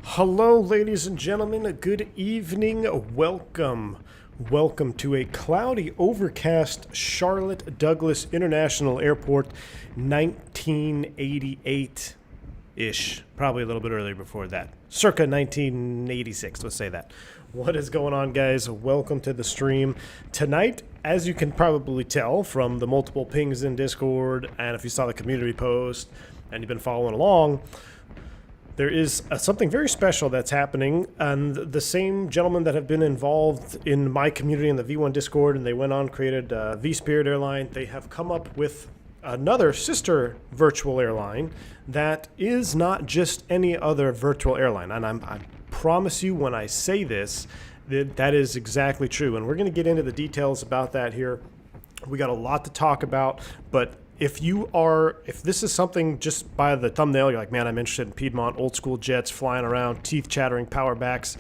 Hello, ladies and gentlemen. Good evening. Welcome to a cloudy, overcast Charlotte Douglas International Airport, 1988-ish. Probably a little bit earlier before that. Circa 1986, let's say that. What is going on, guys? Welcome to the stream. Tonight, as you can probably tell from the multiple pings in Discord, and if you saw the community post and you've been following along, there is something very special that's happening, and the same gentlemen that have been involved in my community in the V1 Discord, and they went on, created vSpirit Airline, they have come up with another sister virtual airline that is not just any other virtual airline. And I promise you when I say this, that is exactly true. And we're going to get into the details about that here. We got a lot to talk about, but if this is something just by the thumbnail, you're like, man, I'm interested in Piedmont, old school jets flying around, teeth chattering, power backs,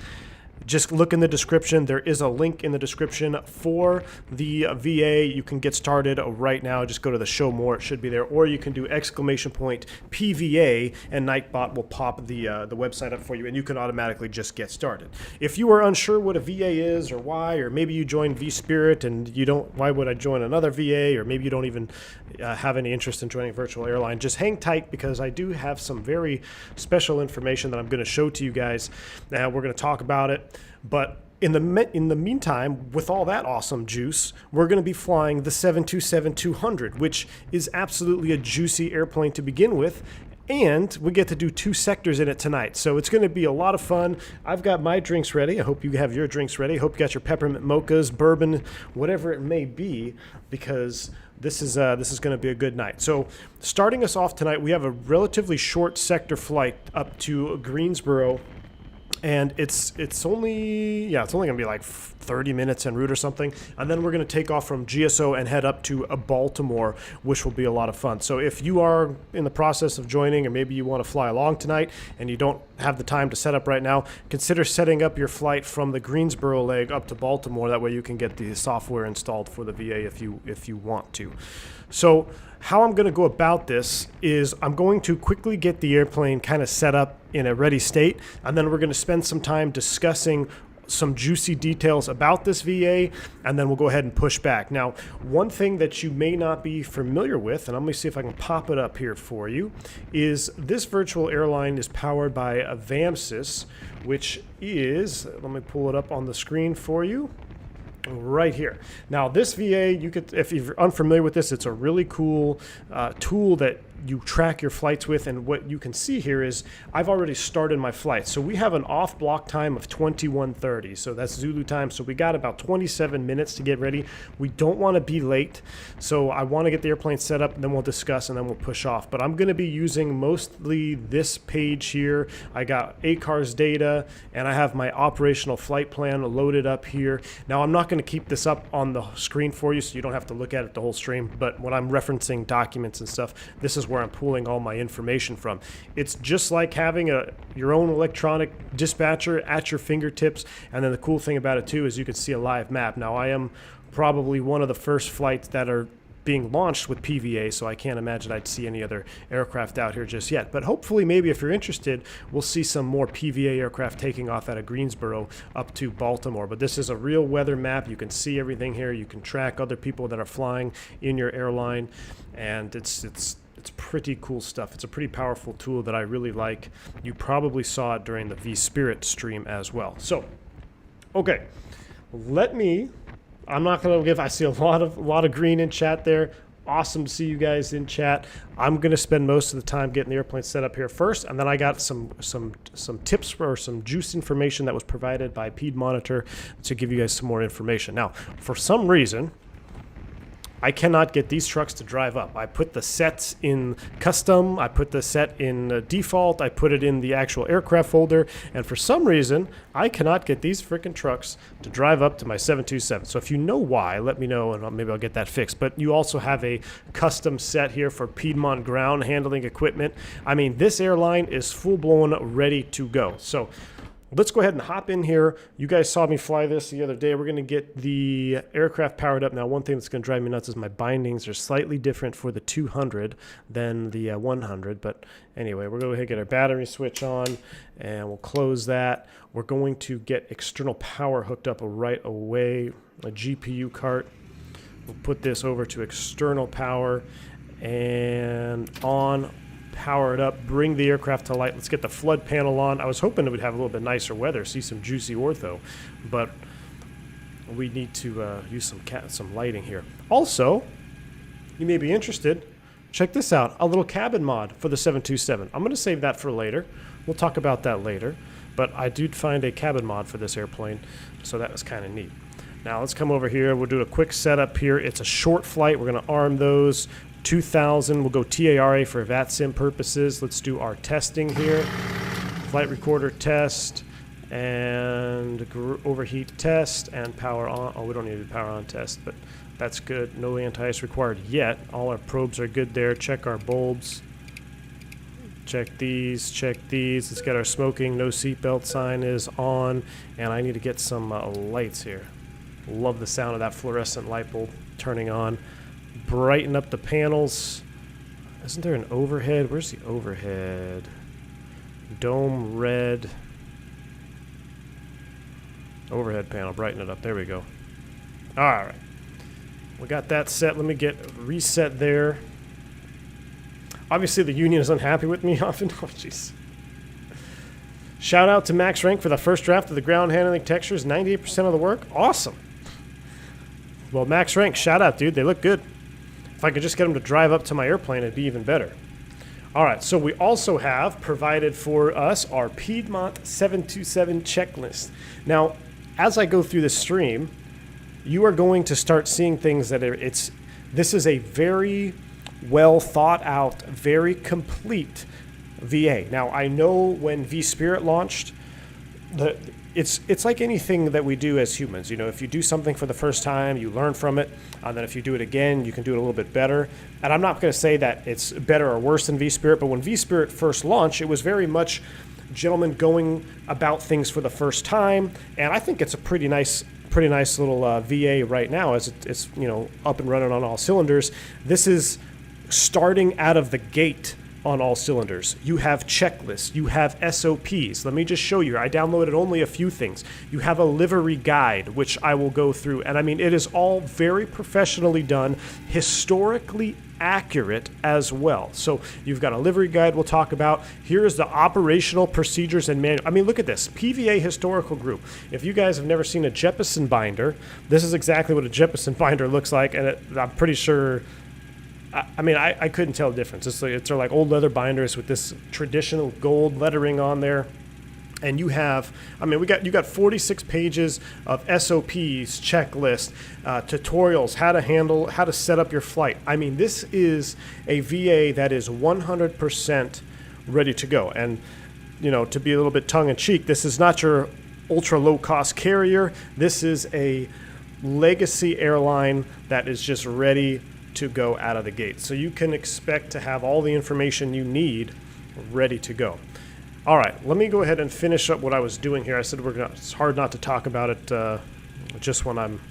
just look in the description. There is a link in the description for the VA. You can get started right now. Just go to the show more. It should be there. Or you can do ! PVA and Nightbot will pop the website up for you, and you can automatically just get started. If you are unsure what a VA is or why, or maybe you joined vSpirit and you don't, why would I join another VA? Or maybe you don't even have any interest in joining Virtual Airline, just hang tight because I do have some very special information that I'm going to show to you guys. We're going to talk about it. But in the meantime, with all that awesome juice, we're going to be flying the 727-200, which is absolutely a juicy airplane to begin with. And we get to do 2 sectors in it tonight. So it's going to be a lot of fun. I've got my drinks ready. I hope you have your drinks ready. I hope you got your peppermint mochas, bourbon, whatever it may be, because this is going to be a good night. So starting us off tonight, we have a relatively short sector flight up to Greensboro. And it's only going to be like 30 minutes en route or something. And then we're going to take off from GSO and head up to Baltimore, which will be a lot of fun. So if you are in the process of joining, or maybe you want to fly along tonight and you don't have the time to set up right now, consider setting up your flight from the Greensboro leg up to Baltimore. That way you can get the software installed for the VA if you want to. So how I'm going to go about this is I'm going to quickly get the airplane kind of set up in a ready state, and then we're going to spend some time discussing some juicy details about this VA, and then we'll go ahead and push back. Now, one thing that you may not be familiar with, and let me see if I can pop it up here for you, is this virtual airline is powered by a VAMSys, which is, let me pull it up on the screen for you. Right here. Now, this VA, if you're unfamiliar with this, it's a really cool tool that you track your flights with, and what you can see here is I've already started my flight. So we have an off block time of 21:30, so that's Zulu time. So we got about 27 minutes to get ready. We don't want to be late, so I want to get the airplane set up, and then we'll discuss, and then we'll push off. But I'm going to be using mostly this page here. I got ACARS data, and I have my operational flight plan loaded up here. Now, I'm not going to keep this up on the screen for you, so you don't have to look at it the whole stream, but when I'm referencing documents and stuff, this is where I'm pulling all my information from. It's just like having your own electronic dispatcher at your fingertips, and then the cool thing about it too is you can see a live map. Now, I am probably one of the first flights that are being launched with PVA, so I can't imagine I'd see any other aircraft out here just yet. But hopefully, maybe if you're interested, we'll see some more PVA aircraft taking off out of Greensboro up to Baltimore. But this is a real weather map. You can see everything here. You can track other people that are flying in your airline, and it's pretty cool stuff. It's a pretty powerful tool that I really like. You probably saw it during the vSpirit stream as well. So, okay, I'm not going to I see a lot of green in chat there. Awesome to see you guys in chat. I'm going to spend most of the time getting the airplane set up here first, and then I got some tips or some juice information that was provided by Piedmont to give you guys some more information. Now, for some reason, I cannot get these trucks to drive up. I put the sets in custom, I put the set in default, I put it in the actual aircraft folder, and for some reason, I cannot get these freaking trucks to drive up to my 727. So if you know why, let me know, and maybe I'll get that fixed. But you also have a custom set here for Piedmont ground handling equipment. I mean, this airline is full-blown ready to go. So let's go ahead and hop in here. You guys saw me fly this the other day. We're going to get the aircraft powered up. Now, one thing that's going to drive me nuts is my bindings are slightly different for the 200 than the 100. But anyway, we're going to go ahead and get our battery switch on, and we'll close that. We're going to get external power hooked up right away, a GPU cart. We'll put this over to external power and on. Power it up, bring the aircraft to light. Let's get the flood panel on. I was hoping it would have a little bit nicer weather, see some juicy ortho, but we need to use some lighting here. Also, you may be interested, check this out, a little cabin mod for the 727. I'm going to save that for later. We'll talk about that later, but I did find a cabin mod for this airplane, so that was kind of neat. Now let's come over here. We'll do a quick setup here. It's a short flight. We're going to arm those. 2000, we'll go TARA for VATSIM purposes. Let's do our testing here. Flight recorder test and overheat test and power on. Oh, we don't need a power on test, but that's good. No anti-ice required yet. All our probes are good there. Check our bulbs. Check these, check these. Let's get our smoking. No seatbelt sign is on. And I need to get some lights here. Love the sound of that fluorescent light bulb turning on. Brighten up the panels. Isn't there an overhead? Where's the overhead? Dome red. Overhead panel. Brighten it up. There we go. All right. We got that set. Let me get reset there. Obviously, the union is unhappy with me often. Oh, jeez. Shout out to Max Rank for the first draft of the ground handling textures. 98% of the work. Awesome. Well, Max Rank, shout out, dude. They look good. If I could just get them to drive up to my airplane, it'd be even better. All right, so we also have provided for us our Piedmont 727 checklist. Now, as I go through the stream, you are going to start seeing things that this is a very well thought out, very complete VA. Now, I know when vSpirit launched, it's like anything that we do as humans. You know, if you do something for the first time, you learn from it, and then if you do it again, you can do it a little bit better. And I'm not going to say that it's better or worse than vSpirit, but when vSpirit first launched, it was very much gentlemen going about things for the first time, and I think it's a pretty nice little VA right now as it's up and running on all cylinders. This is starting out of the gate on all cylinders. You have checklists, you have SOPs. Let me just show you. I downloaded only a few things. You have a livery guide, which I will go through. And I mean, it is all very professionally done, historically accurate as well. So you've got a livery guide we'll talk about. Here's the operational procedures and manual. I mean, look at this. PVA Historical Group. If you guys have never seen a Jeppesen binder, this is exactly what a Jeppesen binder looks like. And I'm pretty sure I couldn't tell the difference. It's like old leather binders with this traditional gold lettering on there. And you have, you got 46 pages of SOPs, checklist, tutorials, how to set up your flight. I mean, this is a VA that is 100% ready to go. And, to be a little bit tongue-in-cheek, this is not your ultra low-cost carrier. This is a legacy airline that is just ready to go out of the gate. So you can expect to have all the information you need ready to go. All right, let me go ahead and finish up what I was doing here. I said it's hard not to talk about it just when I'm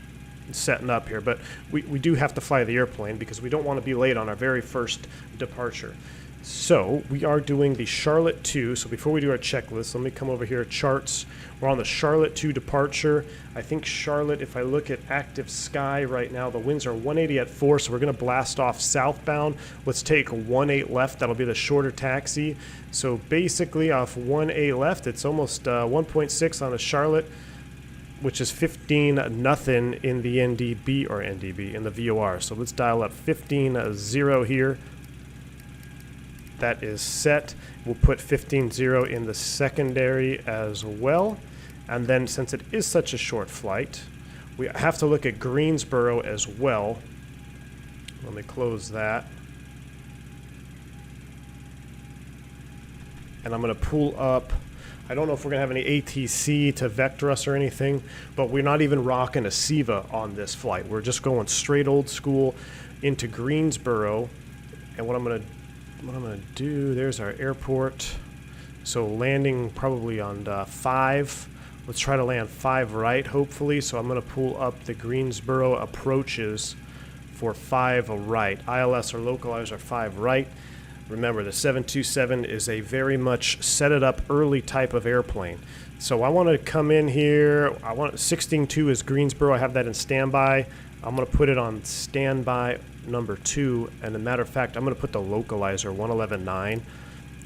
setting up here, but we do have to fly the airplane because we don't want to be late on our very first departure. So we are doing the Charlotte 2. So before we do our checklist, let me come over here, charts. We're on the Charlotte 2 departure. I think Charlotte, if I look at active sky right now, the winds are 180 at 4, so we're going to blast off southbound. Let's take 18 left. That'll be the shorter taxi. So basically off 18 left, it's almost 1.6 on the Charlotte, which is 15-0 in the NDB, or NDB, in the VOR. So let's dial up 15-0 here. That is set. We'll put 15-0 in the secondary as well. And then since it is such a short flight, we have to look at Greensboro as well. Let me close that. And I'm going to pull up. I don't know if we're going to have any ATC to vector us or anything, but we're not even rocking a SIVA on this flight. We're just going straight old school into Greensboro. And what I'm going to do, there's our airport. So landing probably on 5. Let's try to land 5 right, hopefully. So I'm going to pull up the Greensboro approaches for 5 right. ILS or localizer 5 right. Remember, the 727 is a very much set it up early type of airplane. So I want to come in here. I want 16.2 is Greensboro. I have that in standby. I'm going to put it on standby number 2. And as a matter of fact, I'm going to put the localizer 111.9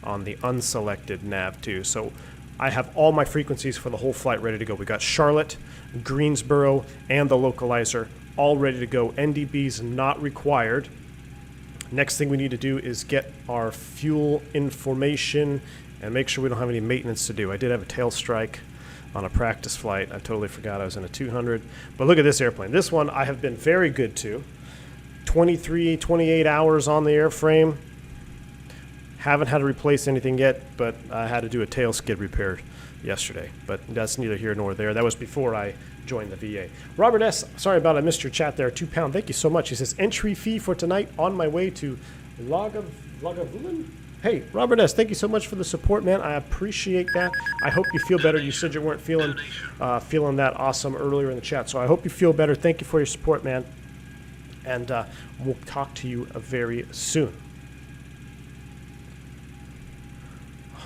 on the unselected nav 2. So I have all my frequencies for the whole flight ready to go. We got Charlotte, Greensboro, and the localizer all ready to go. NDBs not required. Next thing we need to do is get our fuel information and make sure we don't have any maintenance to do. I did have a tail strike on a practice flight. I totally forgot I was in a 200. But look at this airplane. This one I have been very good to. 23, 28 hours on the airframe. Haven't had to replace anything yet, but I had to do a tail skid repair yesterday. But that's neither here nor there. That was before I joined the VA. Robert S., sorry about I missed your chat there. £2. Thank you so much. He says, entry fee for tonight on my way to Lagavulin. Hey, Robert S., thank you so much for the support, man. I appreciate that. I hope you feel better. You said you weren't feeling that awesome earlier in the chat, so I hope you feel better. Thank you for your support, man. And we'll talk to you very soon.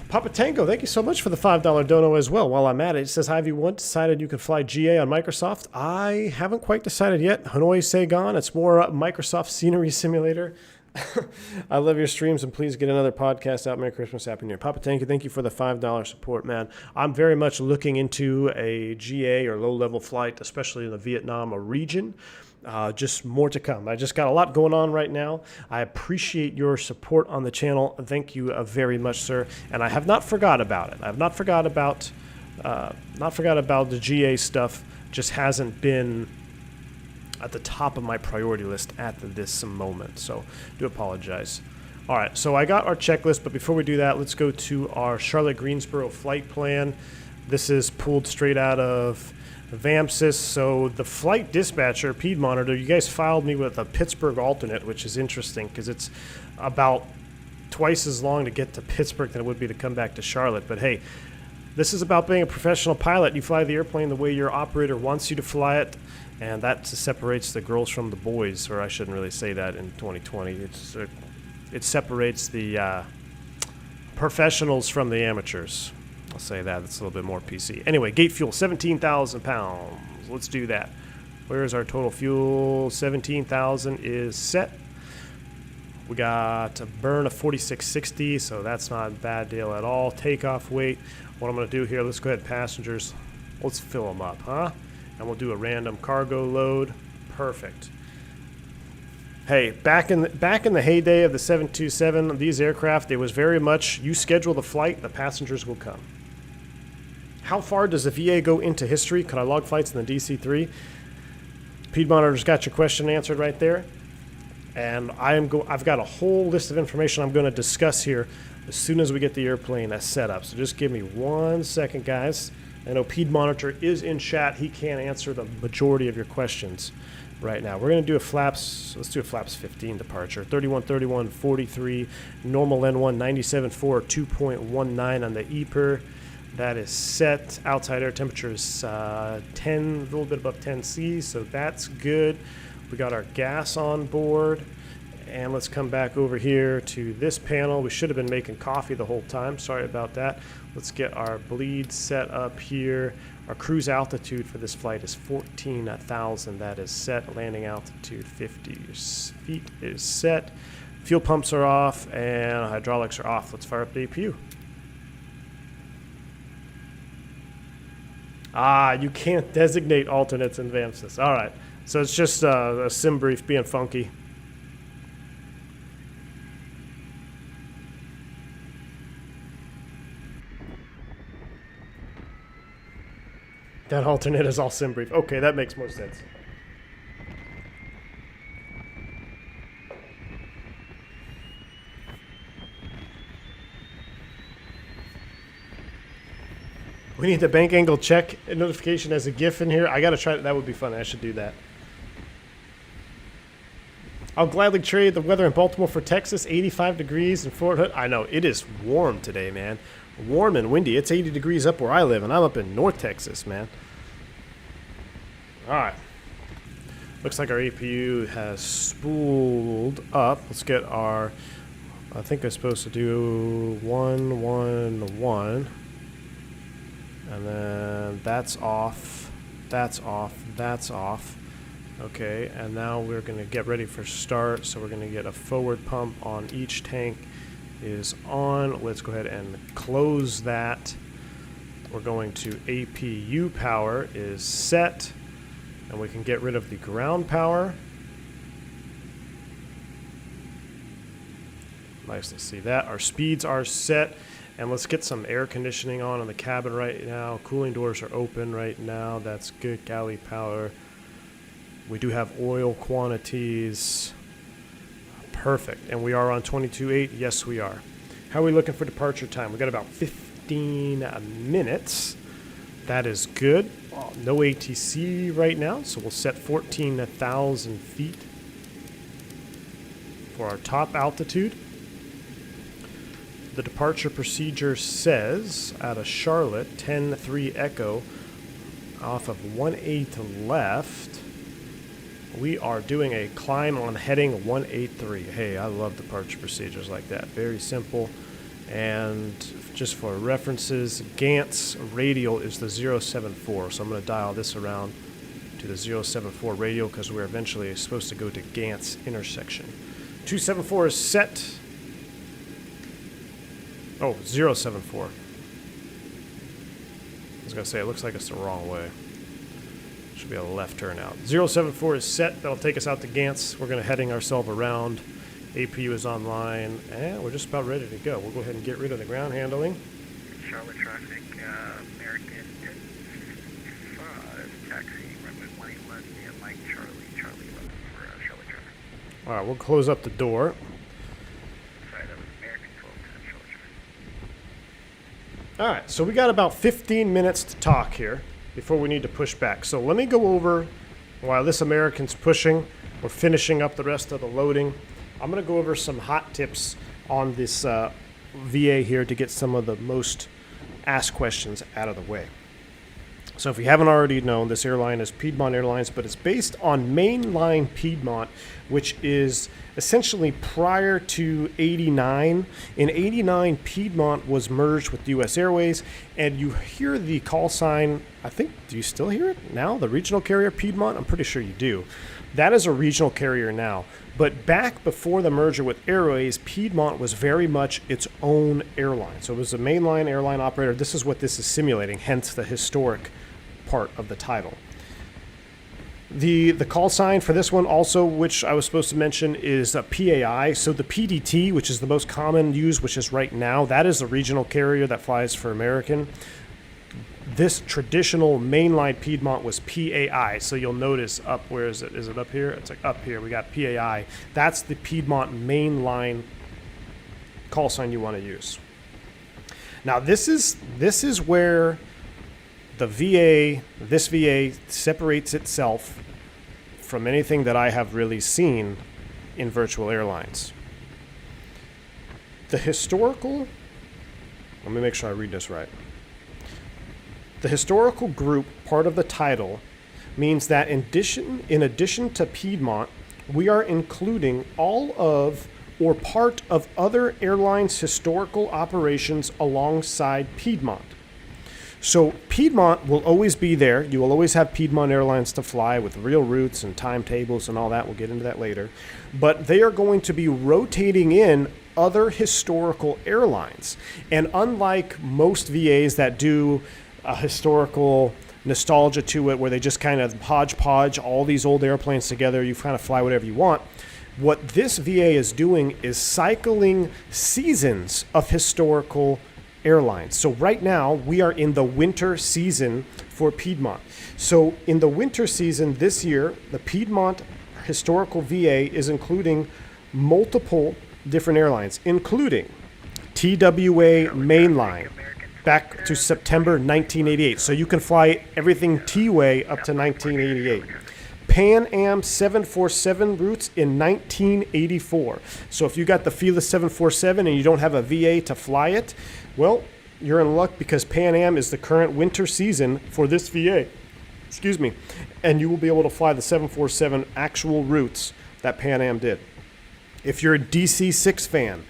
Papa Tango, thank you so much for the $5 dono as well. While I'm at it, it says, have you once decided you could fly GA on Microsoft? I haven't quite decided yet. Hanoi Saigon, it's more Microsoft Scenery Simulator. I love your streams, and please get another podcast out. Merry Christmas, Happy New Year. Papa Tango, thank you for the $5 support, man. I'm very much looking into a GA or low-level flight, especially in the Vietnam region. Just more to come. I just got a lot going on right now. I appreciate your support on the channel. Thank you very much, sir. And I have not forgot about it. I have not forgot about the GA stuff. Just hasn't been at the top of my priority list at this moment. So do apologize. All right, so I got our checklist, but before we do that, let's go to our Charlotte Greensboro flight plan. This is pulled straight out of VAMSys. So the flight dispatcher, Piedmont, you guys filed me with a Pittsburgh alternate, which is interesting because it's about twice as long to get to Pittsburgh than it would be to come back to Charlotte. But hey, this is about being a professional pilot. You fly the airplane the way your operator wants you to fly it, and that separates the girls from the boys, or I shouldn't really say that in 2020. It separates the professionals from the amateurs. I'll say that. It's a little bit more PC. Anyway, gate fuel, 17,000 pounds. Let's do that. Where's our total fuel? 17,000 is set. We got a burn of 4660, so that's not a bad deal at all. Takeoff weight. What I'm going to do here, let's go ahead, passengers. Let's fill them up, huh? And we'll do a random cargo load. Perfect. Hey, back in the heyday of the 727, these aircraft, it was very much you schedule the flight, the passengers will come. How far does the VA go into history? Could I log flights in the DC-3? Piedmont just got your question answered right there. And I've got a whole list of information I'm going to discuss here as soon as we get the airplane set up. So just give me 1 second, guys. I know Piedmont is in chat. He can't answer the majority of your questions right now. We're going to do a flaps. Let's do a flaps 15 departure. 3131 43 normal N1 97.4 2.19 on the EPR. That is set. Outside air temperature is 10, a little bit above 10 C, so that's good. We got our gas on board, and let's come back over here to this panel. We should have been making coffee the whole time. Sorry about that. Let's get our bleed set up here. Our cruise altitude for this flight is 14,000. That is set. Landing altitude 50 feet is set. Fuel pumps are off, and hydraulics are off. Let's fire up the APU. You can't designate alternates in VAMSys. All right. So it's just a sim brief being funky. That alternate is all sim brief. Okay, that makes more sense. We need the bank angle check notification as a GIF in here. I got to try it. That would be fun. I should do that. I'll gladly trade the weather in Baltimore for Texas. 85 degrees in Fort Hood. I know. It is warm today, man. Warm and windy. It's 80 degrees up where I live, and I'm up in North Texas, man. All right. Looks like our APU has spooled up. Let's get our, I think I'm supposed to do 1, 1, 1. And then that's off, that's off, that's off. Okay, and now we're going to get ready for start. So we're going to get a forward pump on each tank is on. Let's go ahead and close that. We're going to APU power is set. And we can get rid of the ground power. Nice to see that. Our speeds are set. And let's get some air conditioning on in the cabin right now. Cooling doors are open right now. That's good. Galley power. We do have oil quantities. Perfect. And we are on 22.8. Yes, we are. How are we looking for departure time? We got about 15 minutes. That is good. No ATC right now, so we'll set 14,000 feet for our top altitude. The departure procedure says out of Charlotte, 10-3 Echo, off of 1/8 left, we are doing a climb on heading 183. Hey, I love departure procedures like that. Very simple. And just for references, Gant's radial is the 074. So I'm going to dial this around to the 074 radial because we're eventually supposed to go to Gant's intersection. 274 is set. Oh, 074. I was going to say, it looks like it's the wrong way. Should be a left turn out. 074 is set. That'll take us out to Gant's. We're going to heading ourselves around. APU is online, and we're just about ready to go. We'll go ahead and get rid of the ground handling. Charlotte traffic, American 10-5, taxi, runway 181, via Mike Charlie 11 for Charlotte traffic. All right, we'll close up the door. Sorry, that was American 1210, Charlotte traffic. All right, so we got about 15 minutes to talk here before we need to push back. So let me go over, while this American's pushing, we're finishing up the rest of the loading. I'm going to go over some hot tips on this VA here to get some of the most asked questions out of the way. So if you haven't already known, this airline is Piedmont Airlines, but it's based on mainline Piedmont, which is essentially prior to 89. In 89, Piedmont was merged with US Airways, and you hear the call sign, I think, do you still hear it now? The regional carrier Piedmont? I'm pretty sure you do. That is a regional carrier now. But back before the merger with Airways, Piedmont was very much its own airline. So it was a mainline airline operator. This is what this is simulating, hence the historic part of the title. The call sign for this one also, which I was supposed to mention, is a PAI. So the PDT, which is the most common used, which is right now, that is the regional carrier that flies for American. This traditional mainline Piedmont was PAI. So you'll notice up, where is it? Is it up here? It's like up here. We got PAI. That's the Piedmont mainline call sign you want to use. Now this is where the VA, this VA separates itself from anything that I have really seen in Virtual Airlines. The historical, let me make sure I read this right. The historical group part of the title means that in addition to Piedmont, we are including all of or part of other airlines' historical operations alongside Piedmont. So Piedmont will always be there. You will always have Piedmont Airlines to fly with real routes and timetables and all that. We'll get into that later. But they are going to be rotating in other historical airlines. And unlike most VAs that do a historical nostalgia to it, where they just kind of hodgepodge all these old airplanes together, you kind of fly whatever you want. What this VA is doing is cycling seasons of historical airlines. So right now we are in the winter season for Piedmont. So in the winter season this year, the Piedmont historical VA is including multiple different airlines, including TWA mainline back to September 1988. So you can fly everything T-way up to 1988. Pan Am 747 routes in 1984. So if you got the Fila 747 and you don't have a VA to fly it, well, you're in luck because Pan Am is the current winter season for this VA. Excuse me. And you will be able to fly the 747 actual routes that Pan Am did. If you're a DC-6 fan,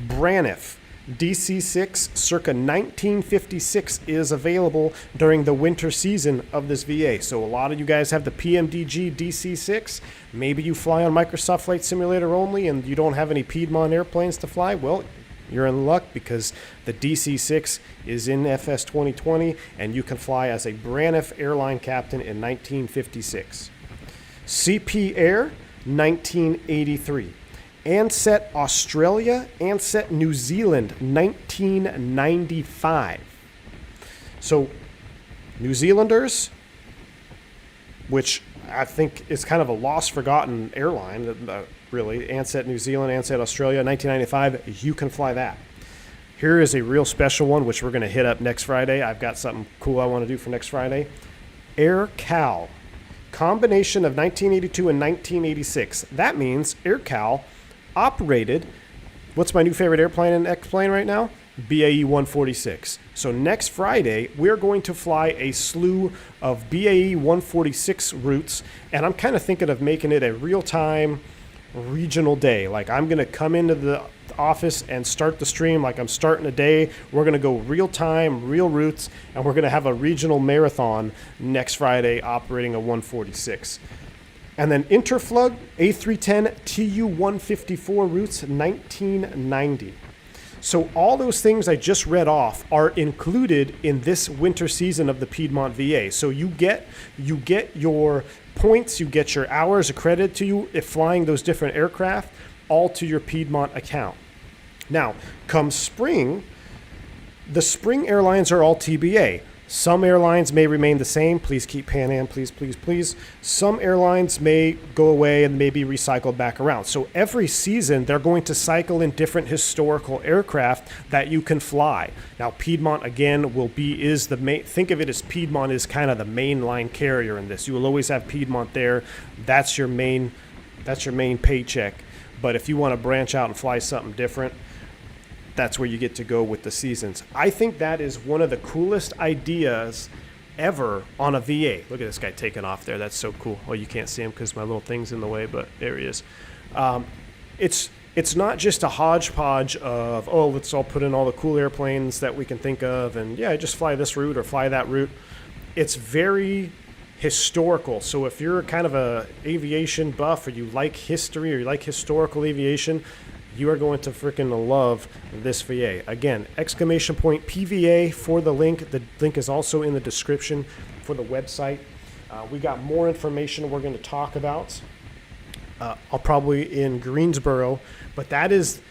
Braniff DC-6 circa 1956 is available during the winter season of this VA. So a lot of you guys have the PMDG DC-6. Maybe you fly on Microsoft Flight Simulator only and you don't have any Piedmont airplanes to fly. Well, you're in luck because the DC-6 is in FS 2020 and you can fly as a Braniff airline captain in 1956. CP Air, 1983. Ansett Australia, Ansett New Zealand, 1995. So New Zealanders, which I think is kind of a lost, forgotten airline, really. Ansett New Zealand, Ansett Australia, 1995, you can fly that. Here is a real special one, which we're going to hit up next Friday. I've got something cool I want to do for next Friday. Air Cal, combination of 1982 and 1986. That means Air Cal operated, what's my new favorite airplane and X-plane right now? BAE 146. So next Friday, we're going to fly a slew of BAE 146 routes, and I'm kind of thinking of making it a real-time regional day. Like I'm going to come into the office and start the stream like I'm starting a day. We're going to go real-time, real routes, and we're going to have a regional marathon next Friday operating a 146. And then Interflug A310 TU-154 routes 1990. So all those things I just read off are included in this winter season of the Piedmont VA. So you get your points, you get your hours accredited to you if flying those different aircraft, all to your Piedmont account. Now, come spring, the spring airlines are all TBA. Some airlines may remain the same. Please keep Pan Am, please, please, please. Some airlines may go away and may be recycled back around. So every season, they're going to cycle in different historical aircraft that you can fly. Now, Piedmont, again, is the main, think of it as Piedmont is kind of the mainline carrier in this. You will always have Piedmont there. That's your main paycheck. But if you want to branch out and fly something different, that's where you get to go with the seasons. I think that is one of the coolest ideas ever on a VA. Look at this guy taking off there. That's so cool. Oh, you can't see him because my little thing's in the way, but there he is. It's not just a hodgepodge of, oh, let's all put in all the cool airplanes that we can think of, and yeah, just fly this route or fly that route. It's very historical. So if you're kind of a aviation buff or you like history or you like historical aviation, you are going to freaking love this VA. Again, exclamation point PVA for the link. The link is also in the description for the website. We got more information we're going to talk about. I'll probably in Greensboro, but that is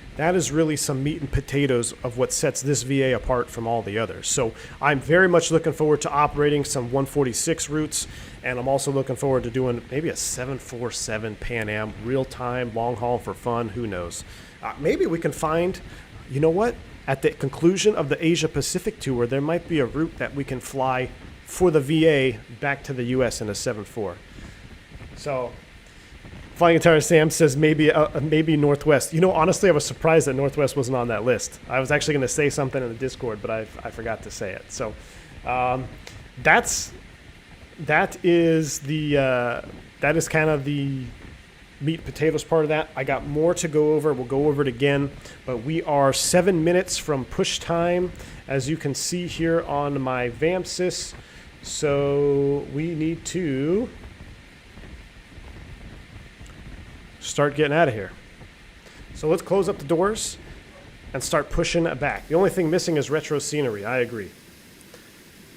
really some meat and potatoes of what sets this VA apart from all the others. So I'm very much looking forward to operating some 146 routes, and I'm also looking forward to doing maybe a 747 Pan Am, real-time, long haul for fun, who knows. Maybe we can find, you know what, at the conclusion of the Asia Pacific tour, there might be a route that we can fly for the VA back to the U.S. in a 7-4. So Flying Guitar Sam says maybe Northwest. You know, honestly, I was surprised that Northwest wasn't on that list. I was actually going to say something in the Discord, but I forgot to say it. So that is kind of the meat and potatoes part of that. I got more to go over. We'll go over it again, but we are 7 minutes from push time, as you can see here on my VAMSys. So we need to start getting out of here. So let's close up the doors and start pushing it back. The only thing missing is retro scenery. I agree.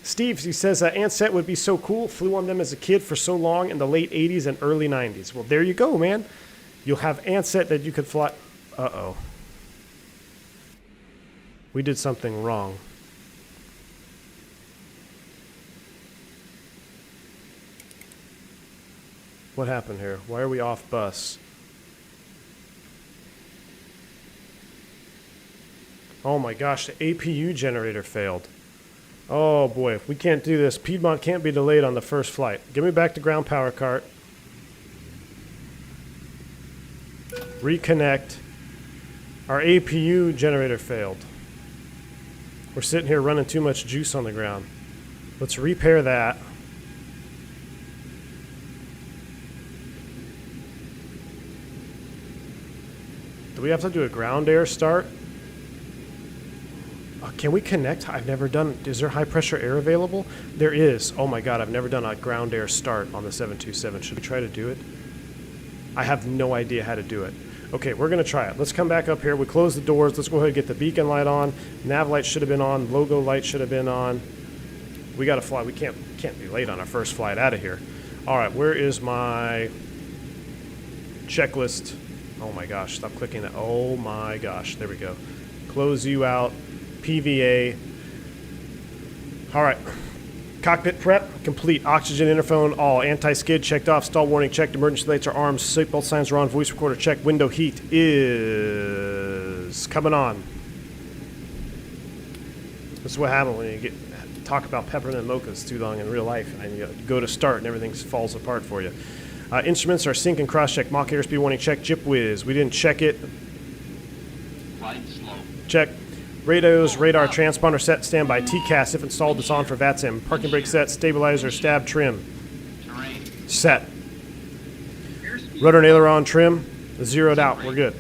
Steve, he says, Ansett would be so cool. Flew on them as a kid for so long in the late 80s and early 90s. Well, there you go, man. You'll have Ansett that you could fly. Uh-oh. We did something wrong. What happened here? Why are we off bus? Oh my gosh, the APU generator failed. Oh boy, we can't do this. Piedmont can't be delayed on the first flight. Give me back the ground power cart. Reconnect. Our APU generator failed. We're sitting here running too much juice on the ground. Let's repair that. Do we have to do a ground air start? Can we connect? I've never done. Is there high pressure air available? There is. Oh my god, I've never done a ground air start on the 727. Should we try to do it? I have no idea how to do it. Okay, we're going to try it. Let's come back up here. We close the doors. Let's go ahead and get the beacon light on. Nav light should have been on. Logo light should have been on. We got to fly. We can't be late on our first flight out of here. All right, where is my checklist? Oh my gosh, stop clicking that. Oh my gosh, there we go. Close you out. PVA. All right. Cockpit prep, complete. Oxygen interphone, all. Anti-skid, checked off. Stall warning, checked. Emergency lights are armed. Seatbelt signs are on. Voice recorder, checked. Window heat is coming on. This is what happens when you talk about peppermint mochas too long in real life, and you go to start and everything falls apart for you. Instruments are sync and cross-check. Mach airspeed warning, check. Jip whiz. We didn't check it. Flight slow. Check. Radios, radar, transponder set, standby. TCAS, if installed, it's on for VATSIM. Parking brake set, stabilizer, stab, trim. Terrain. Set. Airspeed. Rudder and aileron trim, zeroed out. We're good.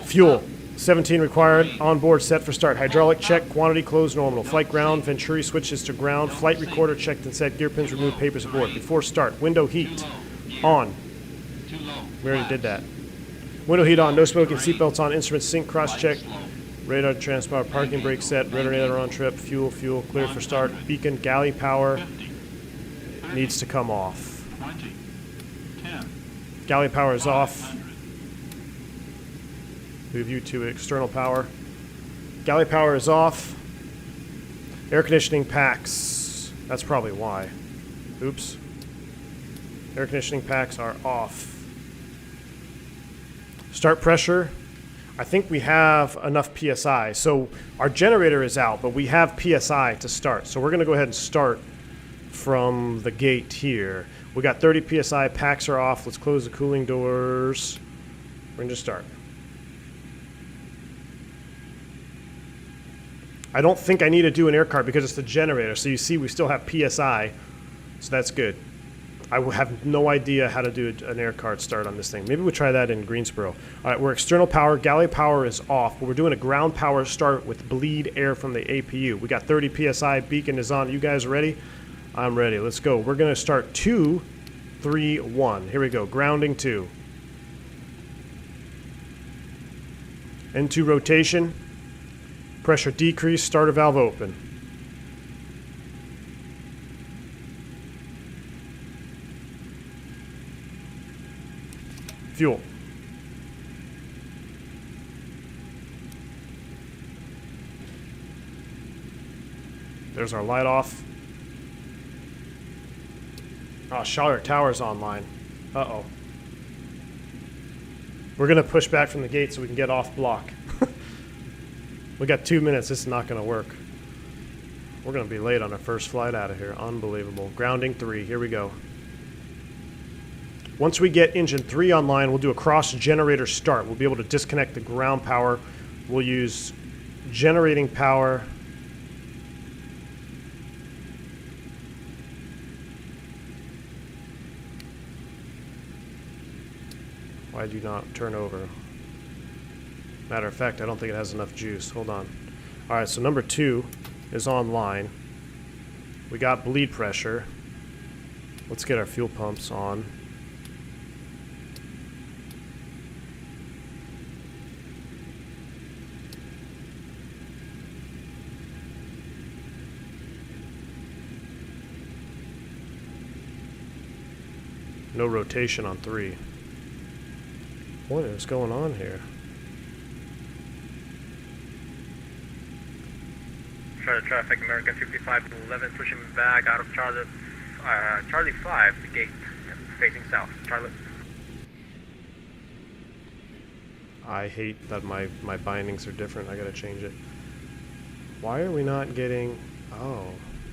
Fuel, 17 required. Onboard set for start. Hydraulic check, quantity closed normal. Flight ground, Venturi switches to ground. Flight recorder checked and set. Gear pins removed, papers aboard. Before start, window heat on. Too low. We already did that. Window heat on, no smoking, seatbelts on, instruments sync, cross check. Radar, transponder, parking brake set, rudder and aileron trip, fuel, clear for start. Beacon, galley power 50. 30, needs to come off. 20. 10. Galley power is off. 500. Move you to external power. Galley power is off. Air conditioning packs. That's probably why. Oops. Air conditioning packs are off. Start pressure. I think we have enough PSI. So our generator is out, but we have PSI to start. So we're going to go ahead and start from the gate here. We got 30 PSI. Packs are off. Let's close the cooling doors. We're going to start. I don't think I need to do an air cart because it's the generator. So you see we still have PSI. So that's good. I have no idea how to do an air cart start on this thing. Maybe we'll try that in Greensboro. All right, we're external power. Galley power is off, but we're doing a ground power start with bleed air from the APU. We got 30 PSI. Beacon is on. You guys ready? I'm ready. Let's go. We're going to start 2, 3, 1. Here we go. Grounding 2. Into rotation. Pressure decrease. Starter valve open. Fuel. There's our light off. Oh, Charlotte Tower's online. Uh-oh. We're going to push back from the gate so we can get off block. We got 2 minutes. This is not going to work. We're going to be late on our first flight out of here. Unbelievable. Grounding 3. Here we go. Once we get engine 3 online, we'll do a cross generator start. We'll be able to disconnect the ground power. We'll use generating power. Why do you not turn over? Matter of fact, I don't think it has enough juice. Hold on. All right, so number 2 is online. We got bleed pressure. Let's get our fuel pumps on. No rotation on 3. What is going on here? Charlie traffic, American 5511, pushing back out of Charlie 5, the gate, facing south. Charlie. I hate that my bindings are different. I gotta change it. Why are we not getting... Oh,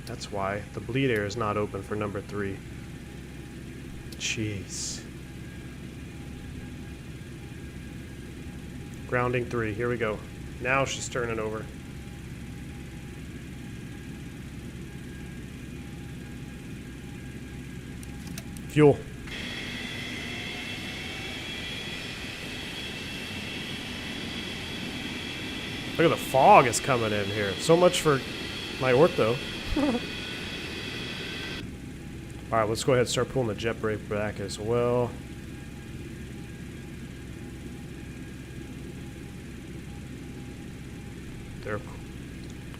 that's why. The bleed air is not open for number 3. Jeez. Grounding 3. Here we go. Now she's turning over. Fuel. Look at the fog is coming in here. So much for my ortho. All right, let's go ahead and start pulling the jet brake back as well.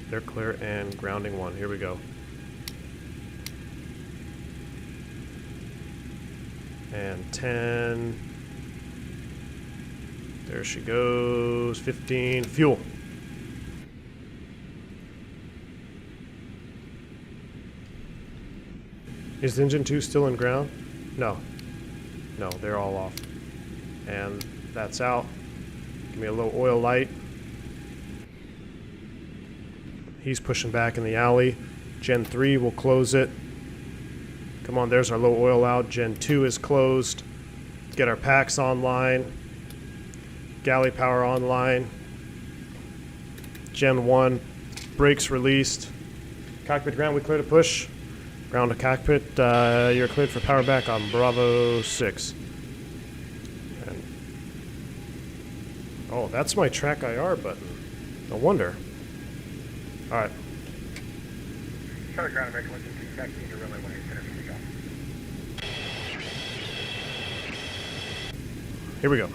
They're clear and grounding one. Here we go. And 10. There she goes. 15. Fuel. Is engine 2 still in ground? No. No, they're all off. And that's out. Give me a low oil light. He's pushing back in the alley. Gen 3 will close it. Come on, there's our low oil out. Gen 2 is closed. Get our packs online. Galley power online. Gen 1. Brakes released. Cockpit ground, we clear to push. Ground to cockpit, you're cleared for power back on Bravo 6. And, oh, that's my track IR button. No wonder. All right. Charlie ground, American 122, taxi into runway 18 center for takeoff. Here we go.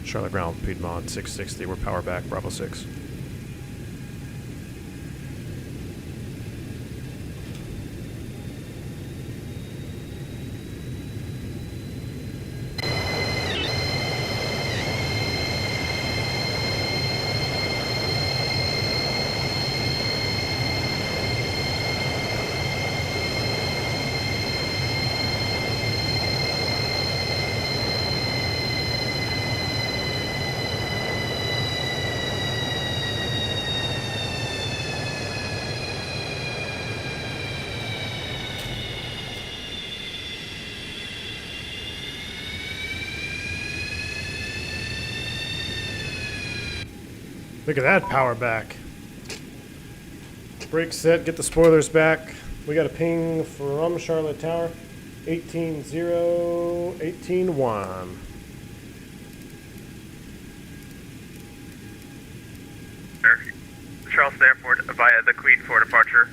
Charlotte ground, Piedmont 660. We're power back, Bravo 6. Look at that power back. Brake set, get the spoilers back. We got a ping from Charlotte Tower. 18-0, 18-1. Charleston Airport via the Queen for departure.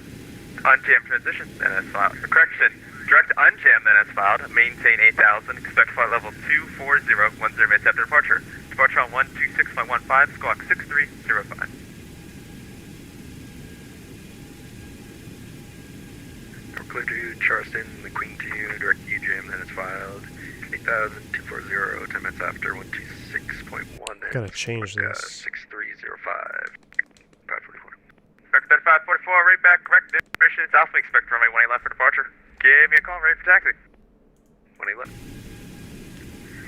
Unjam transition, then as filed. Correction, direct unjam, then as filed. Maintain 8,000. Expect flight level 24010 minutes after departure. Departure on 126.15, squawk 6305. We're clear to Charleston, the Queen to you, direct UJM, then it's filed. 8,000, 240, 10 minutes after, 126.1. Gotta change this. 6305. 544. Expect 3544, right back, correct information. It's Alpha, expect runway 18 left for departure. Give me a call, ready for taxi. 18 left.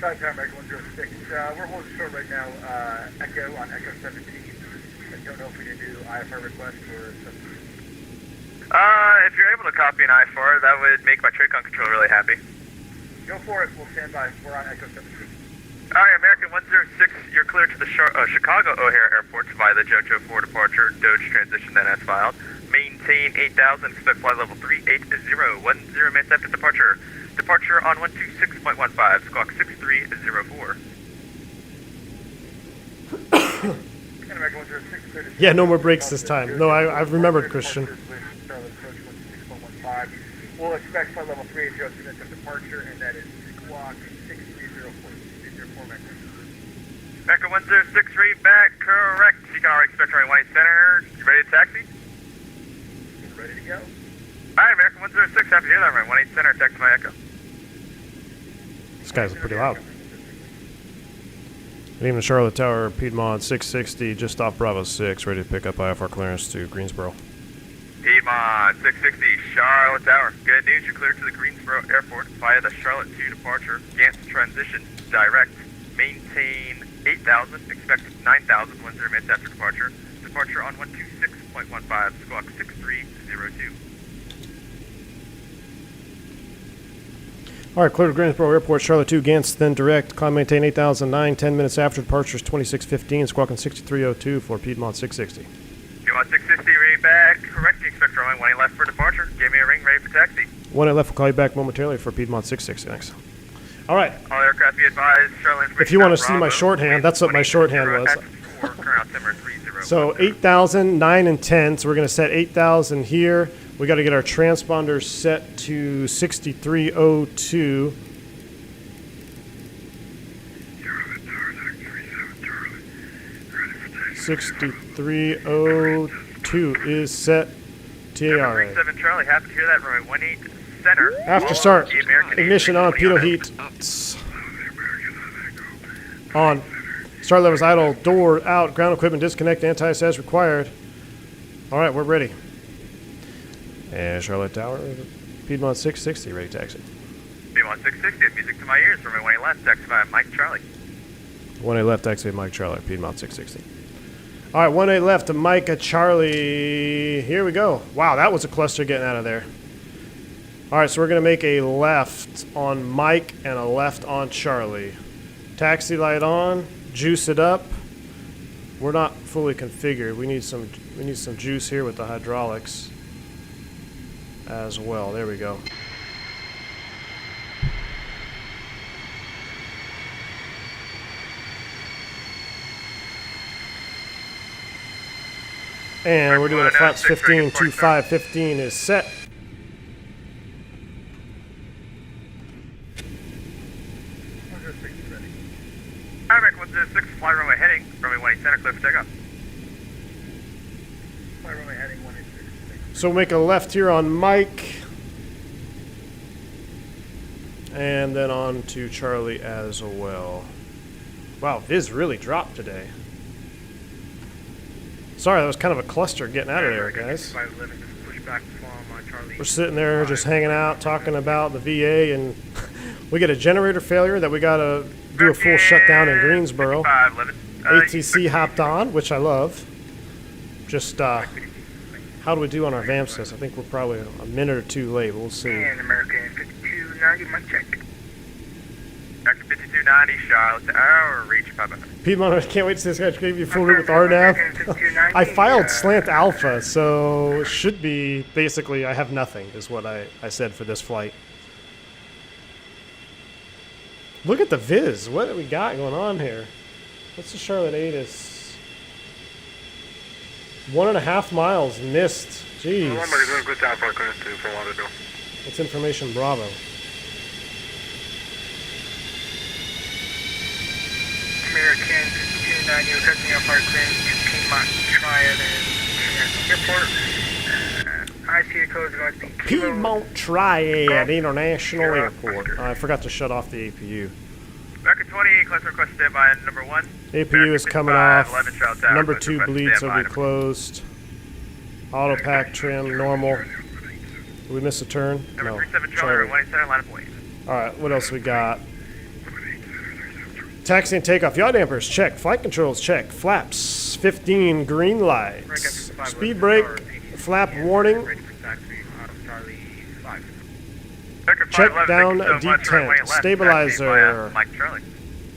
Sorry, Tower American 106. We're holding short right now, Echo on Echo 17. I don't know if we need to do IFR request or something. If you're able to copy an IFR, that would make my TRACON controller really happy. Go for it, we'll stand by. We're on Echo 17. Alright, American 106, you're clear to the Chicago O'Hare Airport via the JoJo 4 departure, Doge transition, then as filed. Maintain 8,000, expect flight level 380, 10 minutes after departure. Departure on 126.15, squawk 6304. Yeah, no more brakes this time. No, I've remembered, Christian. We'll expect flight level 380 2 minutes of departure, and that is squawk 6304. Mecca 106, read back, correct. You can already expect runway 18 center. You ready to taxi? Ready to go. Alright, American 106, happy to hear that, runway 18 center, taxi my Echo. This guy's pretty loud. And even Charlotte Tower, Piedmont 660, just off Bravo 6, ready to pick up IFR clearance to Greensboro. Piedmont 660, Charlotte Tower. Good news, you're cleared to the Greensboro Airport via the Charlotte 2 departure. Gantz transition, direct. Maintain 8,000, expect 9,000, 10 minutes after departure. Departure on 126.15, squawk 6302. All right, clear to Greensboro Airport, Charlotte 2, Gantz, then direct. Climb, maintain 8,009, 10 minutes after departure is 2615, squawking 6302 for Piedmont 660. Piedmont 660, read back. Correct, expect runway 18 left for departure. Give me a ring, ready for taxi. 1 left will call you back momentarily for Piedmont 660. Thanks. All right. All aircraft be advised. If you want to see my shorthand, that's what my shorthand was. So 8,000, 9 and 10. So we're going to set 8,000 here. We got to get our transponders set to 6302. $6302 is set. TAR. 7 Charlie, happy to hear that. Runway 18 center. After start. Ignition on. Pitot heat. On. Start levels idle. Door out. Ground equipment disconnect. Anti-IS as required. All right, we're ready. And Charlotte Tower. Piedmont 660. Ready taxi. Piedmont 660. Music to my ears. Runway 18 left. Taxi by Mike Charlie. 1A left. Taxi Mike Charlie. Piedmont 660. All right, 1A left to Micah Charlie. Here we go. Wow, that was a cluster getting out of there. All right, so we're going to make a left on Mike and a left on Charlie. Taxi light on. Juice it up. We're not fully configured. We need some juice here with the hydraulics as well. There we go. And we're doing a flaps 15, 25, 15 is set. Hybrid 106, fly runway heading. Runway 18 center, clear for takeoff. Fly runway heading 186. So we'll make a left here on Mike. And then on to Charlie as well. Wow, Viz really dropped today. Sorry, that was kind of a cluster getting out of there, guys. We're sitting there just hanging out, talking about the VA, and we get a generator failure that we got to do a full shutdown in Greensboro. ATC hopped on, which I love. Just, how do we do on our VAMSys? I think we're probably a minute or two late. We'll see. And American 5290, mic check. American 5290, Charlotte to hour, reach 500. Piedmont, I can't wait to see this guy give you full route with RNAV. I filed slant alpha, so should be basically I have nothing is what I said for this flight. Look at the Viz. What do we got going on here? What's the Charlotte 8 is? 1.5 miles missed. Jeez. It's information Bravo. American 5290, requesting up our clearance to Piedmont Triad and Airport. ICA code is going to be Piedmont Triad International Airport. I forgot to shut off the APU. American 20, class request standby number 1. APU is coming off. Number 2 bleeds will be closed. Auto pack trim normal. Did we miss a turn? No. 37 Charlie, 1 center, line of wings. Alright, what else we got? Taxi and takeoff. Yaw dampers, check. Flight controls, check. Flaps, 15 green lights. Speed brake, flap warning. Check down detent. Stabilizer,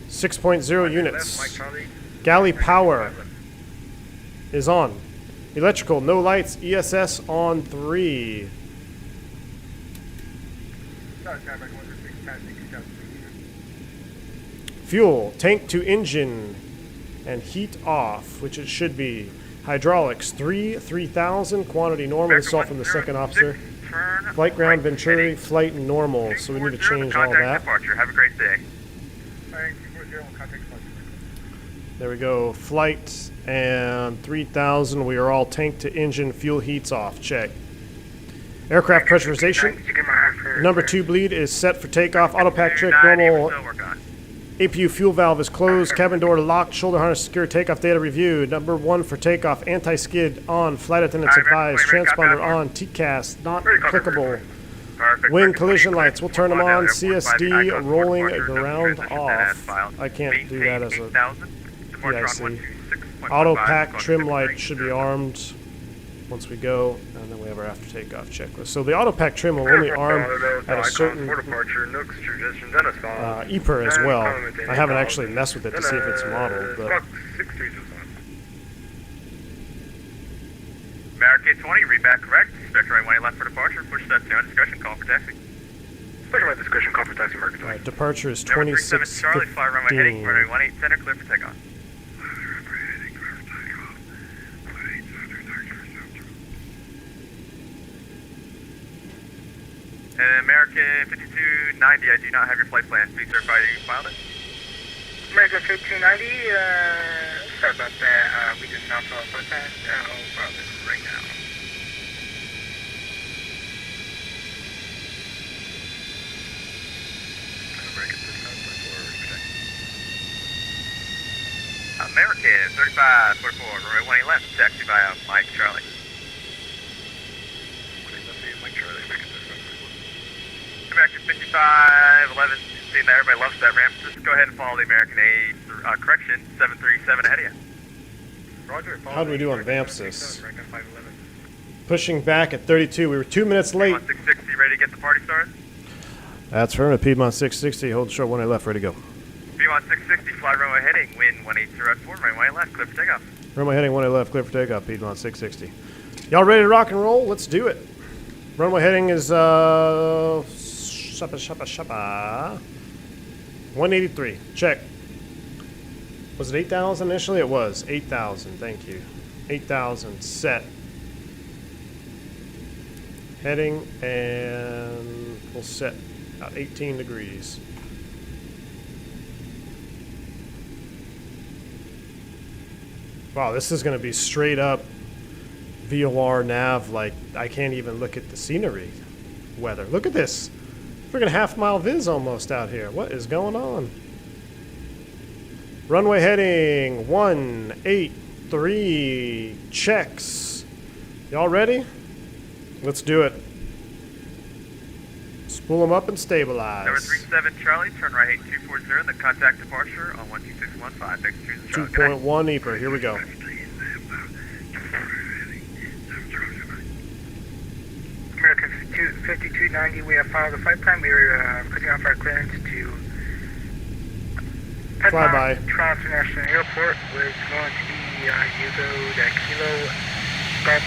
6.0 units. Galley power is on. Electrical, no lights. ESS on 3. Fuel, tank to engine, and heat off, which it should be. Hydraulics, 3000, quantity normal. This is all from the second officer. Flight ground Venturi, flight normal, so we need to change all that. Have a great day. There we go, flight and 3000. We are all tank to engine, fuel heats off, check. Aircraft pressurization. Number 2 bleed is set for takeoff. Auto pack check normal. APU fuel valve is closed. Cabin door locked. Shoulder harness secure. Takeoff data reviewed. Number 1 for takeoff. Anti-skid on. Flight attendants advised. Transponder on. TCAS not applicable. Wing collision lights. We'll turn them on. CSD rolling ground off. I can't do that as a PIC. Auto pack trim light should be armed once we go, and then we have our after takeoff checklist. So the auto pack trim will only arm at a certain EPR as well. I haven't actually messed with it to see if it's modeled, but American 20, read back correct. Expect runway 20 left for departure. Push that 2 on discretion, call for taxi. Push my discretion, call for taxi, American 20. Departure is Number 37 Charlie, fly runway heading, 26:15. runway 18 center, clear for takeoff. And American 5290, I do not have your flight plan. Please verify you filed it. American 5290, sorry about that. We did not file a flight plan. I'll file this right now. American 3544, American 3544, runway 20 left, taxi via Mike Charlie. Mike Charlie, American 3544. American 5511, seeing that everybody loves that ramp. Just go ahead and follow the American correction, 737 ahead of you. Roger, How do we do on VAMPSIS? American 511. Pushing back at 32. We were 2 minutes late. Piedmont 660, ready to get the party started? That's firm at Piedmont 660. Hold short 18 left. Ready to go. Piedmont 660, fly runway heading, wind 180 runway left, clear for takeoff. Runway heading 18 left. Clear for takeoff. Piedmont 660. Y'all ready to rock and roll? Let's do it. Runway heading is shapa. 183. Check. Was it 8,000 initially? It was 8,000. Thank you. 8,000 set. Heading and we'll set about 18 degrees. Wow, this is going to be straight up VOR nav. Like I can't even look at the scenery weather. Look at this. Freaking half-mile viz almost out here. What is going on? Runway heading 183. Checks. Y'all ready? Let's do it. Spool them up and stabilize. Number 37 Charlie, turn right 8240, and then contact departure on 12615. Thanks for choosing Charlie. Good night. 2.1 EPR. Here we go. American 5290, we have filed a flight plan. We are putting off our clearance to Flyby. Piedmont International Airport. We're going to be Hugo the Kilo Golf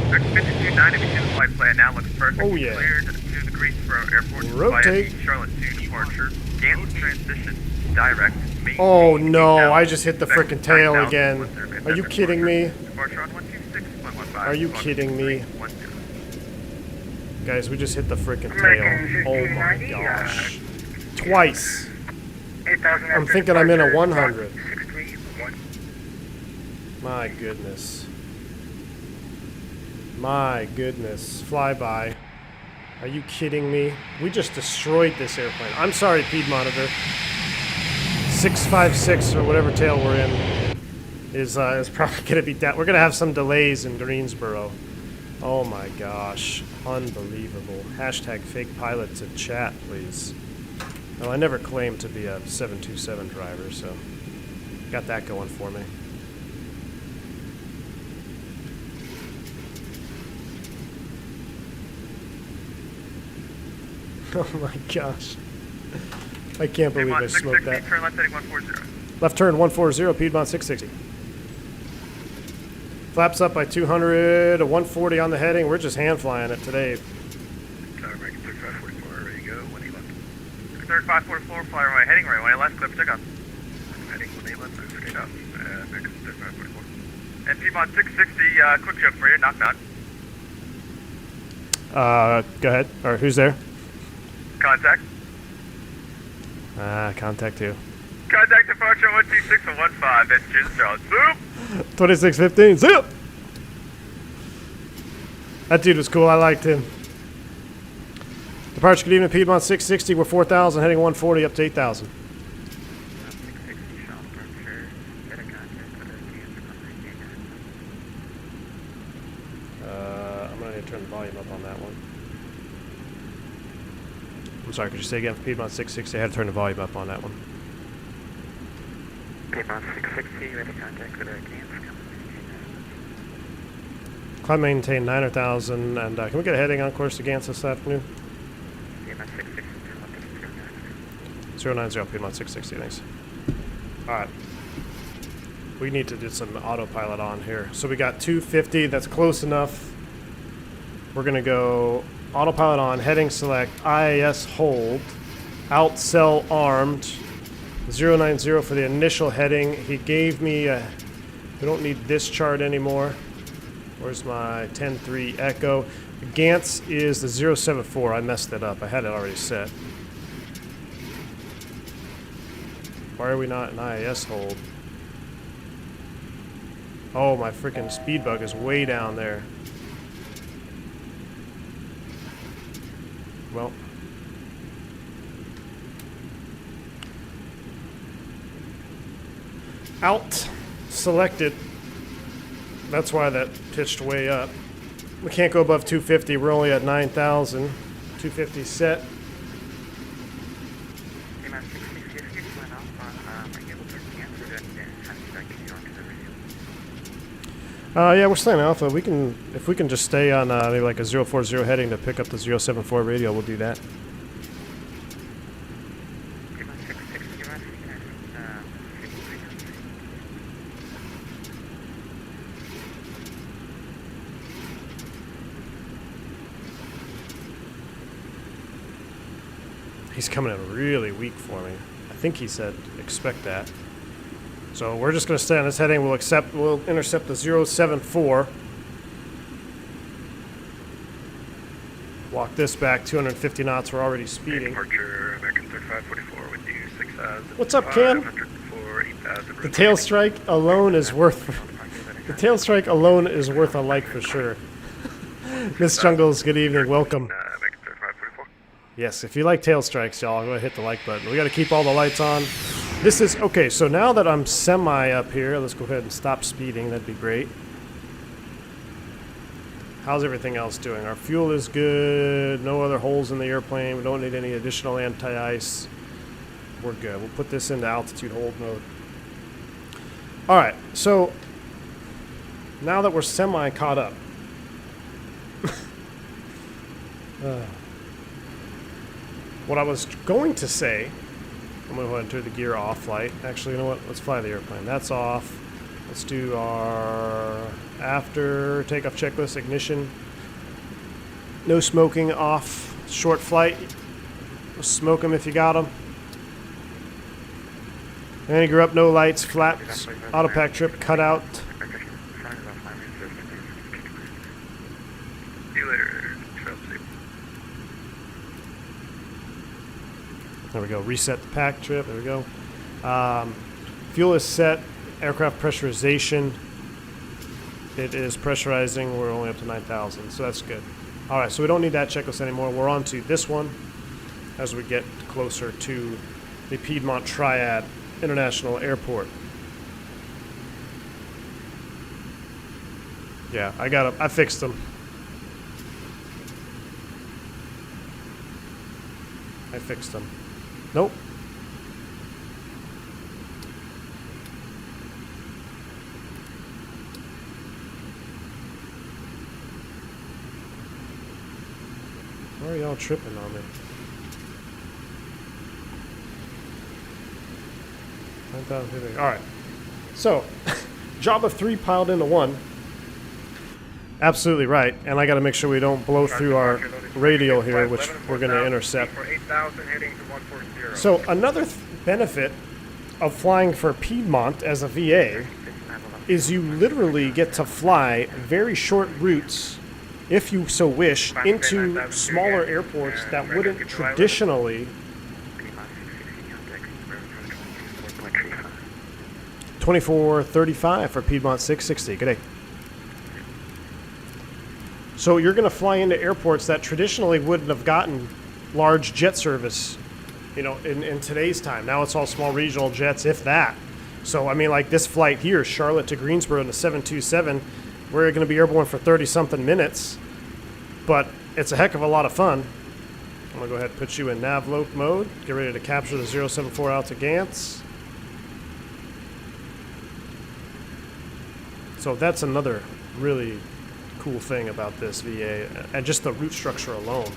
5290, we see the flight plan now looks perfect. Oh, yeah. Cleared to the Greensboro Airport. Rotate. Via Charlotte 2 departure. Gant's transition direct. Oh no, I just hit the frickin' tail again. Are you kidding me? Departure on 126.15. Are you kidding me? 310. Guys, we just hit the frickin' American tail. Oh my 5290, gosh. Twice. 8,000. I'm thinking I'm in a 100. 631. My goodness. My goodness. Flyby. Are you kidding me? We just destroyed this airplane. I'm sorry, Piedmonter. 656 or whatever tail we're in is probably going to be down. We're going to have some delays in Greensboro. Oh my gosh. Unbelievable. Hashtag fake pilots in chat, please. Well, I never claimed to be a 727 driver, so got that going for me. Oh my gosh. I can't believe I Piedmont smoked 660, that. turn left heading 140. Left turn 140, Piedmont 660. Flaps up by 200, a 140 on the heading. We're just hand flying it today. American 3544, ready to go. 111. 3544, fly runway heading right, 18 left, clear for takeoff. Heading 111, clear for takeoff. American 3544. And Piedmont 660, quick joke for you, knock knock. Go ahead. Or who's there? Contact. Contact who? Contact departure 12615. That's Cheers Charles. Boop! 2615. Zip! That dude was cool. I liked him. Departure, good evening, Piedmont 660. We're 4,000, heading 140 up to 8,000. 660, Sean Berkshire. Get a contact with I'm going to turn the volume up on that one. I'm sorry, could you say again for Piedmont 660? I had to turn the volume up on that one. Piedmont 660, ready to contact with Airlines. Climb maintain 9,000, and can we get a heading on course to Gans this afternoon? Piedmont 660, 090, Piedmont 660, thanks. Alright. We need to do some autopilot on here. So we got 250, that's close enough. We're gonna go autopilot on, heading select, IAS hold, out cell armed, 090 for the initial heading. He gave me a, we don't need this chart anymore. Where's my 10-3 echo? The Gantz is the 074. I messed it up. I had it already set. Why are we not in IAS hold? Oh, my freaking speed bug is way down there. Well. Out. Selected. That's why that pitched way up. We can't go above 250. We're only at 9,000. 250 set. Yeah, we're staying alpha. We can, if we can just stay on maybe like a 040 heading to pick up the 074 radio, we'll do that. He's coming in really weak for me. I think he said expect that. So we're just going to stay on this heading. We'll intercept the 074. Walk this back 250 knots. We're already speeding. Departure, American 3544 with you, 6,000. What's up, Cam? The tail strike alone is worth. The tail strike alone is worth a like for sure. Miss Jungles, good evening. Welcome. American 3544. Yes, if you like tail strikes, y'all, go ahead and hit the like button. We got to keep all the lights on. This is, okay, so now that I'm semi up here, let's go ahead and stop speeding. That'd be great. How's everything else doing? Our fuel is good. No other holes in the airplane. We don't need any additional anti-ice. We're good. We'll put this into altitude hold mode. All right, so now that we're semi caught up. What I was going to say, I'm going to go ahead and turn the gear off flight. Actually, you know what? Let's fly the airplane. That's off. Let's do our after takeoff checklist, ignition. No smoking off. Short flight. Smoke them if you got them. Anchor up, no lights, flaps, autopack trip, cut out. See you later. There we go. Reset the pack trip. There we go. Fuel is set. Aircraft pressurization. It is pressurizing. We're only up to 9,000, so that's good. All right, so we don't need that checklist anymore. We're on to this one as we get closer to the Piedmont Triad International Airport. Yeah, I got them. I fixed them. I fixed them. Nope. Why are y'all tripping on me? 9,050. All right. So, job of 3 piled into 1. Absolutely right. And I got to make sure we don't blow through our radial here, which we're going to intercept. So another benefit of flying for Piedmont as a VA is you literally get to fly very short routes, if you so wish, into smaller airports that wouldn't traditionally. 2435 for Piedmont 660. Good day. So you're going to fly into airports that traditionally wouldn't have gotten large jet service, you know, in today's time. Now it's all small regional jets, if that. So, I mean, like this flight here, Charlotte to Greensboro in the 727, we're going to be airborne for 30-something minutes, but it's a heck of a lot of fun. I'm going to go ahead and put you in nav-loc mode. Get ready to capture the 074 out to Gantz. So that's another really cool thing about this VA, and just the route structure alone.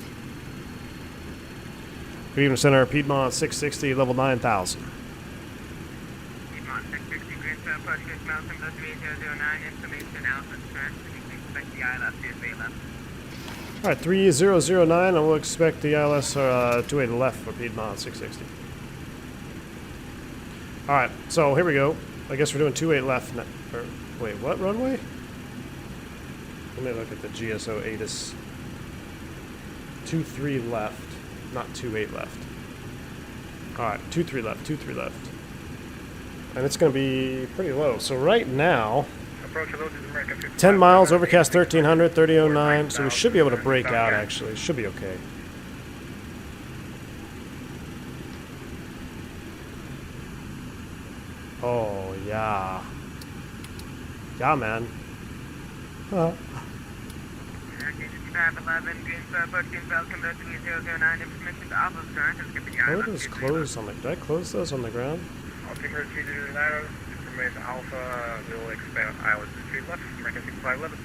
Cleveland Center, Piedmont 660, level 9,000. Piedmont 660, Green 7 Pushback, Malcolm, 3009, information Alpha Strength, we can expect the ILS to be left. All right, 3009, and we'll expect the ILS 28 left for Piedmont 660. All right, so here we go. I guess we're doing 28 left. Wait, what runway? Let me look at the GSO ATIS. 23 left, not 28 left. All right, 23 left, 23 left. And it's going to be pretty low. So right now, 10 miles, overcast 1300, 3009. So we should be able to break out, actually. Should be okay. Oh, yeah. Yeah, man. 511, Greensboro, approaching Falcon, 3009, information to Alpha Strength, and skipping the Why ILS. are those closed on the... Did I close those on the ground? Altimeter 309, information Alpha, we'll expect ILS to street left, American 6511.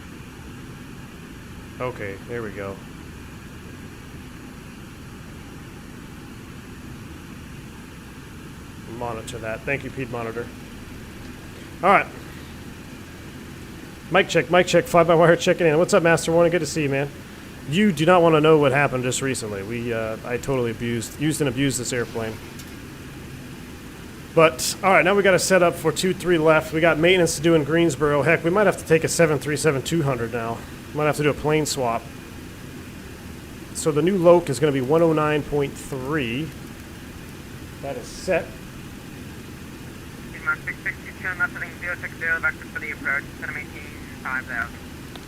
Okay, there we go. Monitor that. Thank you, Pete Monitor. All right. Mic check, fly-by-wire checking in. What's up, Master Warning? Good to see you, man. You do not want to know what happened just recently. I totally used and abused this airplane. But, all right, now we got to set up for 2-3 left. We got maintenance to do in Greensboro. Heck, we might have to take a 737-200 now. Might have to do a plane swap. So the new loc is going to be 109.3. That is set. Piedmont 662, nothing, 060, vector for the approach, center maintain 5000.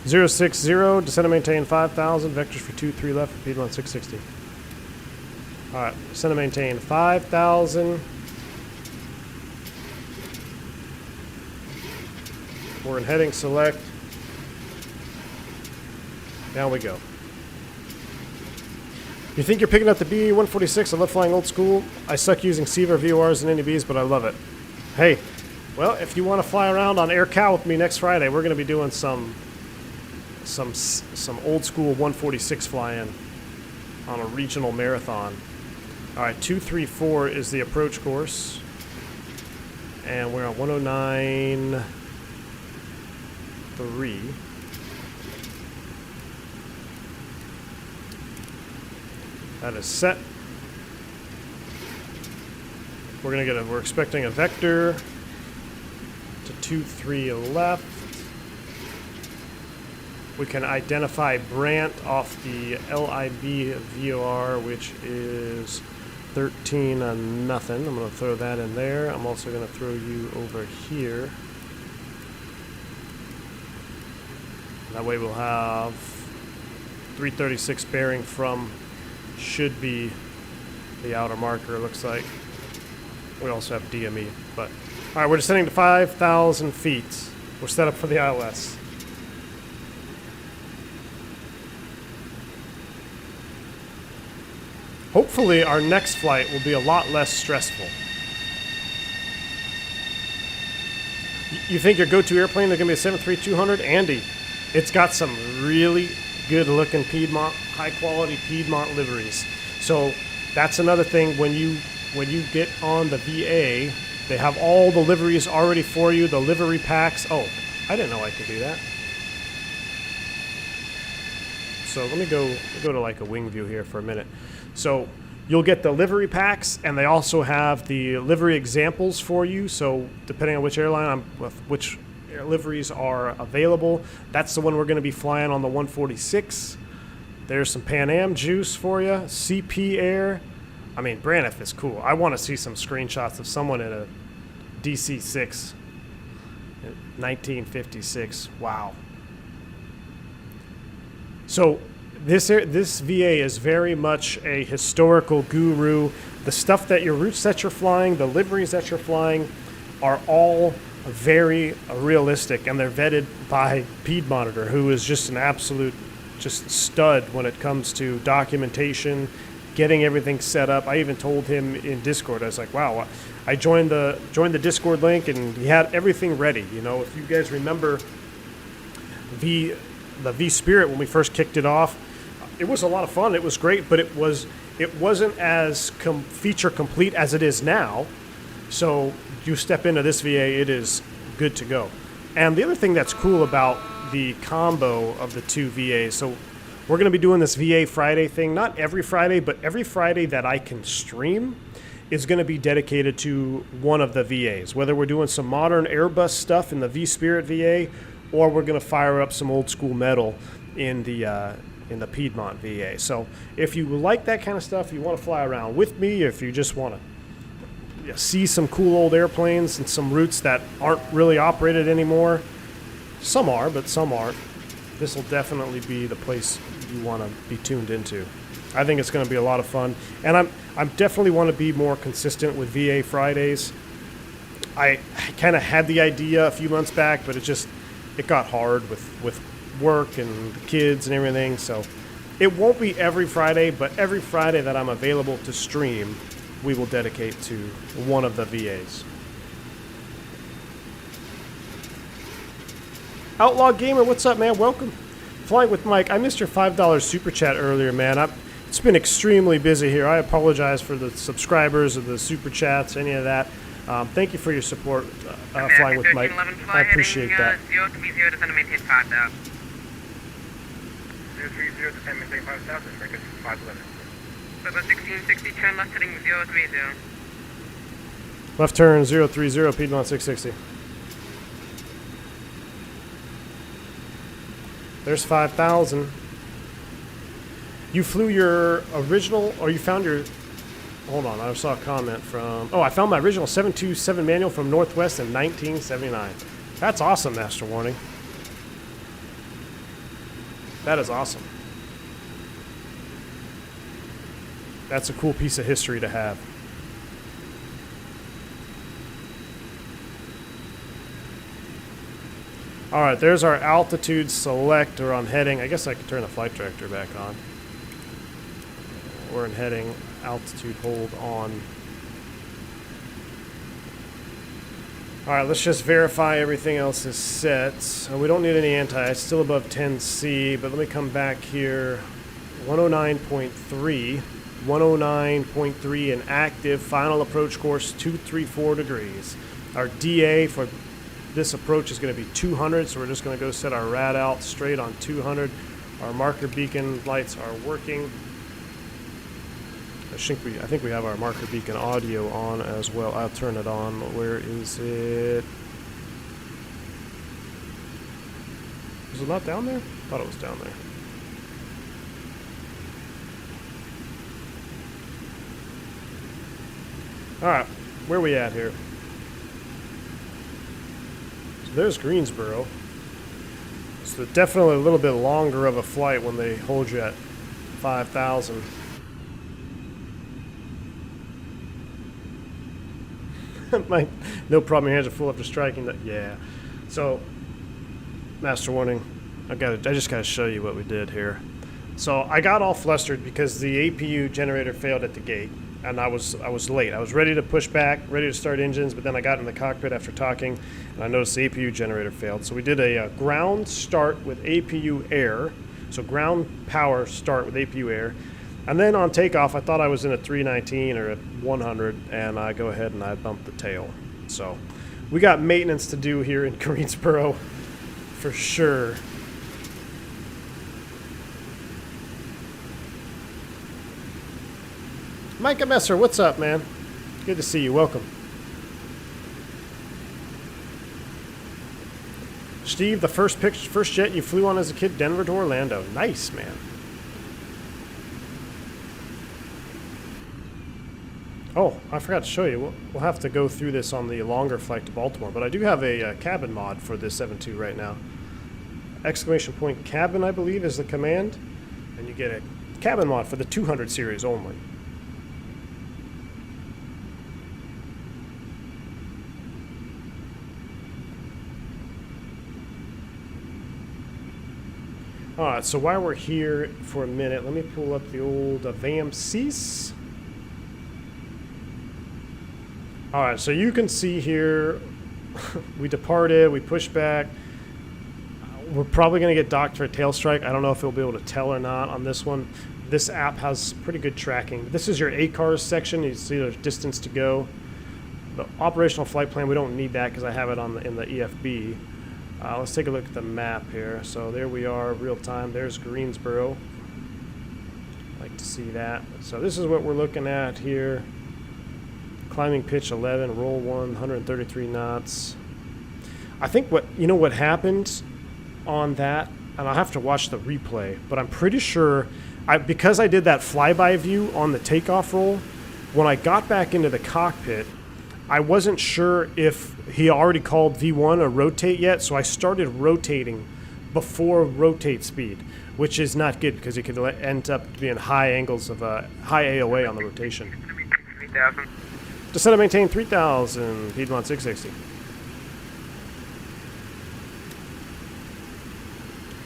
060, descend and maintain 5,000. Vectors for 2-3 left for Piedmont 660. All right, descend and maintain 5,000. We're in heading select. Down we go. You think you're picking up the BE-146? I love flying old school. I suck using SIVA VORs and NEBs, but I love it. Hey, well, if you want to fly around on AirCal with me next Friday, we're going to be doing some old school 146 flying on a regional marathon. All right, 234 is the approach course, and we're on 109.3. That is set. We're expecting a vector to 2-3 left. We can identify Brant off the LIB VOR, which is 13 on nothing. I'm going to throw that in there. I'm also going to throw you over here. That way we'll have 336 bearing from should be the outer marker, it looks like. We also have DME, but all right, we're descending to 5,000 feet. We're set up for the ILS. Hopefully our next flight will be a lot less stressful. You think your go-to airplane is going to be a 737-200? Andy, it's got some really good-looking Piedmont, high-quality Piedmont liveries. So that's another thing. When you get on the VA, they have all the liveries already for you. The livery packs. Oh, I didn't know I could do that. So let me go to like a wing view here for a minute. So you'll get the livery packs, and they also have the livery examples for you. So depending on which airline, which liveries are available, that's the one we're going to be flying on the 146. There's some Pan Am juice for you. CP Air. I mean, Braniff is cool. I want to see some screenshots of someone in a DC-6 in 1956. Wow. So this VA is very much a historical guru. The stuff that your routes that you're flying, the liveries that you're flying, are all very realistic, and they're vetted by Piedmont, who is just an absolute stud when it comes to documentation, getting everything set up. I even told him in Discord, I was like, wow, I joined the Discord link, and he had everything ready. You know, if you guys remember the vSpirit when we first kicked it off, it was a lot of fun. It was great, but it wasn't as feature complete as it is now. So you step into this VA, it is good to go. And the other thing that's cool about the combo of the two VAs, so we're going to be doing this VA Friday thing, not every Friday, but every Friday that I can stream is going to be dedicated to one of the VAs, whether we're doing some modern Airbus stuff in the vSpirit VA, or we're going to fire up some old school metal in the Piedmont VA. So if you like that kind of stuff, you want to fly around with me, if you just want to see some cool old airplanes and some routes that aren't really operated anymore, some are, but some aren't, this will definitely be the place you want to be tuned into. I think it's going to be a lot of fun, and I'm definitely want to be more consistent with VA Fridays. I kind of had the idea a few months back, but it got hard with work and the kids and everything, so it won't be every Friday, but every Friday that I'm available to stream, we will dedicate to one of the VAs. Outlaw Gamer, what's up, man? Welcome. Flying with Mike. I missed your $5 super chat earlier, man. It's been extremely busy here. I apologize for the subscribers or the super chats, any of that. Thank you for your support, Flying with Mike. I appreciate that. 030 descend and maintain 5,000. 030 descend and maintain 5,000, American 511. So about 1660, turn left heading 030. Left turn 030, Piedmont 660. There's 5,000. You flew your original, or you found your, hold on, I saw a comment from, I found my original 727 manual from Northwest in 1979. That's awesome, Master Warning. That is awesome. That's a cool piece of history to have. All right, there's our altitude selector on heading. I guess I could turn the flight director back on. We're in heading, altitude hold on. All right, let's just verify everything else is set. We don't need any anti, it's still above 10C, but let me come back here. 109.3, 109.3 and active, final approach course 234 degrees. Our DA for this approach is going to be 200, so we're just going to go set our rad out straight on 200. Our marker beacon lights are working. I think we have our marker beacon audio on as well. I'll turn it on. Where is it? Is it not down there? I thought it was down there. Alright, where are we at here? So there's Greensboro. So definitely a little bit longer of a flight when they hold you at 5,000. No problem, your hands are full after striking that. Yeah. So, Master Warning, I just gotta show you what we did here. So I got all flustered because the APU generator failed at the gate, and I was late. I was ready to push back, ready to start engines, but then I got in the cockpit after talking, and I noticed the APU generator failed. So we did a ground start with APU air, so ground power start with APU air. And then on takeoff, I thought I was in a 319 or a 100, and I go ahead and I bump the tail. So we got maintenance to do here in Greensboro for sure. Micah Messer, what's up, man? Good to see you. Welcome. Steve, the first jet you flew on as a kid, Denver to Orlando. Nice, man. Oh, I forgot to show you. We'll have to go through this on the longer flight to Baltimore, but I do have a cabin mod for this 7.2 right now. Exclamation point cabin, I believe, is the command, and you get a cabin mod for the 200 series only. Alright, so while we're here for a minute, let me pull up the old VAMCs. Alright, so you can see here, we departed, we pushed back. We're probably going to get docked for a tail strike. I don't know if it'll be able to tell or not on this one. This app has pretty good tracking. This is your ACARS section. You see there's distance to go. The operational flight plan, we don't need that because I have it on in the EFB. Let's take a look at the map here. So there we are, real time. There's Greensboro. Like to see that. So this is what we're looking at here. Climbing pitch 11, roll 1, 133 knots. I think what happened on that, and I'll have to watch the replay, but I'm pretty sure because I did that flyby view on the takeoff roll, when I got back into the cockpit, I wasn't sure if he already called V1 a rotate yet, so I started rotating before rotate speed, which is not good because it could end up being high angles of high AOA on the rotation. 3,000. Descend and maintain 3,000, Piedmont 660.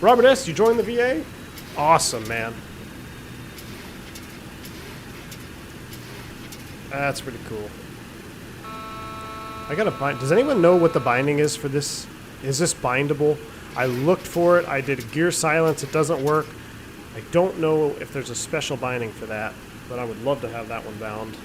Robert S., you joined the VA? Awesome, man. That's pretty cool. I gotta bind. Does anyone know what the binding is for this? Is this bindable? I looked for it. I did a gear silence. It doesn't work. I don't know if there's a special binding for that, but I would love to have that one bound.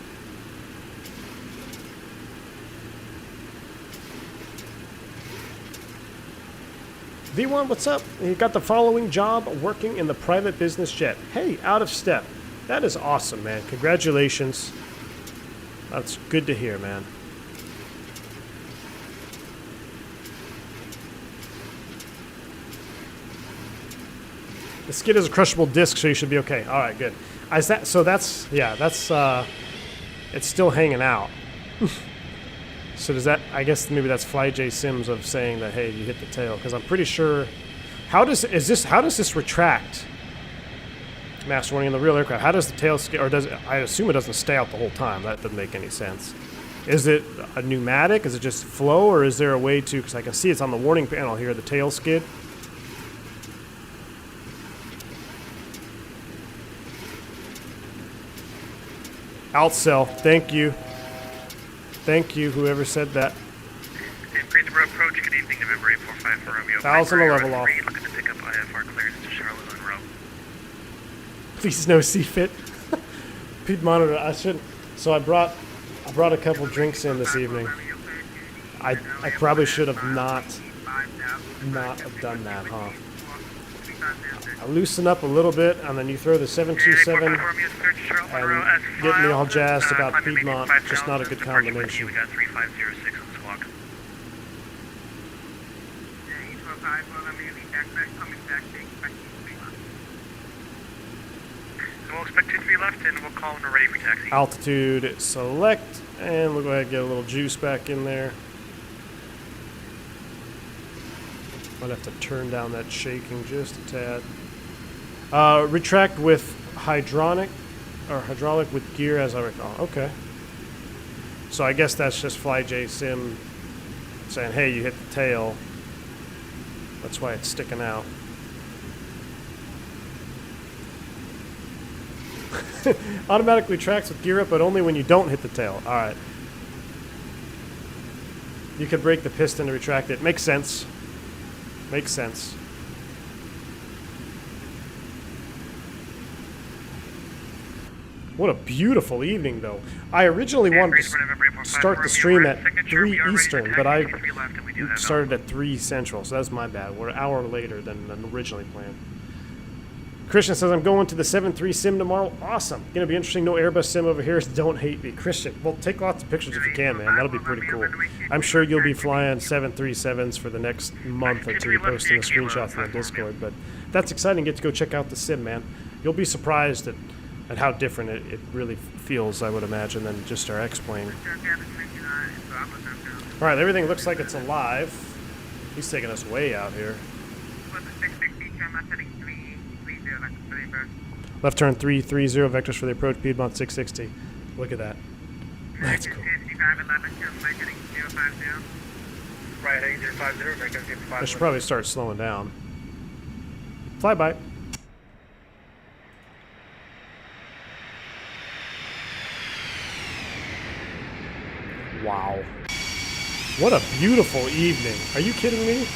V1, what's up? You got the following job working in the private business jet. Hey, out of step. That is awesome, man. Congratulations. That's good to hear, man. The skid is a crushable disc, so you should be okay. All right, good. It's still hanging out. So does that, I guess maybe that's FlyJ Sims of saying that, hey, you hit the tail, because I'm pretty sure, how does this retract? Master warning in the real aircraft. How does the tail skid, or I assume it doesn't stay out the whole time. That doesn't make any sense. Is it a pneumatic? Is it just flow, or is there a way to, because I can see it's on the warning panel here, the tail skid. Outcell, thank you. Thank you, whoever said that. Greensboro approach, good evening, November 845 for Romeo. 1,000 a level off. Looking to pick up IFR clearance to Charlotte Monroe. Please no CFIT. Piedmont, I shouldn't. So I brought a couple drinks in this evening. I probably should have not have done that, huh? I loosen up a little bit, and then you throw the 727 and get me all jazzed about Piedmont. Just not a good combination. We got 3506 on the squawk. So we'll expect 2 to be left, and we'll call when we're ready for taxi. Altitude select, and we'll go ahead and get a little juice back in there. Might have to turn down that shaking just a tad. Retract with hydraulic with gear, as I recall. Okay. So I guess that's just FlyJ Sim saying, hey, you hit the tail. That's why it's sticking out. Automatically retracts with gear up, but only when you don't hit the tail. All right. You could break the piston to retract it. Makes sense. Makes sense. What a beautiful evening, though. I originally wanted to start the stream at 3 Eastern, but I started at 3 Central, so that's my bad. We're an hour later than originally planned. Christian says, I'm going to the 7.3 sim tomorrow. Awesome. Going to be interesting. No Airbus sim over here. Don't hate me. Christian, well, take lots of pictures if you can, man. That'll be pretty cool. I'm sure you'll be flying 737s for the next month or two, posting the screenshots in the Discord. But that's exciting. Get to go check out the sim, man. You'll be surprised at how different it really feels, I would imagine, than just our X-plane. All right, everything looks like it's alive. He's taking us way out here. Left turn 330, vectors for the approach, Piedmont 660. Look at that. That's cool. I should probably start slowing down. Flyby. Wow. What a beautiful evening. Are you kidding me?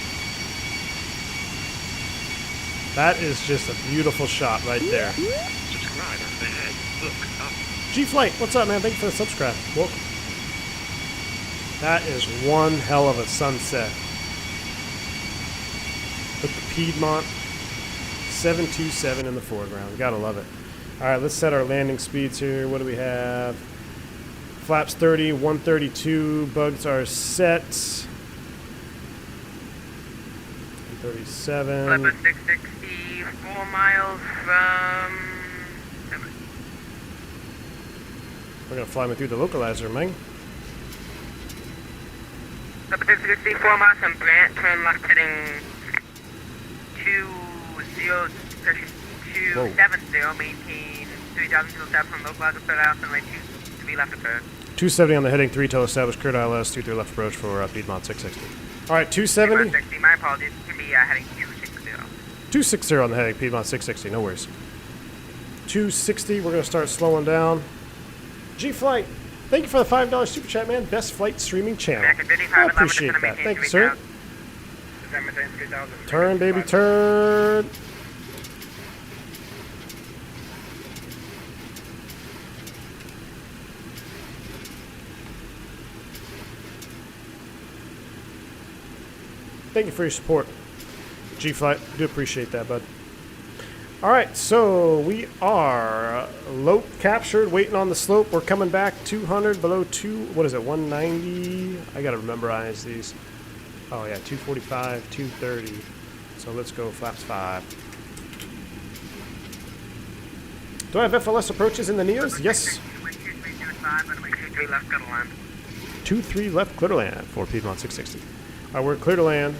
That is just a beautiful shot right there. Subscribe on the head. Look up. G-Flight, what's up, man? Thank you for the subscribe. Welcome. That is one hell of a sunset. With the Piedmont 727 in the foreground. Gotta love it. Alright, let's set our landing speeds here. What do we have? Flaps 30, 132. Bugs are set. 137. Flipper 660, 4 miles from... We're gonna fly me through the localizer, Ming. Flipper 660, 4 miles from Brant, turn left heading 270, maintain 3,000 till step from localizer, clear out, and right 2 left approach. 270 on the heading 3 till established cleared ILS, 23 left approach for Piedmont 660. Alright, 270. 660, my apologies, to be heading 260. 260 on the heading, Piedmont 660, no worries. 260, we're going to start slowing down. G-Flight, thank you for the $5 super chat, man. Best flight streaming channel. I appreciate that. Thank you, sir. Turn, baby, turn. Thank you for your support, G-Flight. Do appreciate that, bud. All right, so we are lope captured, waiting on the slope. We're coming back 200 below 190. I gotta memorize these. Oh yeah, 245, 230. So let's go flaps 5. Do I have FLS approaches in the Neos? Yes. 23 left, clear to land for Piedmont 660. All right, we're clear to land.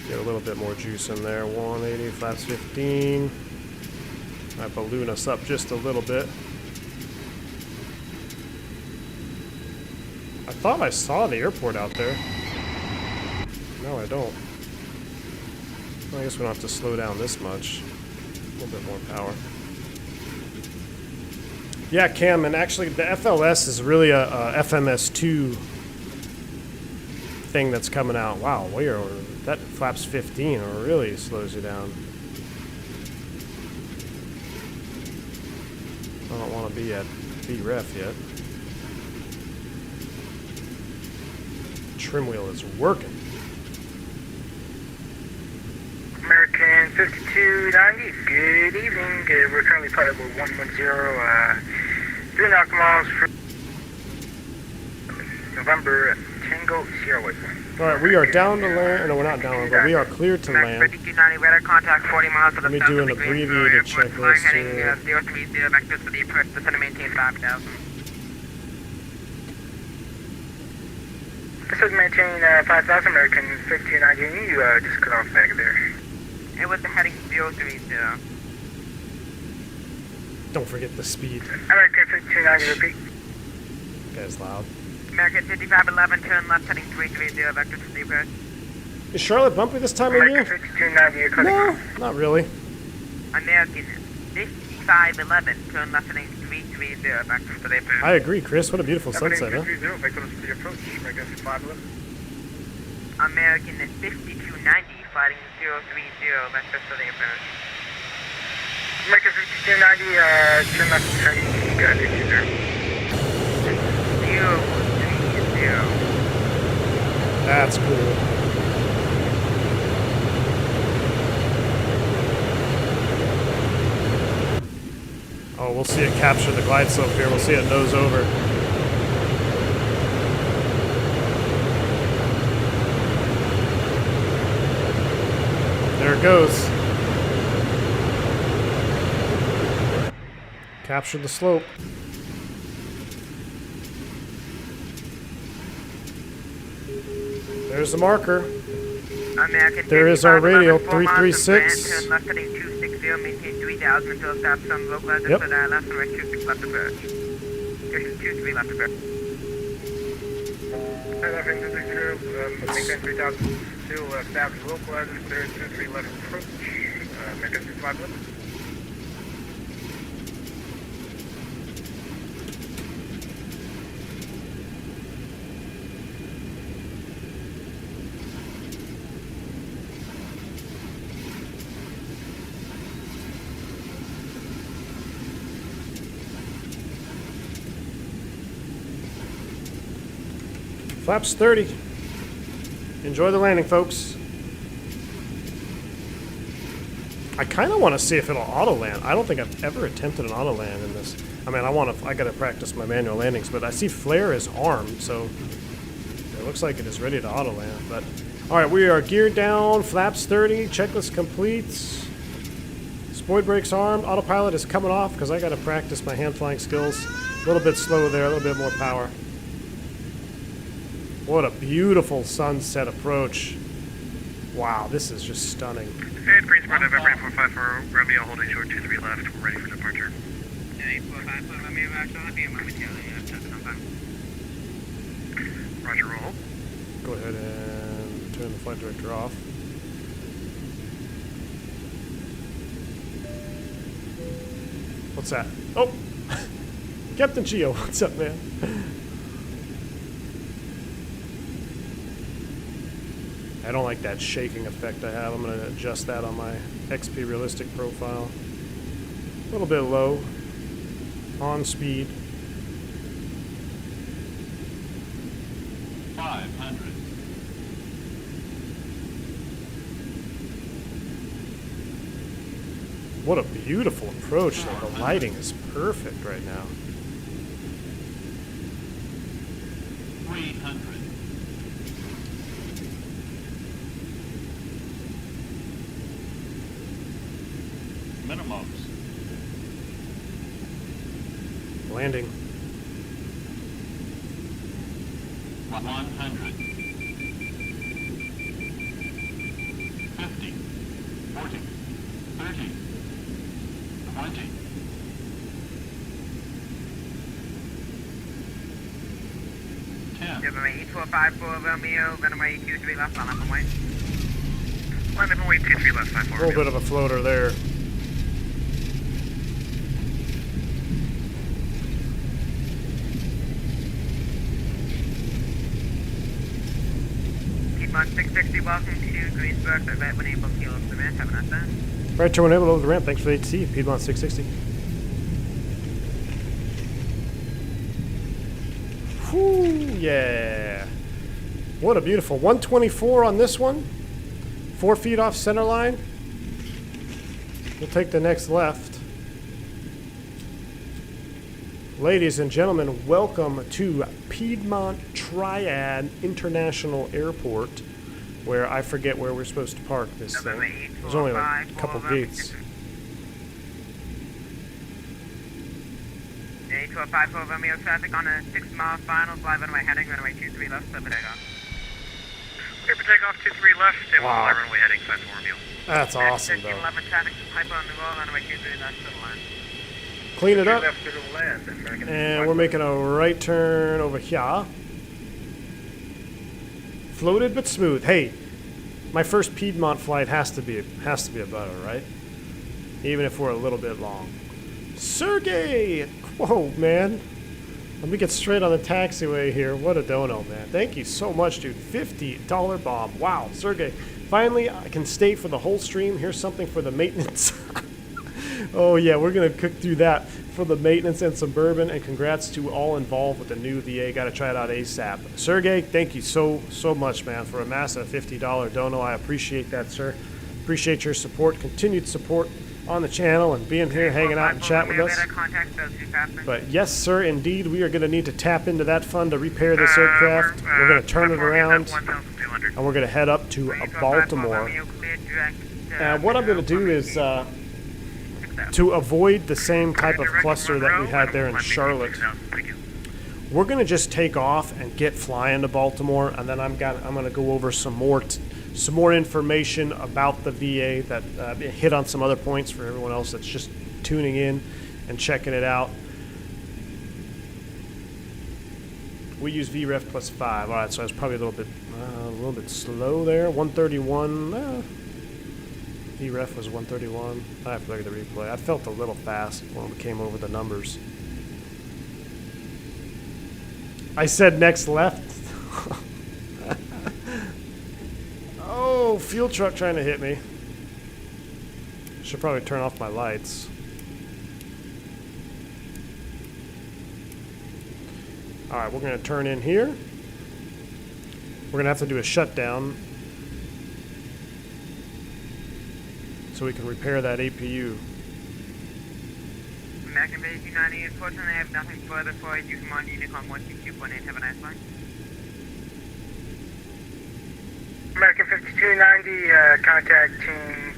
Get a little bit more juice in there. 180, flaps 15. I balloon us up just a little bit. I thought I saw the airport out there. No, I don't. Well, I guess we don't have to slow down this much. A little bit more power. Yeah, Cam, and actually the FLS is really a FMS2 thing that's coming out. Wow, that flaps 15 really slows you down. I don't want to be at BREF yet. Trim wheel is working. American 5290, good evening. We're currently flight level 110, 3 nautical miles for November Tango Sierra Waypoint. Alright, we are down to land. No, we're not down, but we are cleared to land. 5290, radar contact 40 miles to the Let me south do of an the Greensboro abbreviated Airport. Flying checklist heading here. 030 vectors for the approach. The center maintains 5,000. This is maintain 5,000, American 5290. You just cut off back there. It was the heading 030. Don't forget the speed. American 5290, repeat. That guy's loud. American 5511, turn left heading 330, vectors for the approach. Is Charlotte bumpy this time of American year? 5290, you're cutting No, off. not really. American 5511, turn left heading 330, vectors for the approach. I agree, Chris. What a beautiful sunset, huh? American 5290, fighting 030, vectors for the approach. American 5290, turn left heading 030. That's cool. Oh, we'll see it capture the glide slope here. We'll see it nose over. There it goes. Captured the slope. There's the marker. There is our radio, 336. Turn left heading 260, maintain 3,000 until stop some localizer Yep. for the left and right 26 left approach. 23 left approach. Maintain 3,000 still stop localizer, 23 left approach. Make it 65 left. Flaps 30. Enjoy the landing, folks. I kind of want to see if it'll auto land. I don't think I've ever attempted an auto land in this. I mean, I got to practice my manual landings, but I see flare is armed, so it looks like it is ready to auto land. But all right, we are geared down. Flaps 30. Checklist complete. Spoid brakes armed. Autopilot is coming off because I got to practice my hand flying skills. A little bit slow there, a little bit more power. What a beautiful sunset approach. Wow, this is just stunning. Hey, Greensboro, November 845 Romeo, holding short 23 left. We're ready for departure. 845 Romeo, Roger, roll. Go ahead and turn the flight director off. What's that? Oh! Captain Geo, what's up, man? I don't like that shaking effect I have. I'm going to adjust that on my XP realistic profile. A little bit low. On speed. 500. What a beautiful approach. Like, the lighting is perfect right now. 300. Minimums. Landing. 100. 50. 40. 30. 20. 10. November 8454 Romeo, runway 23 left on Upper White. Line up and wait 23 left, 54 A little bit of a floater there. Piedmont 660, welcome to Greensboro, so right when able to kill the man. Have a nice day. Right, turn able over the ramp. Thanks for the HC. Piedmont 660. Whoo, yeah. What a beautiful 124 on this one. 4 feet off center line. We'll take the next left. Ladies and gentlemen, welcome to Piedmont Triad International Airport, where I forget where we're supposed to park this thing. There's only like a couple gates. 8454 Romeo, traffic on a 6-mile final, fly runway heading, runway 23 left, over takeoff. Clear for takeoff, 23 left. Stay Wow. on runway heading, 54 Romeo. That's awesome, though. 11 traffic, hyper on the roll, runway 23 left, to the line. Clean it up. And we're making a right turn over here. Floated but smooth. Hey, my first Piedmont flight has to be a butter, right? Even if we're a little bit long. Sergey! Whoa, man. Let me get straight on the taxiway here. What a dono, man. Thank you so much, dude. $50 bomb. Wow, Sergey. Finally, I can stay for the whole stream. Here's something for the maintenance. Oh, yeah, we're going to cook through that for the maintenance and some bourbon. And congrats to all involved with the new VA. Got to try it out ASAP. Sergey, thank you so much, man, for a massive $50 dono. I appreciate that, sir. Appreciate your support, continued support on the channel and being here, hanging out and chat with us. But yes, sir, indeed, we are going to need to tap into that fund to repair this aircraft. We're going to turn it around, and we're going to head up to Baltimore. And what I'm going to do is, to avoid the same type of cluster that we had there in Charlotte, we're going to just take off and get flying to Baltimore, and then I'm going to go over some more information about the VA that hit on some other points for everyone else that's just tuning in and checking it out. We use VREF +5. All right, so I was probably a little bit slow there. 131. VREF was 131. I have to look at the replay. I felt a little fast when we came over the numbers. I said next left. Oh, fuel truck trying to hit me. Should probably turn off my lights. All right, we're going to turn in here. We're gonna have to do a shutdown so we can repair that APU. American Base 290, unfortunately I have nothing further for you. Come on, Unicorn 122.8, have a nice flight. American 5290, contacting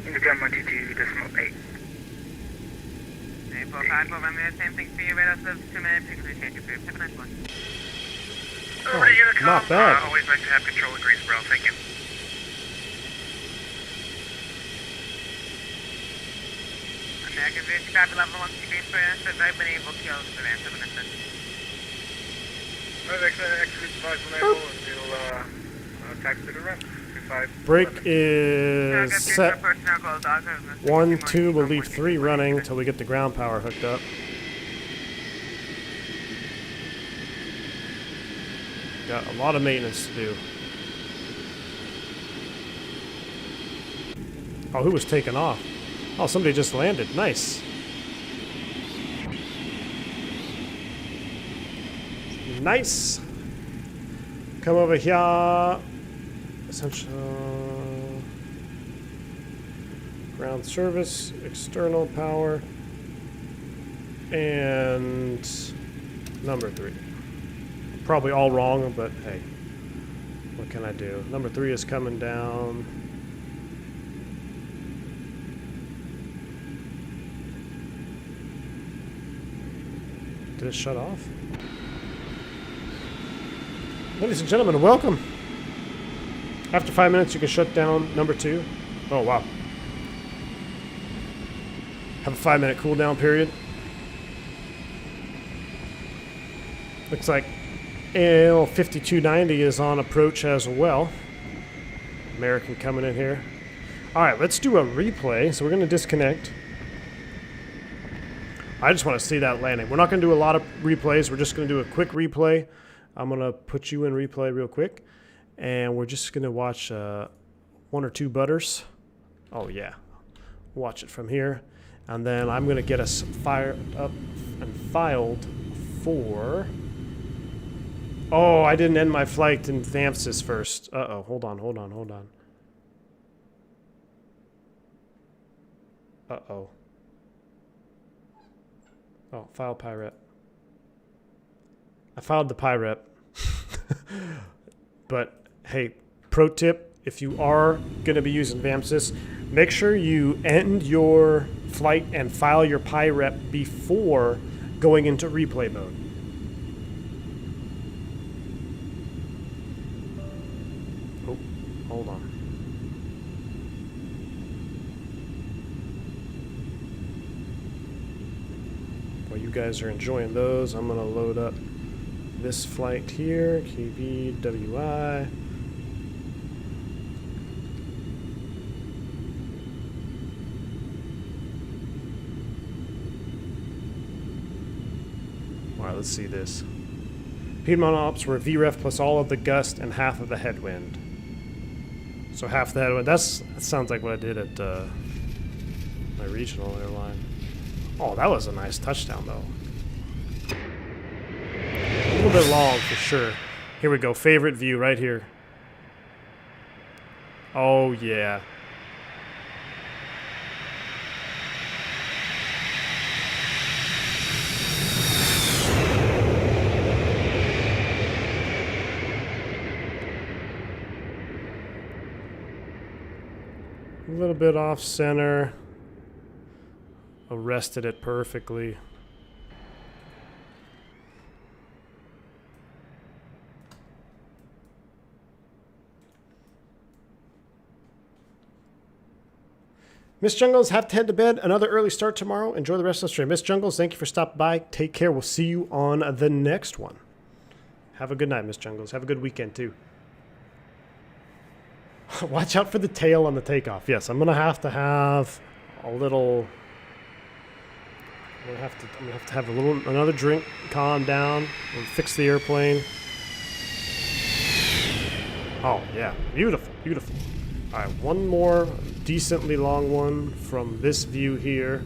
Unicorn 122.8. 454, Romeo, same thing for you, radar service 2 minutes, please change your food, have a nice one. Oh, not bad. Always nice to have control of Greensboro, thank you. American Base, copy level 1 to Greensboro, answer, very many able to kill the van, have a nice one. Actually, advise label and we'll taxi to the run. Brake is set. 1, 2, we'll leave 3 running until we get the ground power hooked up. Got a lot of maintenance to do. Oh, who was taking off? Oh, somebody just landed. Nice. Nice. Come over here. Essential ground service, external power, and number 3. Probably all wrong, but hey, what can I do? Number 3 is coming down. Did it shut off? Ladies and gentlemen, welcome. After 5 minutes, you can shut down number 2. Oh, wow. Have a 5-minute cooldown period. Looks like AL 5290 is on approach as well. American coming in here. Alright, let's do a replay. So we're going to disconnect. I just want to see that landing. We're not going to do a lot of replays. We're just going to do a quick replay. I'm going to put you in replay real quick. And we're just going to watch 1 or 2 butters. Oh, yeah. Watch it from here. And then I'm going to get us fired up and filed for... Oh, I didn't end my flight in VAMSys first. Uh-oh. Hold on. Uh-oh. Oh, file PIREP. I filed the PIREP. But... Hey, pro tip, if you are going to be using VAMSys, make sure you end your flight and file your PIREP before going into replay mode. Oh, hold on. While you guys are enjoying those, I'm going to load up this flight here, KBWI. Alright, let's see this. Piedmont ops were VREF plus all of the gust and half of the headwind. So half the headwind. That sounds like what I did at my regional airline. Oh, that was a nice touchdown, though. A little bit long, for sure. Here we go. Favorite view right here. Oh, yeah. A little bit off center. Arrested it perfectly. Miss Jungles, have to head to bed. Another early start tomorrow. Enjoy the rest of the stream. Miss Jungles, thank you for stopping by. Take care. We'll see you on the next one. Have a good night, Miss Jungles. Have a good weekend, too. Watch out for the tail on the takeoff. Yes, I'm going to have a little... I'm gonna have to have another drink, calm down, and fix the airplane. Oh yeah, beautiful, beautiful. All right, one more decently long one from this view here,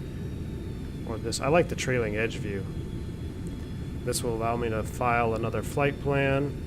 or this. I like the trailing edge view. This will allow me to file another flight plan.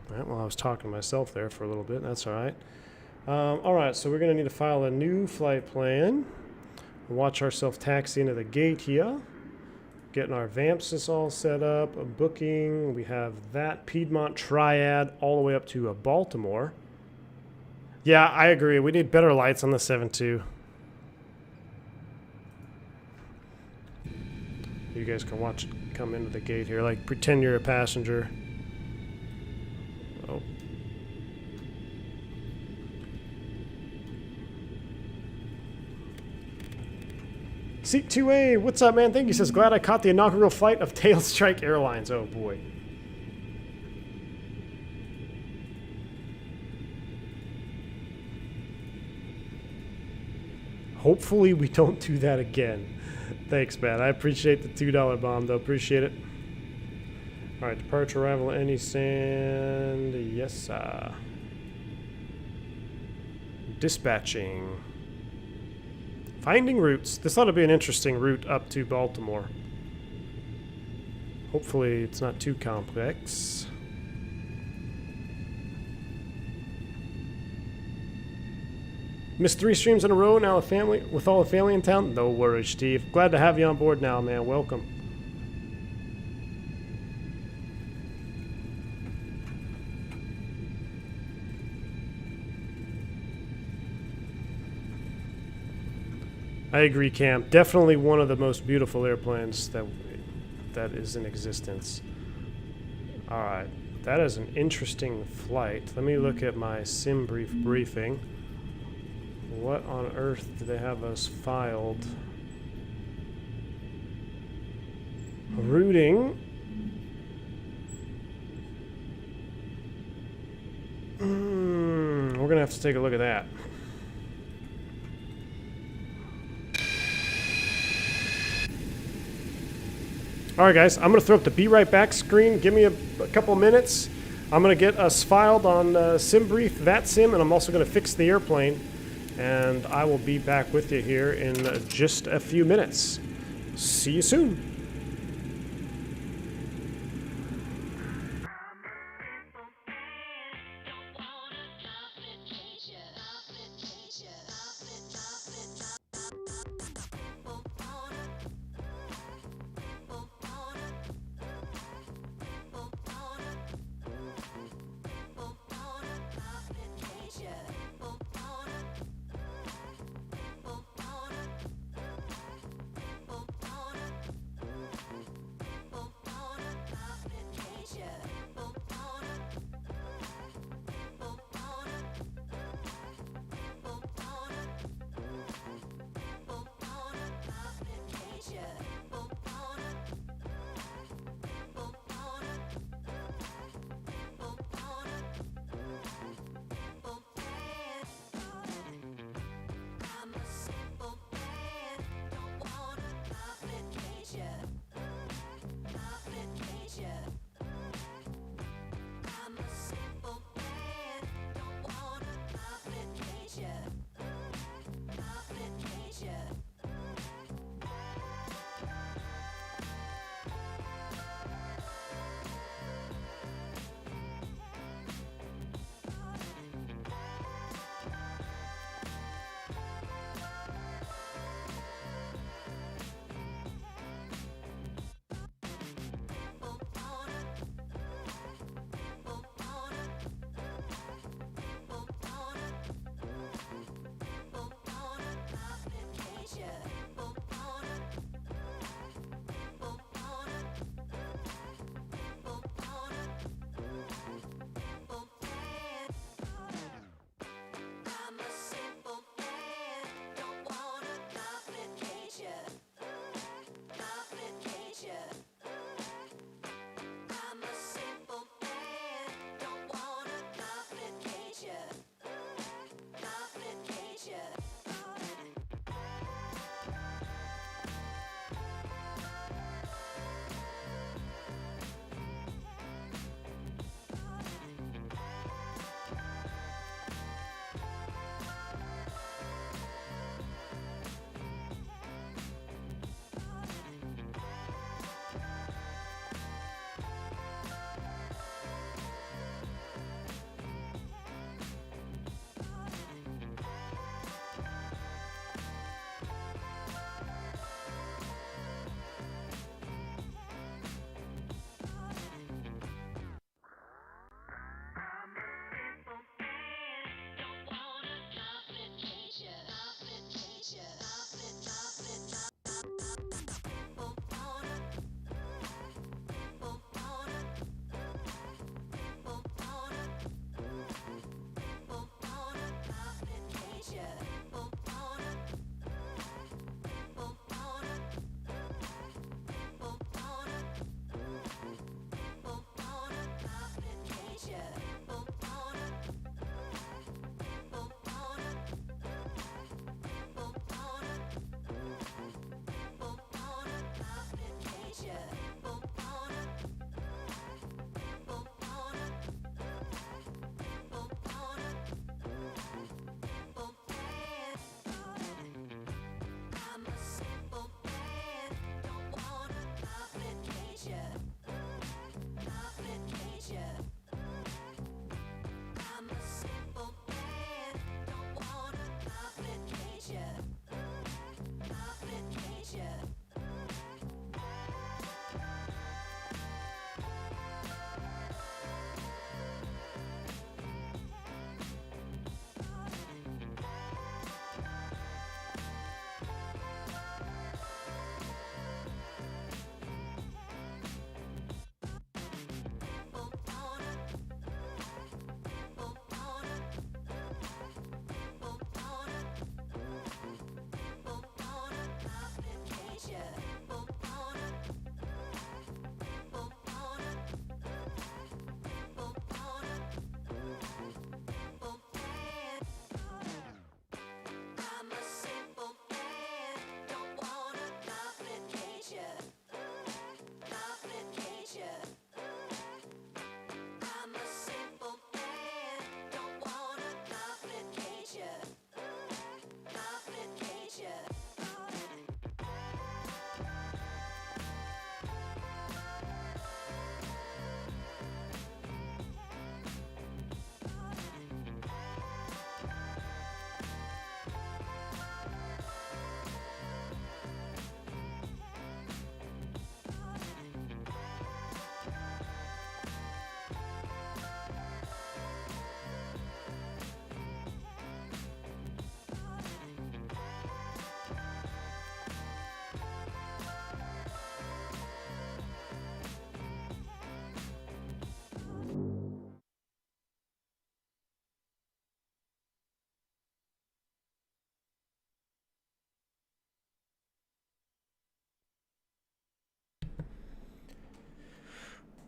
All right, well, I was talking to myself there for a little bit. That's all right. All right, so we're going to need to file a new flight plan. Watch ourselves taxi into the gate here. Getting our VAMPs all set up. A booking. We have that Piedmont Triad all the way up to Baltimore. Yeah, I agree. We need better lights on the 7.2. You guys can watch it come into the gate here. Like, pretend you're a passenger. Oh. Seat 2A, what's up, man? Thank you. Says, glad I caught the inaugural flight of Tailstrike Airlines. Oh, boy. Hopefully we don't do that again. Thanks, man. I appreciate the $2 bomb, though. Appreciate it. All right, departure, arrival, any sand. Yes, sir. Dispatching. Finding routes. This ought to be an interesting route up to Baltimore. Hopefully it's not too complex. Missed 3 streams in a row, now with all the family in town? No worries, Steve. Glad to have you on board now, man. Welcome. I agree, Cam. Definitely one of the most beautiful airplanes that is in existence. All right, that is an interesting flight. Let me look at my sim briefing. What on earth do they have us filed? Routing. We're gonna have to take a look at that. Alright guys, I'm going to throw up the Be Right Back screen. Give me a couple minutes. I'm going to get us filed on SimBrief, VATSIM, and I'm also going to fix the airplane. And I will be back with you here in just a few minutes. See you soon.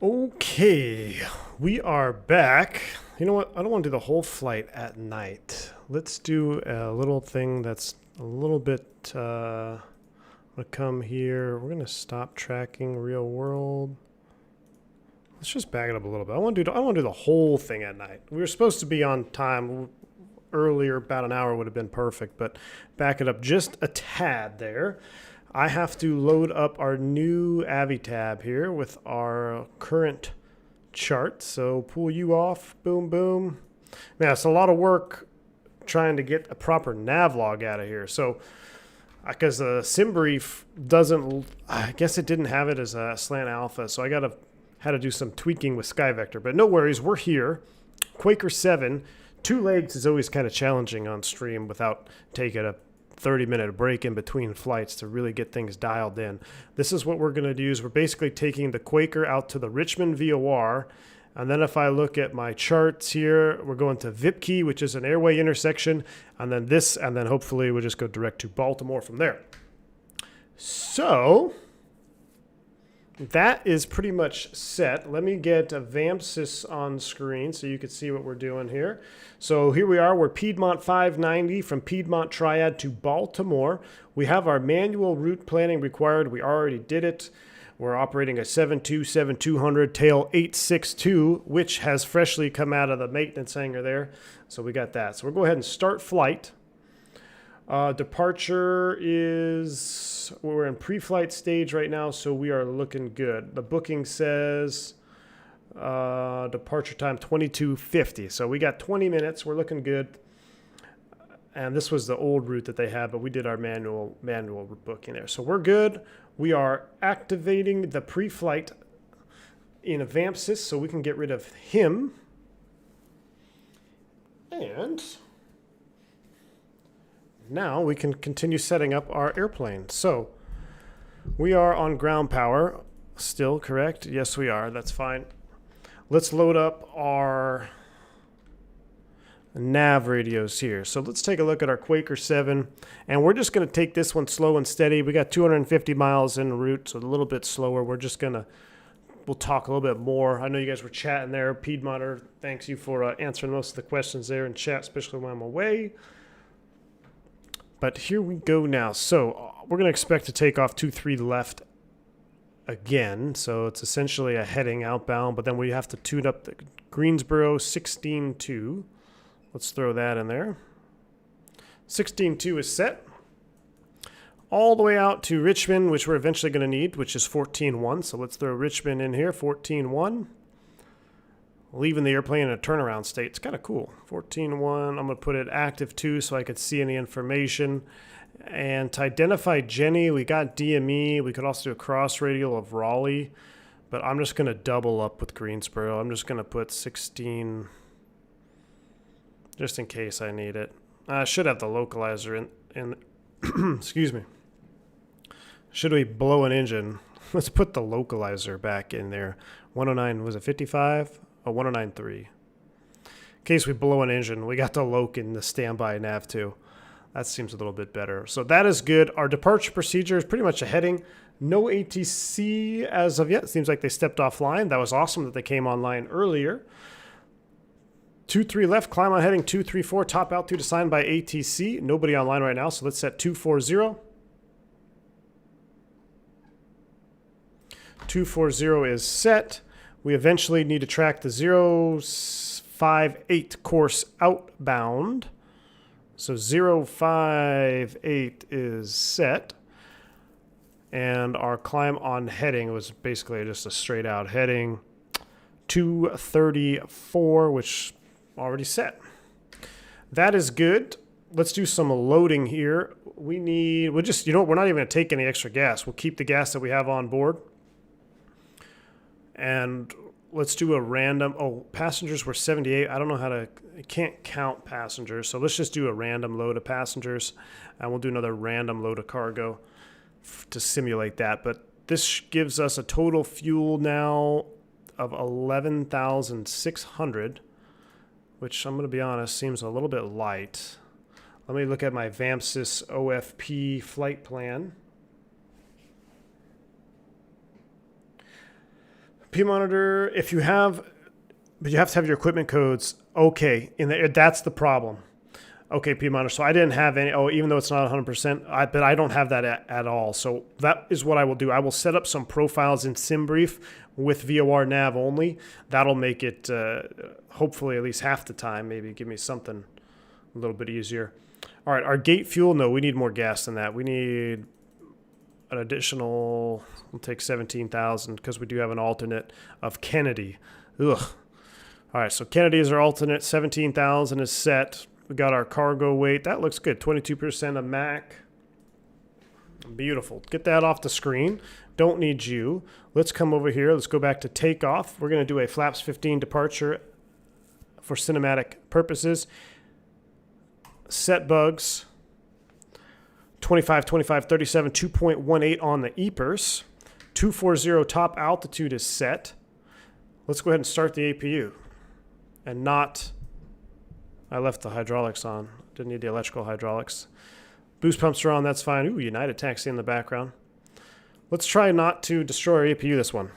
Okay, we are back. You know what? I don't want to do the whole flight at night. Let's do a little thing that's a little bit. I'm gonna come here. We're gonna stop tracking real world. Let's just back it up a little bit. I want to do the whole thing at night. We were supposed to be on time earlier. About an hour would have been perfect, but back it up just a tad there. I have to load up our new Avi tab here with our current chart. So pull you off, boom, boom. Now, it's a lot of work trying to get a proper nav log out of here. So, because the SimBrief doesn't, I guess it didn't have it as a slant alpha. So had to do some tweaking with SkyVector. But no worries, we're here. Quaker 7, 2 legs is always kind of challenging on stream without taking a 30-minute break in between flights to really get things dialed in. This is what we're going to do is we're basically taking the Quaker out to the Richmond VOR, and then if I look at my charts here, we're going to Vipke, which is an airway intersection, and then this, and then hopefully we'll just go direct to Baltimore from there. So that is pretty much set. Let me get a VAMSys on screen so you can see what we're doing here. So here we are. We're Piedmont 590 from Piedmont Triad to Baltimore. We have our manual route planning required. We already did it. We're operating a 727-200 tail 862, which has freshly come out of the maintenance hangar there. So we got that. So we'll go ahead and start flight. Departure is, we're in pre-flight stage right now, so we are looking good. The booking says departure time 22:50, so we got 20 minutes. We're looking good. And this was the old route that they had, but we did our manual booking there. So we're good. We are activating the pre-flight in a VAMSys so we can get rid of him. And now we can continue setting up our airplane. So we are on ground power still, correct? Yes, we are. That's fine. Let's load up our nav radios here. So let's take a look at our Quaker 7. And we're just going to take this one slow and steady. We got 250 miles en route, so a little bit slower. We're just going to, we'll talk a little bit more. I know you guys were chatting there. Piedmonter, thanks you for answering most of the questions there in chat, especially when I'm away. But here we go now. So we're going to expect to take off 23 left again. So it's essentially a heading outbound, but then we have to tune up the Greensboro 16.2. Let's throw that in there. 16.2 is set. All the way out to Richmond, which we're eventually going to need, which is 14.1. So let's throw Richmond in here, 14.1. Leaving the airplane in a turnaround state. It's kind of cool. 14.1. I'm going to put it active 2 so I could see any information. And to identify Jenny, we got DME. We could also do a cross radial of Raleigh. But I'm just going to double up with Greensboro. I'm just going to put 16 just in case I need it. I should have the localizer in excuse me. Should we blow an engine? Let's put the localizer back in there. 109, was it 55? Oh, 109.3. In case we blow an engine, we got the loc in the standby nav too. That seems a little bit better. So that is good. Our departure procedure is pretty much a heading. No ATC as of yet. Seems like they stepped offline. That was awesome that they came online earlier. 23 left, climb on heading 234, top altitude assigned by ATC. Nobody online right now, so let's set 240. 240 is set. We eventually need to track the 058 course outbound. So 058 is set. And our climb on heading was basically just a straight out heading. 234, which already set. That is good. Let's do some loading here. We're not even going to take any extra gas. We'll keep the gas that we have on board. And let's do a random, passengers were 78. I don't know I can't count passengers. So let's just do a random load of passengers. And we'll do another random load of cargo to simulate that. But this gives us a total fuel now of 11,600, which I'm going to be honest, seems a little bit light. Let me look at my VAMSys OFP flight plan. P monitor, if you have, but you have to have your equipment codes. Okay, that's the problem. Okay, P monitor. So I didn't have any. Oh, even though it's not 100%, but I don't have that at all. So that is what I will do. I will set up some profiles in SimBrief with VOR nav only. That'll make it hopefully at least half the time. Maybe give me something a little bit easier. All right, our gate fuel. No, we need more gas than that. We need an additional. We'll take 17,000 because we do have an alternate of Kennedy. Ugh. All right, so Kennedy is our alternate. 17,000 is set. We got our cargo weight. That looks good. 22% of MAC. Beautiful. Get that off the screen. Don't need you. Let's come over here. Let's go back to takeoff. We're going to do a flaps 15 departure for cinematic purposes. Set bugs. 25, 25, 37, 2.18 on the EPRS. 240 top altitude is set. Let's go ahead and start the APU. And not... I left the hydraulics on. Didn't need the electrical hydraulics. Boost pumps are on. That's fine. Ooh, United Taxi in the background. Let's try not to destroy our APU this one.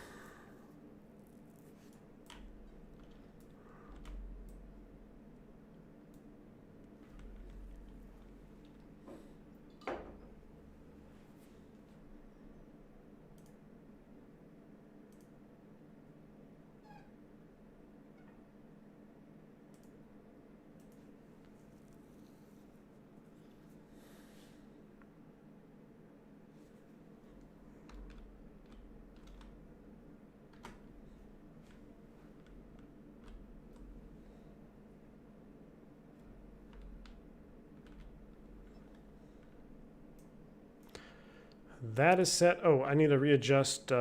That is set. Oh, I need to readjust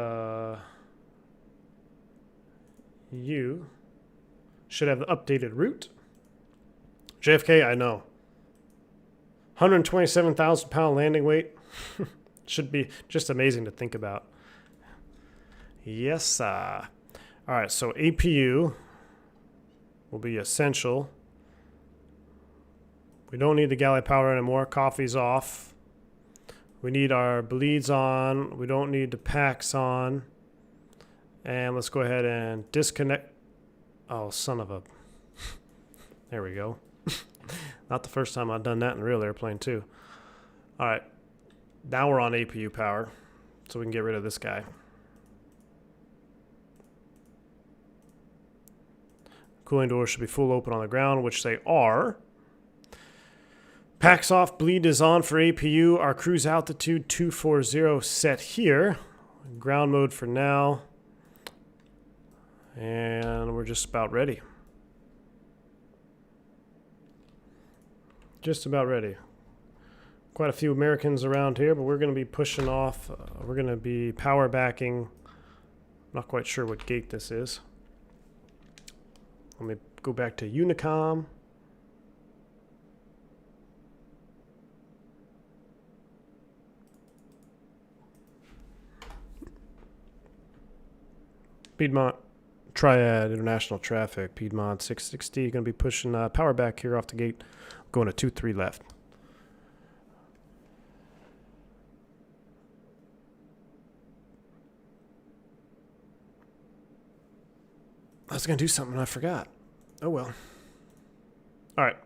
you. Should have the updated route. JFK, I know. 127,000 pound landing weight. Should be just amazing to think about. Yes. All right, so APU will be essential. We don't need the galley power anymore. Coffee's off. We need our bleeds on. We don't need the packs on. And let's go ahead and disconnect. Oh, son of a... There we go. Not the first time I've done that in a real airplane, too. All right. Now we're on APU power, so we can get rid of this guy. Cooling doors should be full open on the ground, which they are. Packs off, bleed is on for APU. Our cruise altitude 240 set here. Ground mode for now. And we're just about ready. Just about ready. Quite a few Americans around here, but we're going to be pushing off. We're going to be power backing. Not quite sure what gate this is. Let me go back to Unicom. Piedmont Triad International Traffic, Piedmont 660, going to be pushing power back here off the gate, going to 23 left. I was going to do something and I forgot. Oh well. All right.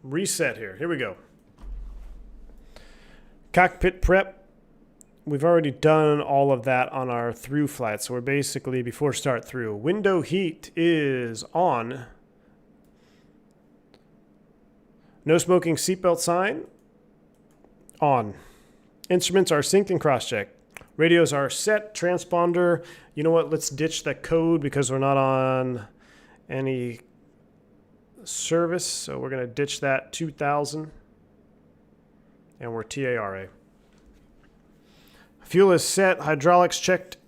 Reset here. Here we go. Cockpit prep. We've already done all of that on our through flight, so we're basically before start through. Window heat is on. No smoking seatbelt sign. On. Instruments are synced and cross-checked. Radios are set. Transponder. You know what? Let's ditch that code because we're not on any service, so we're going to ditch that 2000. And we're TARA. Fuel is set, hydraulics checked,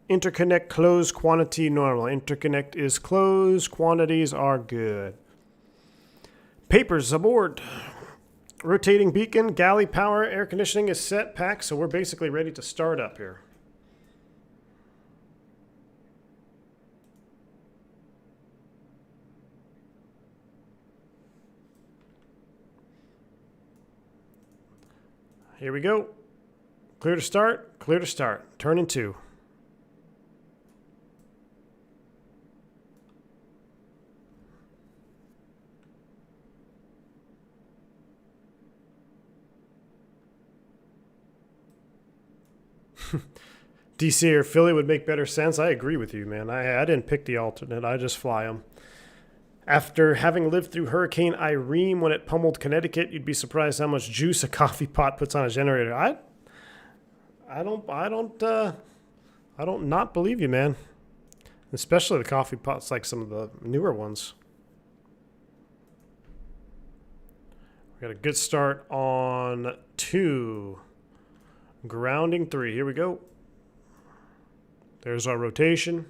interconnect closed, quantity normal. Interconnect is closed, quantities are good. Papers aboard. Rotating beacon, galley power, air conditioning is set, packed, so we're basically ready to start up here. Here we go. Clear to start. Clear to start. Turning 2. DC or Philly would make better sense. I agree with you, man. I didn't pick the alternate. I just fly them. After having lived through Hurricane Irene when it pummeled Connecticut, you'd be surprised how much juice a coffee pot puts on a generator. I don't not believe you, man. Especially the coffee pots, like some of the newer ones. We got a good start on 2. Grounding 3. Here we go. There's our rotation.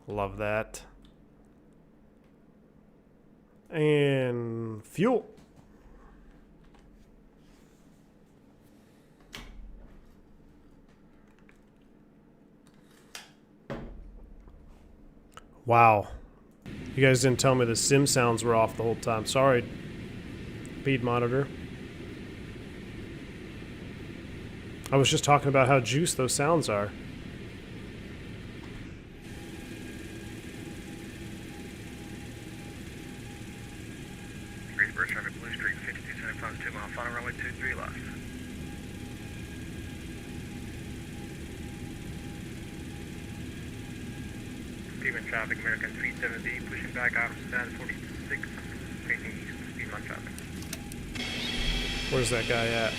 Love that. And fuel. Wow. You guys didn't tell me the sim sounds were off the whole time. Sorry, feed monitor. I was just talking about how juiced those sounds are. Greensboro traffic, Blue Street, 5275, 2 mile, final runway 23 left. Piedmont traffic, American 370, pushing back out of stand 46, facing east, Piedmont traffic. Where's that guy at?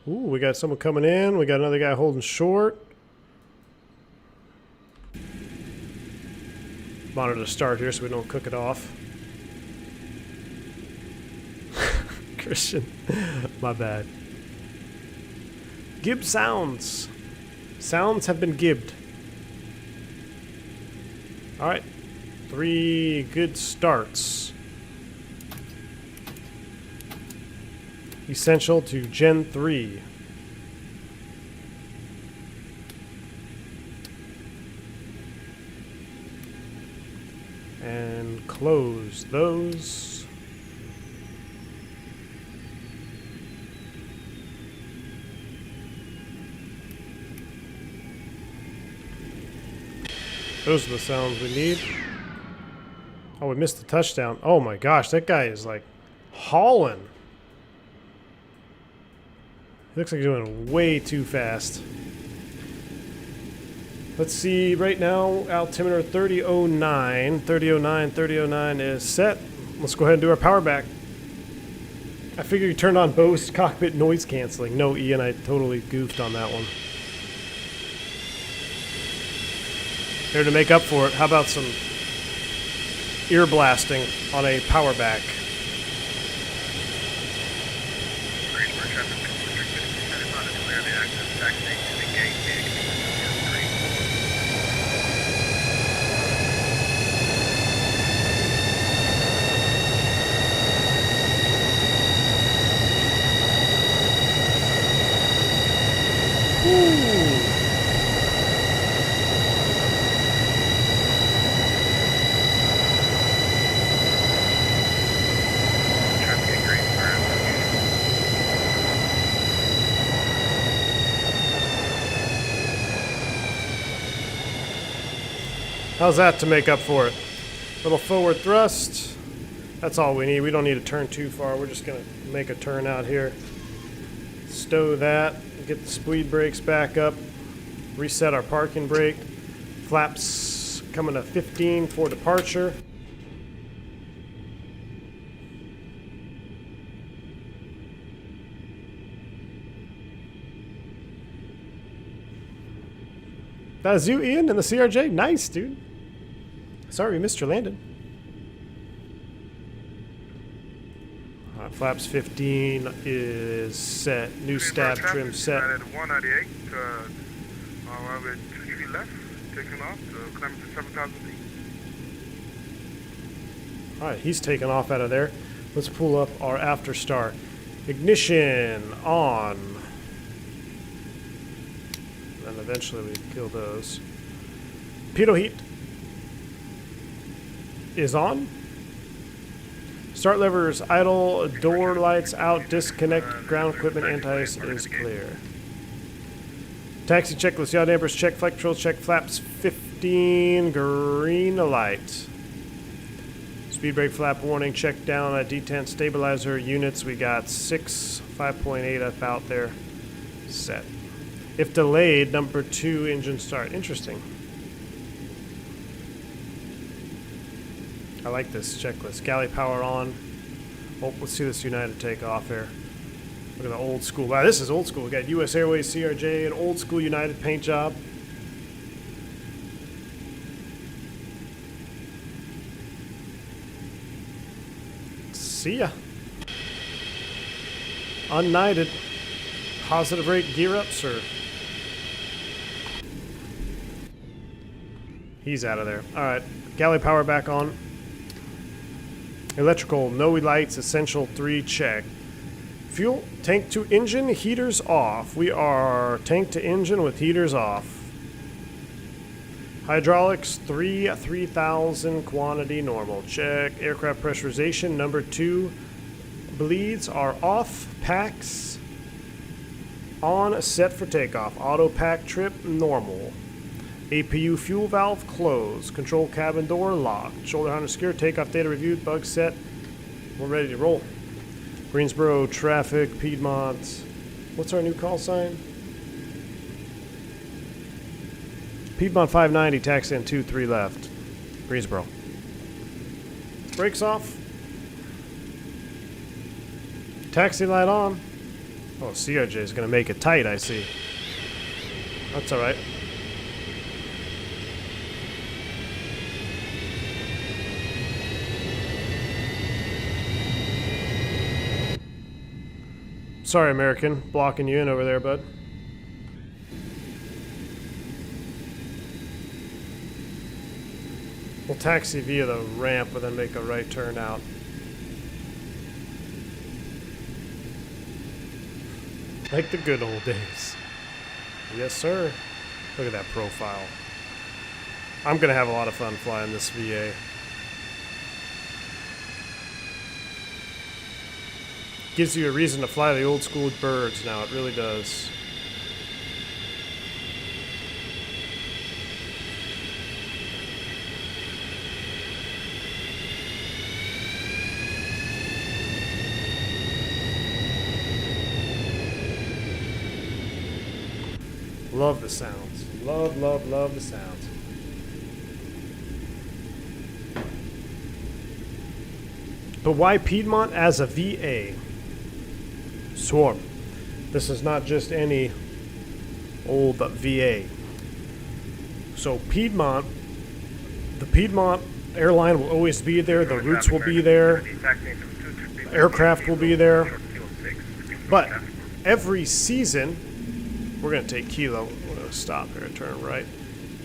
Ooh, we got someone coming in. We got another guy holding short. Monitor to start here so we don't cook it off. Christian, my bad. Gib sounds. Sounds have been gibbed. All right. 3 good starts. Essential to Gen 3. And close those. Those are the sounds we need. Oh, we missed the touchdown. Oh my gosh, that guy is like hauling. He looks like he's doing way too fast. Let's see, right now, altimeter 3009. 3009 is set. Let's go ahead and do our power back. I figured you turned on Bose cockpit noise canceling. No, Ian, I totally goofed on that one. Here to make up for it, how about some ear blasting on a power back? Greensboro traffic, Blue Street, 5275, clear the access back station to the gate, How's that to make up for it? Little forward thrust. That's all we need. We don't need to turn too far. We're just going to make a turn out here. Stow that. Get the speed brakes back up. Reset our parking brake. Flaps coming to 15 for departure. That is you, Ian, in the CRJ? Nice, dude. Sorry we missed your landing. Flaps 15 is set. New stab trim set. At 198, runway 23 left, taking off, climbing to 7,000 feet. Alright, he's taking off out of there. Let's pull up our after start. Ignition on. and eventually we kill those. Pitot heat is on. Start levers idle, door lights out, disconnect, ground equipment, anti-ice is clear. Taxi checklist, yaw dampers check, flight control check, flaps 15, green light. Speed brake flap warning, check down, detent stabilizer units, we got 6, 5.8 up out there, set. If delayed, number 2 engine start. Interesting. I like this checklist. Galley power on. Oh, let's see this United takeoff here. Look at the old school. Wow, this is old school. We got US Airways CRJ, an old school United paint job. See ya. Unknighted. Positive rate gear up, sir. He's out of there. Alright. Galley power back on. Electrical, no lights, essential 3 check. Fuel, tank to engine, heaters off. We are tank to engine with heaters off. Hydraulics, 3,000 quantity normal. Check. Aircraft pressurization, number 2. Bleeds are off. Packs on, set for takeoff. Auto pack trip, normal. APU fuel valve closed. Control cabin door locked. Shoulder harness secure. Takeoff data reviewed. Bug set. We're ready to roll. Greensboro traffic. Piedmont. What's our new call sign? Piedmont 590. Taxi in 2-3 left. Greensboro. Brakes off. Taxi light on. Oh, CRJ is going to make it tight, I see. That's all right. Sorry, American, blocking you in over there, bud. We'll taxi via the ramp and then make a right turn out. Like the good old days. Yes, sir. Look at that profile. I'm gonna have a lot of fun flying this VA. Gives you a reason to fly the old school birds now, it really does. Love the sounds. Love, love, love the sounds. But why Piedmont as a VA? Swarm. This is not just any old VA. So Piedmont, the Piedmont airline will always be there. The routes will be there. Aircraft will be there. But every season, we're going to take Kilo. We're going to stop here and turn right.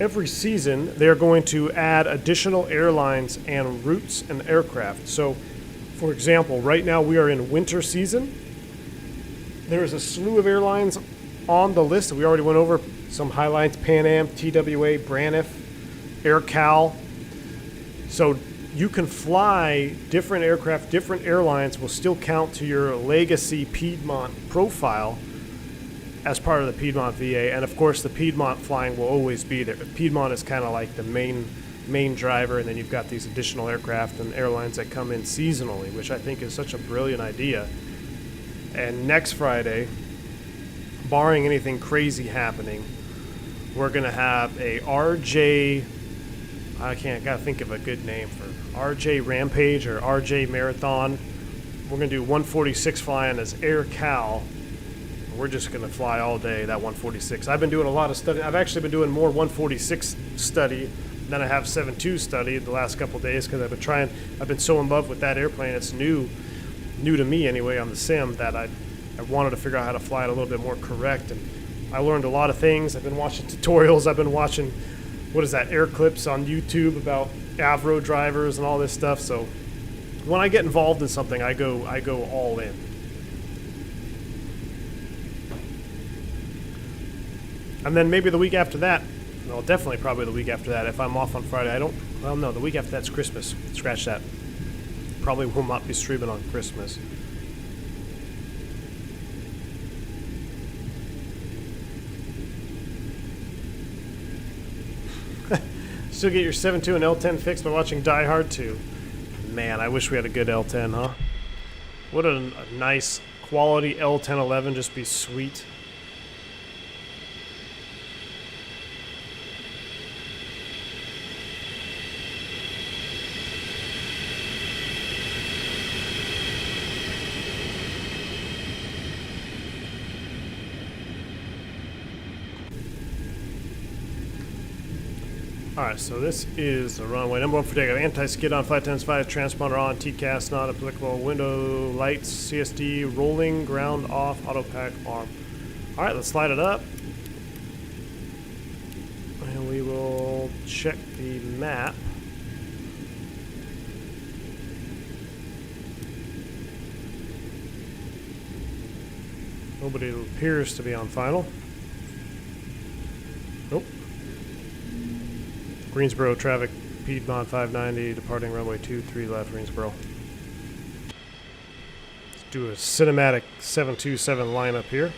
Every season, they're going to add additional airlines and routes and aircraft. So, for example, right now we are in winter season. There is a slew of airlines on the list that we already went over. Some highlights: Pan Am, TWA, Braniff, AirCal. So you can fly different aircraft, different airlines will still count to your legacy Piedmont profile as part of the Piedmont VA. And of course, the Piedmont flying will always be there. Piedmont is kind of like the main driver, and then you've got these additional aircraft and airlines that come in seasonally, which I think is such a brilliant idea. And next Friday, barring anything crazy happening, we're going to have a RJ, gotta think of a good name for RJ Rampage or RJ Marathon. We're going to do 146 flying as AirCal. We're just going to fly all day, that 146. I've been doing a lot of study. I've actually been doing more 146 study than I have 72 study the last couple of days, because I've been so in love with that airplane. It's new to me anyway on the sim, that I wanted to figure out how to fly it a little bit more correct. And I learned a lot of things. I've been watching tutorials. I've been watching, air clips on YouTube about Avro drivers and all this stuff. So when I get involved in something, I go all in. And then maybe the week after that, well, definitely probably the week after that, if I'm off on Friday. Well, no, the week after that's Christmas. Scratch that. Probably will not be streaming on Christmas. Still get your 7.2 and L10 fixed by watching Die Hard 2. Man, I wish we had a good L10, huh? Would a nice quality L1011 just be sweet? Alright, so this is the runway. Number 1 for takeoff. Anti-skid on flight 10-5, transponder on, TCAS not applicable, window lights, CSD, rolling, ground off, auto pack, arm. Alright, let's slide it up. And we will check the map. Nobody appears to be on final. Nope. Greensboro traffic, Piedmont 590, departing runway 23 left, Greensboro. Let's do a cinematic 727 lineup here.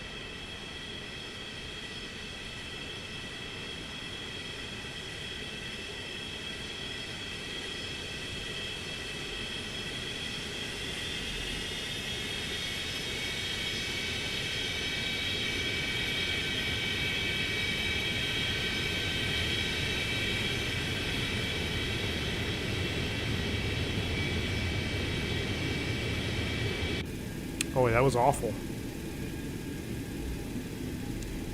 Oh, wait, that was awful.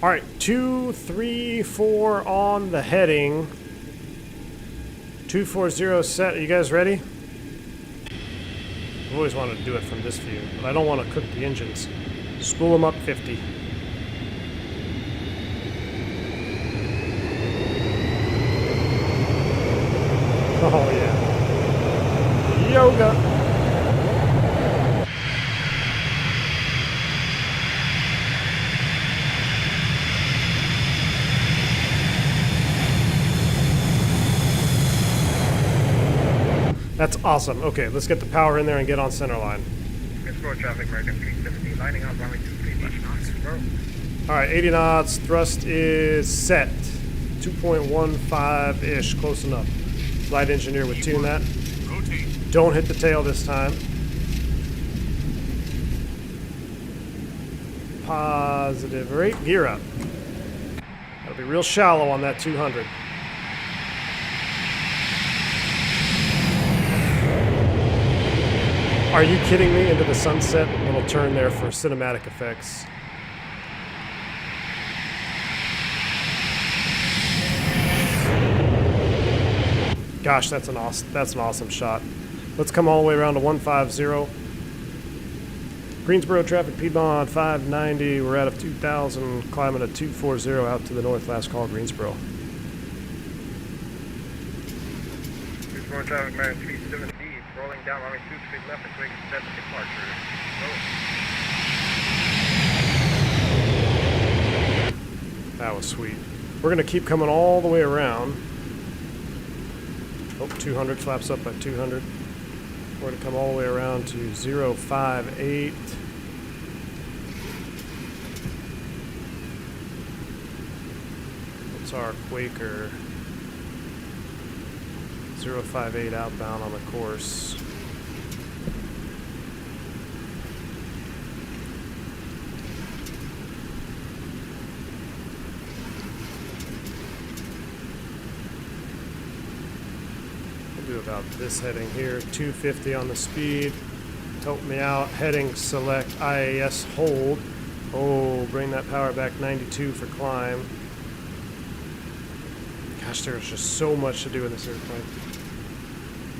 All right, 2, 3, 4 on the heading. 240 set. Are you guys ready? I've always wanted to do it from this view, but I don't want to cook the engines. Spool them up 50. Oh, yeah. Yoga. That's awesome. Okay, let's get the power in there and get on center line. Greensboro traffic, American 350, lining up, runway 23 left, Greensboro. All right, 80 knots. Thrust is set. 2.15-ish, close enough. Flight engineer would tune that. Don't hit the tail this time. Positive rate. Gear up. That'll be real shallow on that 200. Are you kidding me? Into the sunset. Little turn there for cinematic effects. Gosh, that's an awesome shot. Let's come all the way around to 150. Greensboro traffic, Piedmont 590. We're out of 2,000, climbing at 240 out to the north. Last call, Greensboro. Greensboro traffic, American 370, rolling down, runway 23 left, and 27 departure. That was sweet. We're gonna keep coming all the way around. Oh, 200 flaps up at 200. We're gonna come all the way around to 058. What's our Quaker? 058 outbound on the course. About this heading here, 250 on the speed. Help me out. Heading select IAS hold. Oh, bring that power back 92 for climb. Gosh, there's just so much to do in this airplane.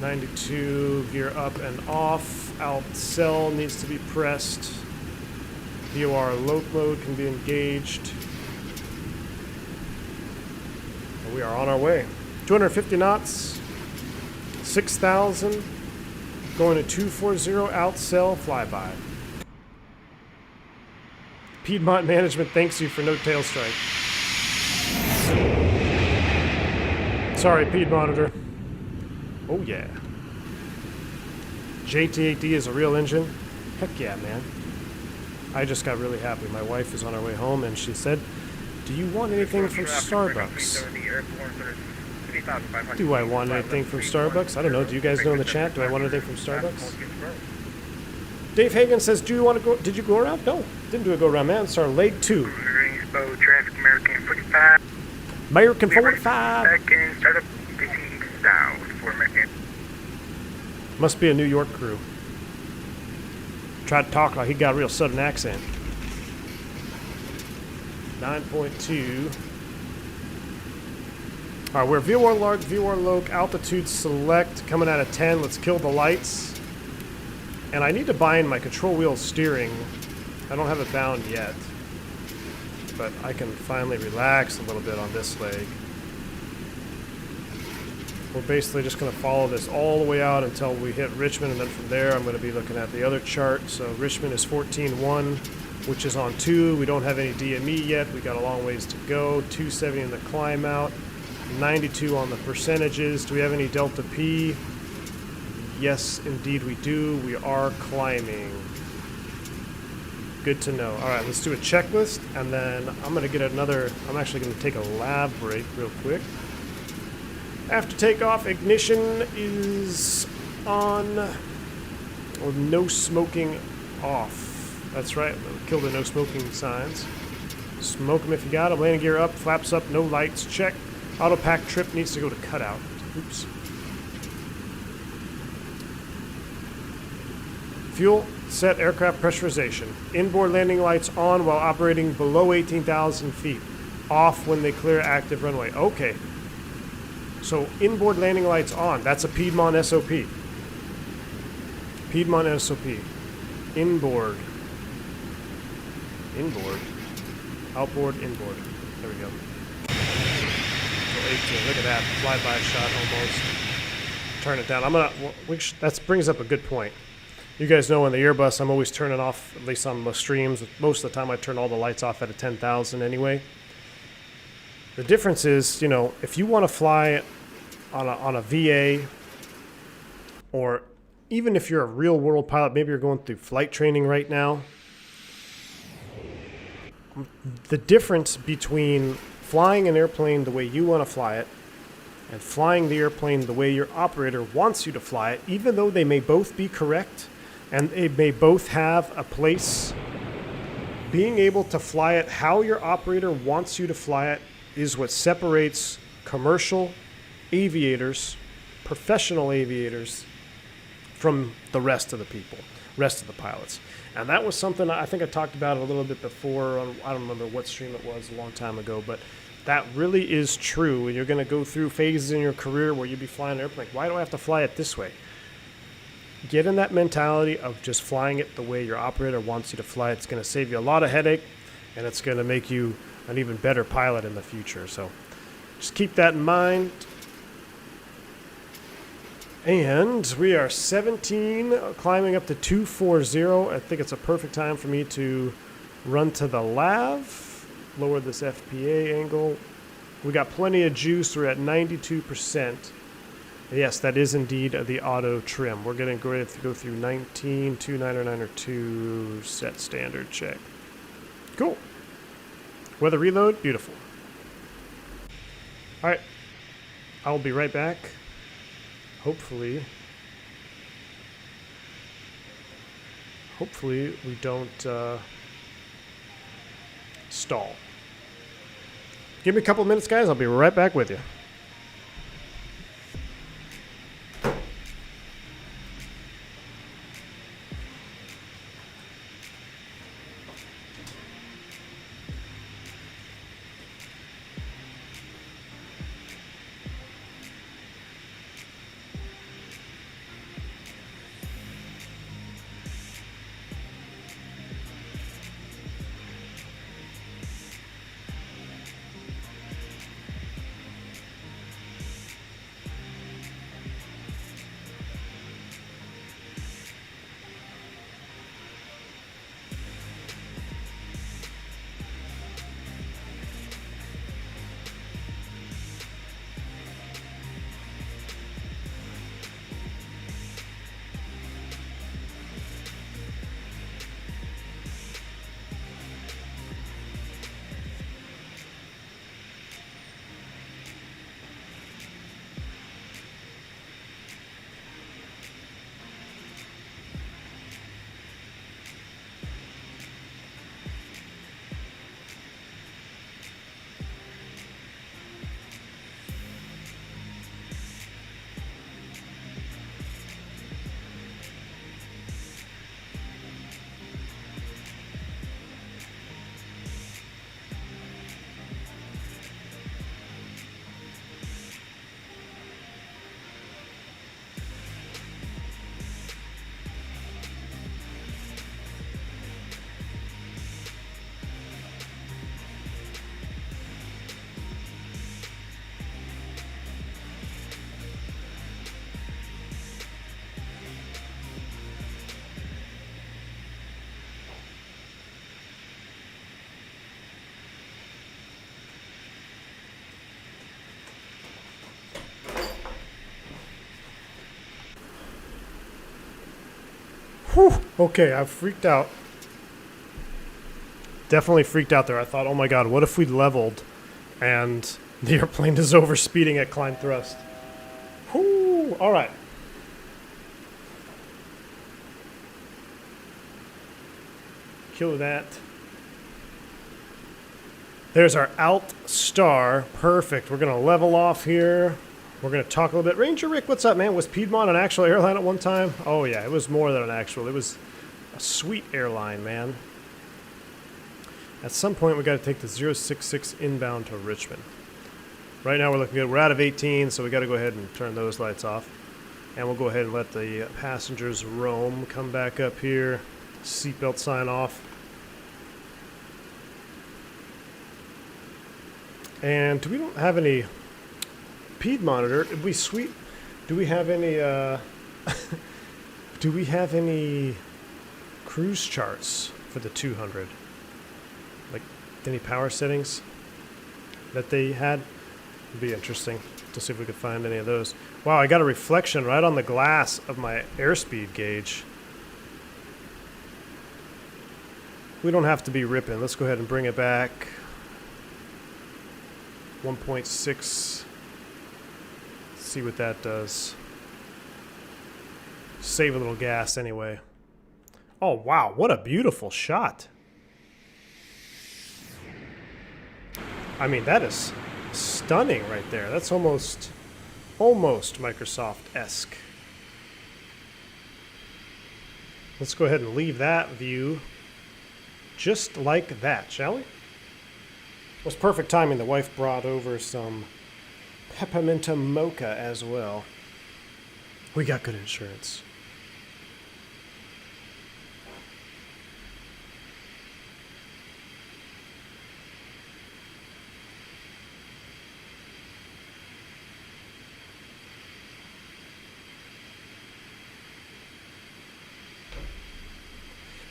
92, gear up and off. Out cell needs to be pressed. VOR load mode can be engaged. And we are on our way. 250 knots. 6,000, going to 240, out cell, flyby. Piedmont management thanks you for no tail strike. Sorry, Piedmont monitor. Oh yeah. JT8D is a real engine. Heck yeah, man. I just got really happy. My wife is on her way home and she said, "Do you want anything from Starbucks?" Do I want anything from Starbucks? I don't know. Do you guys know in the chat? Do I want anything from Starbucks? Dave Hagan says, "Do you want to go? Did you go around?" No, didn't do a go around, man. It's our leg 2. Greensboro traffic, American 45. American 45. Second, start up facing south for American. Must be a New York crew. Tried to talk like he got a real southern accent. 9.2. All right, we're VOR large, VOR low, altitude select, coming out of 10. Let's kill the lights. And I need to bind my control wheel steering. I don't have it bound yet. But I can finally relax a little bit on this leg. We're basically just going to follow this all the way out until we hit Richmond, and then from there I'm going to be looking at the other chart. So Richmond is 14.1, which is on 2. We don't have any DME yet. We got a long ways to go. 270 in the climb out. 92 on the percentages. Do we have any Delta P? Yes, indeed we do. We are climbing. Good to know. All right, let's do a checklist, and then I'm going to get another... I'm actually going to take a lab break real quick. After takeoff, ignition is on. Or no smoking off. That's right. Kill the no smoking signs. Smoke them if you got them. Landing gear up, flaps up, no lights. Check. Auto pack trip needs to go to cutout. Oops. Fuel, set aircraft pressurization. Inboard landing lights on while operating below 18,000 feet. Off when they clear active runway. Okay. So inboard landing lights on. That's a Piedmont SOP. Piedmont SOP. Inboard. Inboard. Outboard, inboard. There we go. So 18. Look at that. Flyby shot almost. Turn it down. I'm gonna. That brings up a good point. You guys know in the Airbus, I'm always turning off, at least on the streams. Most of the time, I turn all the lights off at a 10,000 anyway. The difference is, you know, if you want to fly on a VA, or even if you're a real world pilot, maybe you're going through flight training right now. The difference between flying an airplane the way you want to fly it and flying the airplane the way your operator wants you to fly it, even though they may both be correct and they may both have a place, being able to fly it how your operator wants you to fly it is what separates commercial aviators, professional aviators, from the rest of the people, rest of the pilots. And that was something I think I talked about a little bit before. I don't remember what stream it was a long time ago, but that really is true. And you're going to go through phases in your career where you'll be flying an airplane. Why do I have to fly it this way? Get in that mentality of just flying it the way your operator wants you to fly it. It's going to save you a lot of headache, and it's going to make you an even better pilot in the future. So just keep that in mind. And we are 17, climbing up to 240. I think it's a perfect time for me to run to the lav, lower this FPA angle. We got plenty of juice. We're at 92%. Yes, that is indeed the auto trim. We're getting ready to go through 19, 2992, set standard check. Cool. Weather reload, beautiful. All right, I'll be right back. Hopefully we don't stall. Give me a couple minutes, guys. I'll be right back with you. Whew. Okay, I freaked out. Definitely freaked out there. I thought, oh my god, what if we leveled and the airplane is overspeeding at climb thrust? Whew. All right. Kill that. There's our alt star. Perfect. We're going to level off here. We're going to talk a little bit. Ranger Rick, what's up, man? Was Piedmont an actual airline at one time? Oh, yeah. It was more than an actual. It was a sweet airline, man. At some point, we got to take the 066 inbound to Richmond. Right now, we're looking good. We're out of 18, so we got to go ahead and turn those lights off. And we'll go ahead and let the passengers roam. Come back up here. Seatbelt sign off. And we don't have any Piedmont. It'd be sweet. Do we have any do we have any cruise charts for the 200? Like any power settings that they had? It'd be interesting to see if we could find any of those. Wow, I got a reflection right on the glass of my airspeed gauge. We don't have to be ripping. Let's go ahead and bring it back. 1.6. See what that does. Save a little gas anyway. Oh wow, what a beautiful shot. I mean, that is stunning right there. That's almost Microsoft-esque. Let's go ahead and leave that view just like that, shall we? It was perfect timing. The wife brought over some peppermint mocha as well. We got good insurance.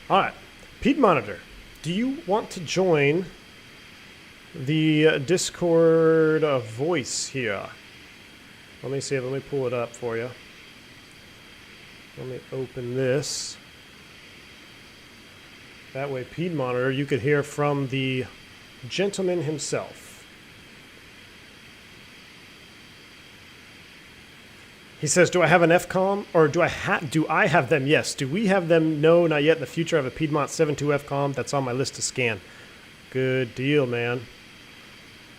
All right, Piedmonitor, do you want to join the Discord voice here? Let me see. Let me pull it up for you. Let me open this. That way, Piedmonitor, you could hear from the gentleman himself. He says, do I have an FCOM? Or do I have them? Yes. Do we have them? No, not yet. In the future, I have a Piedmont 72 FCOM. That's on my list to scan. Good deal, man.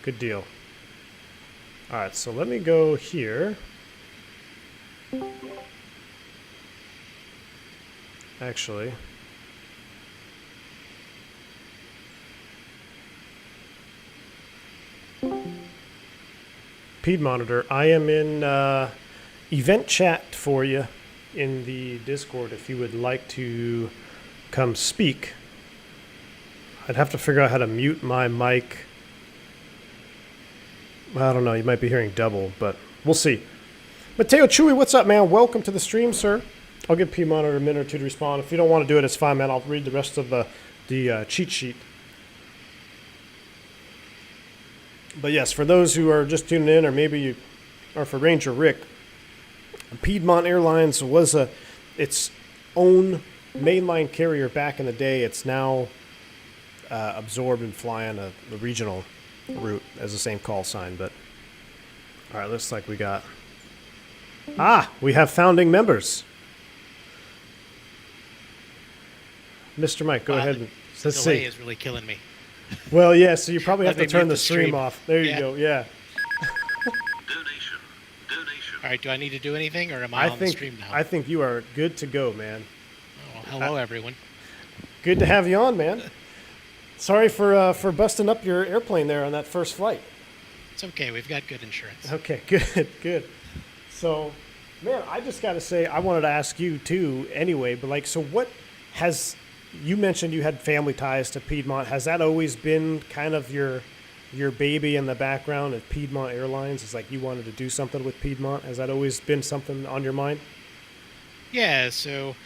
Good deal. All right, so let me go here. Actually. Piedmonitor, I am in event chat for you in the Discord if you would like to come speak. I'd have to figure out how to mute my mic. I don't know, you might be hearing double, but we'll see. Mateo Chewy, what's up, man? Welcome to the stream, sir. I'll give Piedmonitor a minute or two to respond. If you don't want to do it, it's fine, man. I'll read the rest of the cheat sheet. But yes, for those who are just tuning in, or maybe you are for Ranger Rick, Piedmont Airlines was its own mainline carrier back in the day. It's now absorbed and flying the regional route as the same call sign. But all right, looks like we got we have founding members. Mr. Mike, go ahead and let's see. The delay is really killing me. Well, yeah, so you probably have to turn the stream stream off. There you go. Yeah. Donation. All right, do I need to do anything, or am I on the stream now? I think you are good to go, man. Oh, hello, everyone. Good to have you on, man. Sorry for busting up your airplane there on that first flight. It's okay. We've got good insurance. Okay, good. So, man, I just got to say, I wanted to ask you too anyway, but like, so what has, you mentioned you had family ties to Piedmont. Has that always been kind of your baby in the background at Piedmont Airlines? It's like you wanted to do something with Piedmont. Has that always been something on your mind? Yeah, so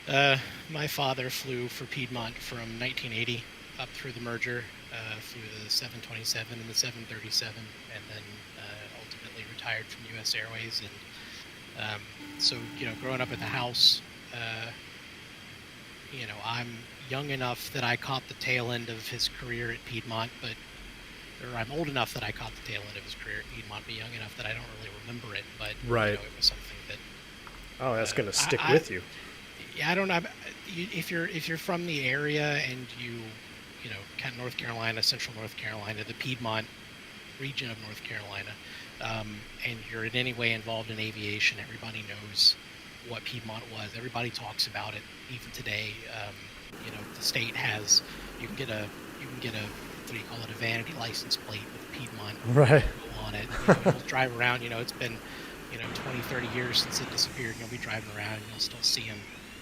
my father flew for Piedmont from 1980 up through the merger, flew the 727 and the 737, and then ultimately retired from U.S. Airways. And so, growing up at the house, I'm young enough that I caught the tail end of his career at Piedmont, or I'm old enough that I caught the tail end of his career at Piedmont, but young enough that I don't really remember it. But Right. it was something that Oh, that's going to stick I- with you. yeah, I don't know. If you're from the area and kind of North Carolina, Central North Carolina, the Piedmont region of North Carolina, and you're in any way involved in aviation, everybody knows what Piedmont was. Everybody talks about it even today. The state has you can get a what do you call it, a vanity license plate with Piedmont Right. on it. You'll drive around. It's been 20, 30 years since it disappeared. You'll be driving around and you'll still see them.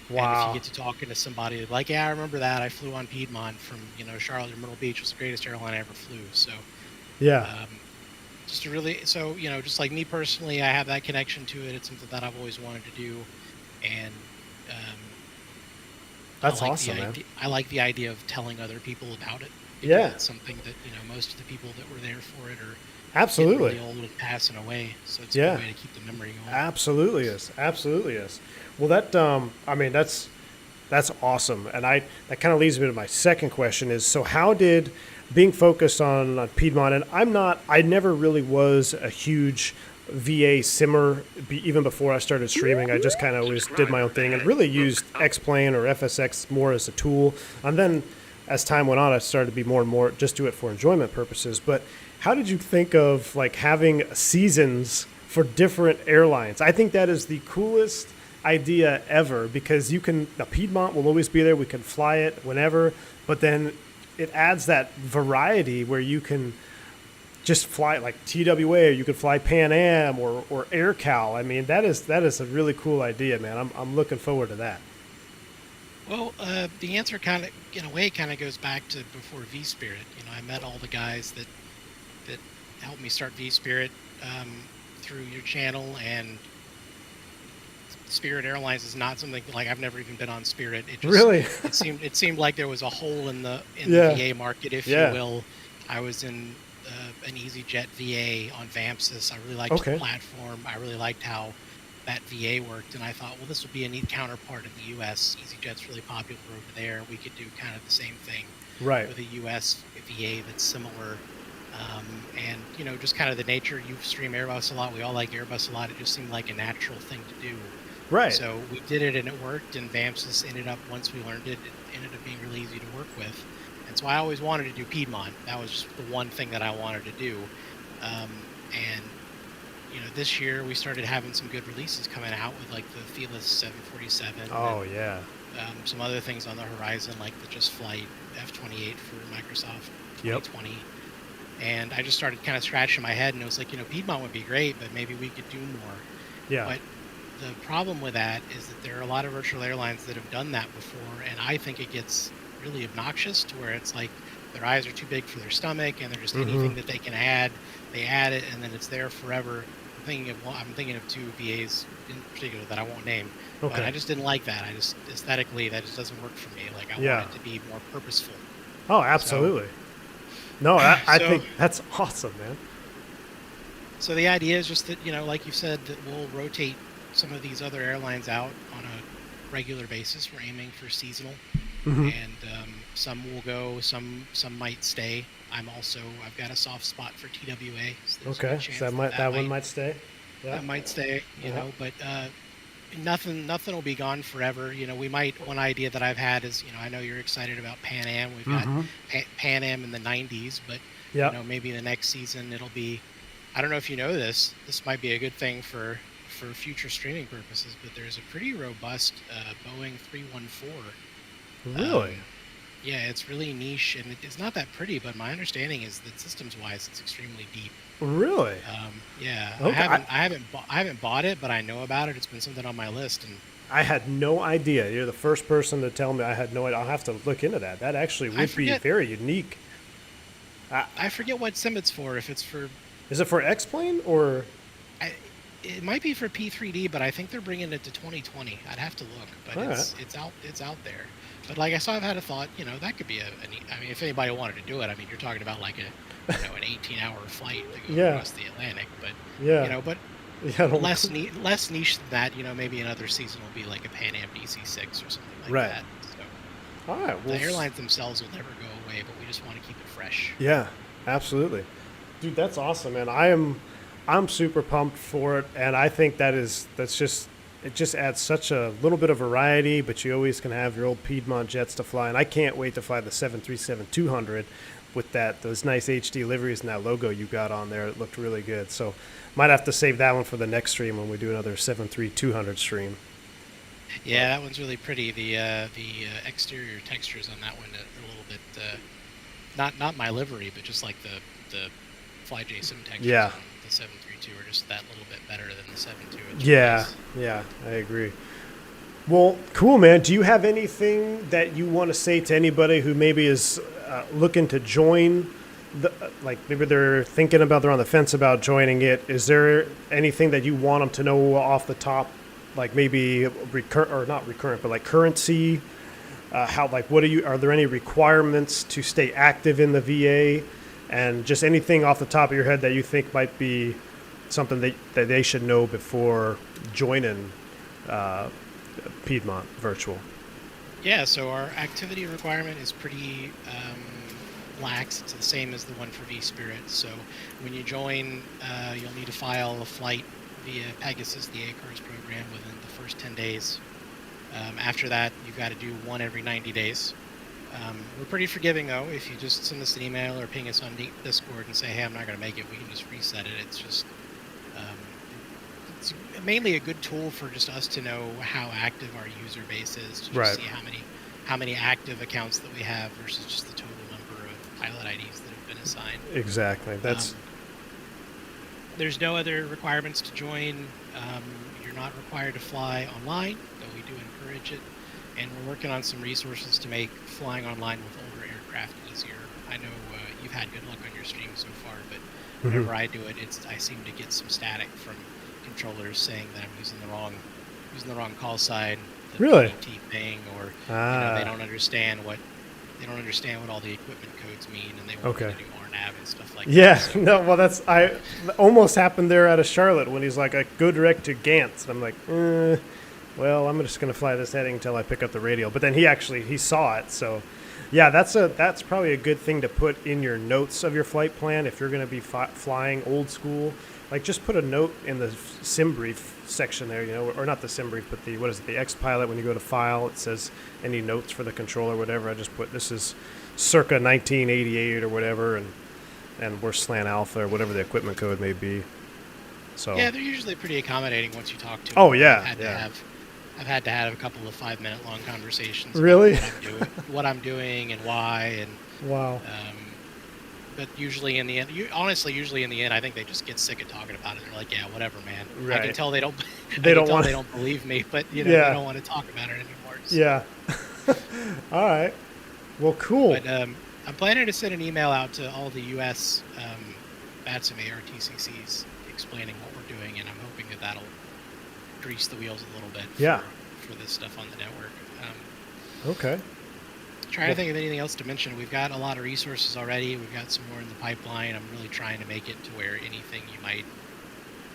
Wow. And if you get to talking to somebody like, yeah, I remember that. I flew on Piedmont from, Charlotte or Myrtle Beach. It was the greatest airline I ever flew. So, Yeah. just like me personally, I have that connection to it. It's something that I've always wanted to do. And That's I like awesome, man. I like the idea of telling other people about it. Because Yeah. It's something that, most of the people that were there for it are Absolutely. getting really old and passing away. So it's Yeah. a good way to keep the memory going. Absolutely is. Absolutely is. Well, that's awesome. And that kind of leads me to my second question is, so how did being focused on Piedmont, and I never really was a huge VA simmer even before I started streaming. I just kind of always did my own thing and really used X-Plane or FSX more as a tool. And then as time went on, I started to be more and more just do it for enjoyment purposes. But how did you think of like having seasons for different airlines? I think that is the coolest idea ever, because Piedmont will always be there. We can fly it whenever, but then it adds that variety where you can just fly like TWA, or you could fly Pan Am or AirCal. I mean, that is a really cool idea, man. I'm looking forward to that. Well, the answer kind of goes back to before vSpirit. I met all the guys that helped me start vSpirit through your channel, and Spirit Airlines is not something like I've never even been on Spirit. It just, Really? it seemed like there was a hole in the Yeah. VA market, if Yeah. you will. I was in an EasyJet VA on VAMSIS. I really liked Okay. the platform. I really liked how that VA worked, and I thought, well, this would be a neat counterpart in the U.S. EasyJet's really popular over there. We could do kind of the same thing Right. with a U.S. VA that's similar. And just kind of the nature. You stream Airbus a lot. We all like Airbus a lot. It just seemed like a natural thing to do. Right. So we did it, and it worked. And VAMSIS ended up, once we learned it, it ended up being really easy to work with. And so I always wanted to do Piedmont. That was just the one thing that I wanted to do. And this year we started having some good releases coming out with like the Fearless 747. Oh and, yeah. some other things on the horizon, like the Just Flight F-28 for Microsoft Yep. 2020. And I just started kind of scratching my head, and it was like, Piedmont would be great, but maybe we could do more. Yeah. But the problem with that is that there are a lot of virtual airlines that have done that before, and I think it gets really obnoxious to where it's like their eyes are too big for their stomach, and they're just anything that they can add, they add it, and then it's there forever. I'm thinking of two VAs in particular that I won't name, but Okay. I just didn't like that. I just aesthetically that just doesn't work for me. Like I Yeah. want it to be more purposeful. Oh, absolutely. No, I So- think that's awesome, man. So the idea is just that, like you said, that we'll rotate some of these other airlines out on a regular basis. We're aiming for seasonal, and some will go, some might stay. I've got a soft spot for TWA. So there's a good Okay. chance So that one might stay. Yeah. that might stay, Uh-huh. but nothing will be gone forever. One idea that I've had is, I know you're excited about Pan Am. We've got Pan Am in the 90s, but Yeah. maybe the next season it'll be, I don't know if you know this might be a good thing for future streaming purposes, but there's a pretty robust Boeing 314. Really? Yeah, it's really niche, and it's not that pretty, but my understanding is that systems-wise, it's extremely deep. Really? Yeah, Okay, I haven't bought it, but I know about it. It's been something on my list, and I had no idea. You're the first person to tell me. I had no idea. I'll have to look into that. That actually would be forget- very unique. I forget what sim it's for. If it's for, Is it for X-Plane or? it might be for P3D, but I think they're bringing it to 2020. I'd have to look, but All it's out there. But like I saw, I've had a thought. That could be if anybody wanted to do it. I mean, you're talking about like an 18-hour flight to go Yeah. across the Atlantic, but Yeah. but Yeah. I don't- less niche than that. Maybe another season will be like a Pan Am DC-6 or something like Right. that. So, All right. The airlines themselves will never go away, but we just want to keep it fresh. Yeah, absolutely. Dude, that's awesome, man. I'm super pumped for it, and I think it just adds such a little bit of variety, but you always can have your old Piedmont jets to fly, and I can't wait to fly the 737-200 with those nice HD liveries and that logo you got on there. It looked really good. So might have to save that one for the next stream when we do another 737-200 stream. Yeah, that one's really pretty. The exterior textures on that one are a little bit not my livery, but just like the FlyJ sim textures. Yeah. On the 732 are just that little bit better than the 72. Yeah, yeah, I agree. Well, cool, man. Do you have anything that you want to say to anybody who maybe is looking to join? Like maybe they're they're on the fence about joining it. Is there anything that you want them to know off the top? Like maybe not recurrent, but like currency. Are there any requirements to stay active in the VA? And just anything off the top of your head that you think might be something that they should know before joining Piedmont Virtual. Yeah, so our activity requirement is pretty lax. It's the same as the one for vSpirit. So when you join, you'll need to file a flight via Pegasus, the ACARS program, within the first 10 days. After that, you've got to do one every 90 days. We're pretty forgiving, though. If you just send us an email or ping us on Discord and say, hey, I'm not going to make it, we can just reset it. It's just it's mainly a good tool for just us to know how active our user base is, to just see how many active accounts that we have versus just the total number of pilot IDs that have been assigned. Exactly. There's no other requirements to join. You're not required to fly online, though we do encourage it. And we're working on some resources to make flying online with older aircraft easier. I know you've had good luck on your stream so far, but whenever I do it, I seem to get some static from controllers saying that I'm using the wrong call sign, the Really? PDT thing, or they don't understand what all the equipment codes mean, and they want me to do RNAV and stuff like that. Yeah, So, no, well, I almost happened there out of Charlotte when he's like, go direct to Gantz. And I'm like, well, I'm just going to fly this heading until I pick up the radial. But then he saw it. So, yeah, that's probably a good thing to put in your notes of your flight plan if you're going to be flying old school. Like, just put a note in the sim brief section there, or not the sim brief, but the X Pilot, when you go to file, it says any notes for the controller, whatever. I just put, this is circa 1988 or whatever, and we're SLAN Alpha or whatever the equipment code may be. So yeah, they're usually pretty accommodating once you talk to them. Oh, yeah, I've had to have a couple of 5-minute long conversations. Really? About what I'm doing and why, and wow. But usually in the end, usually in the end, I think they just get sick of talking about it. They're like, yeah, whatever, man. Right. I can tell they don't. They don't believe me, but they don't want to talk about it anymore. So. Yeah. All right. Well, cool. But I'm planning to send an email out to all the U.S. BATSM ARTCCs explaining what we're doing, and I'm hoping that'll grease the wheels a little bit. For this stuff on the network. Okay. Trying to think of anything else to mention. We've got a lot of resources already. We've got some more in the pipeline. I'm really trying to make it to where anything you might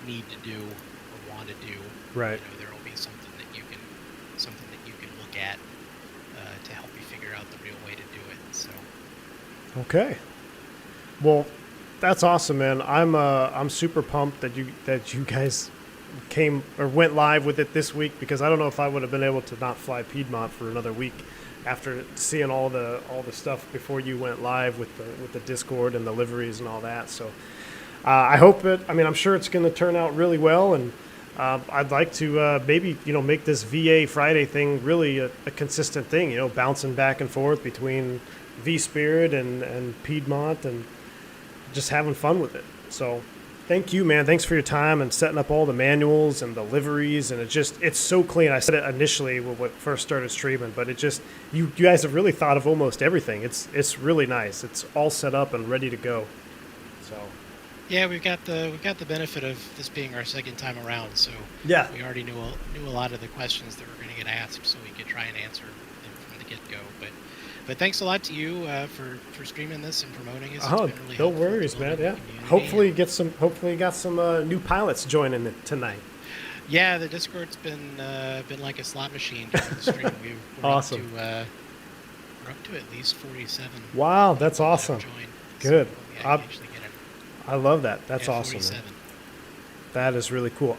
need to do or want to do, right? There will be something that you can look at to help you figure out the real way to do it. So. Okay. Well, that's awesome, man. I'm super pumped that you guys came or went live with it this week, because I don't know if I would have been able to not fly Piedmont for another week after seeing all the stuff before you went live with the Discord and the liveries and all that. So I hope I'm sure it's going to turn out really well, and I'd like to maybe make this VA Friday thing really a consistent thing, bouncing back and forth between vSpirit and Piedmont and just having fun with it. So thank you, man. Thanks for your time and setting up all the manuals and the liveries, and it's so clean. I said it initially when we first started streaming, but you guys have really thought of almost everything. It's really nice. It's all set up and ready to go. So yeah, we've got the benefit of this being our second time around, so yeah, we already knew a lot of the questions that were going to get asked, so we could try and answer them from the get-go. But thanks a lot to you for streaming this and promoting it. Oh, really no worries, man. Yeah, hopefully you got some new pilots joining it tonight. Yeah, the Discord's been like a slot machine during the stream. We're awesome. We're up to at least 47. Wow, that's that have awesome. joined. Good. So, yeah, I'll- you actually get it. I love that. That's Yeah, awesome, man. 47. That is really cool.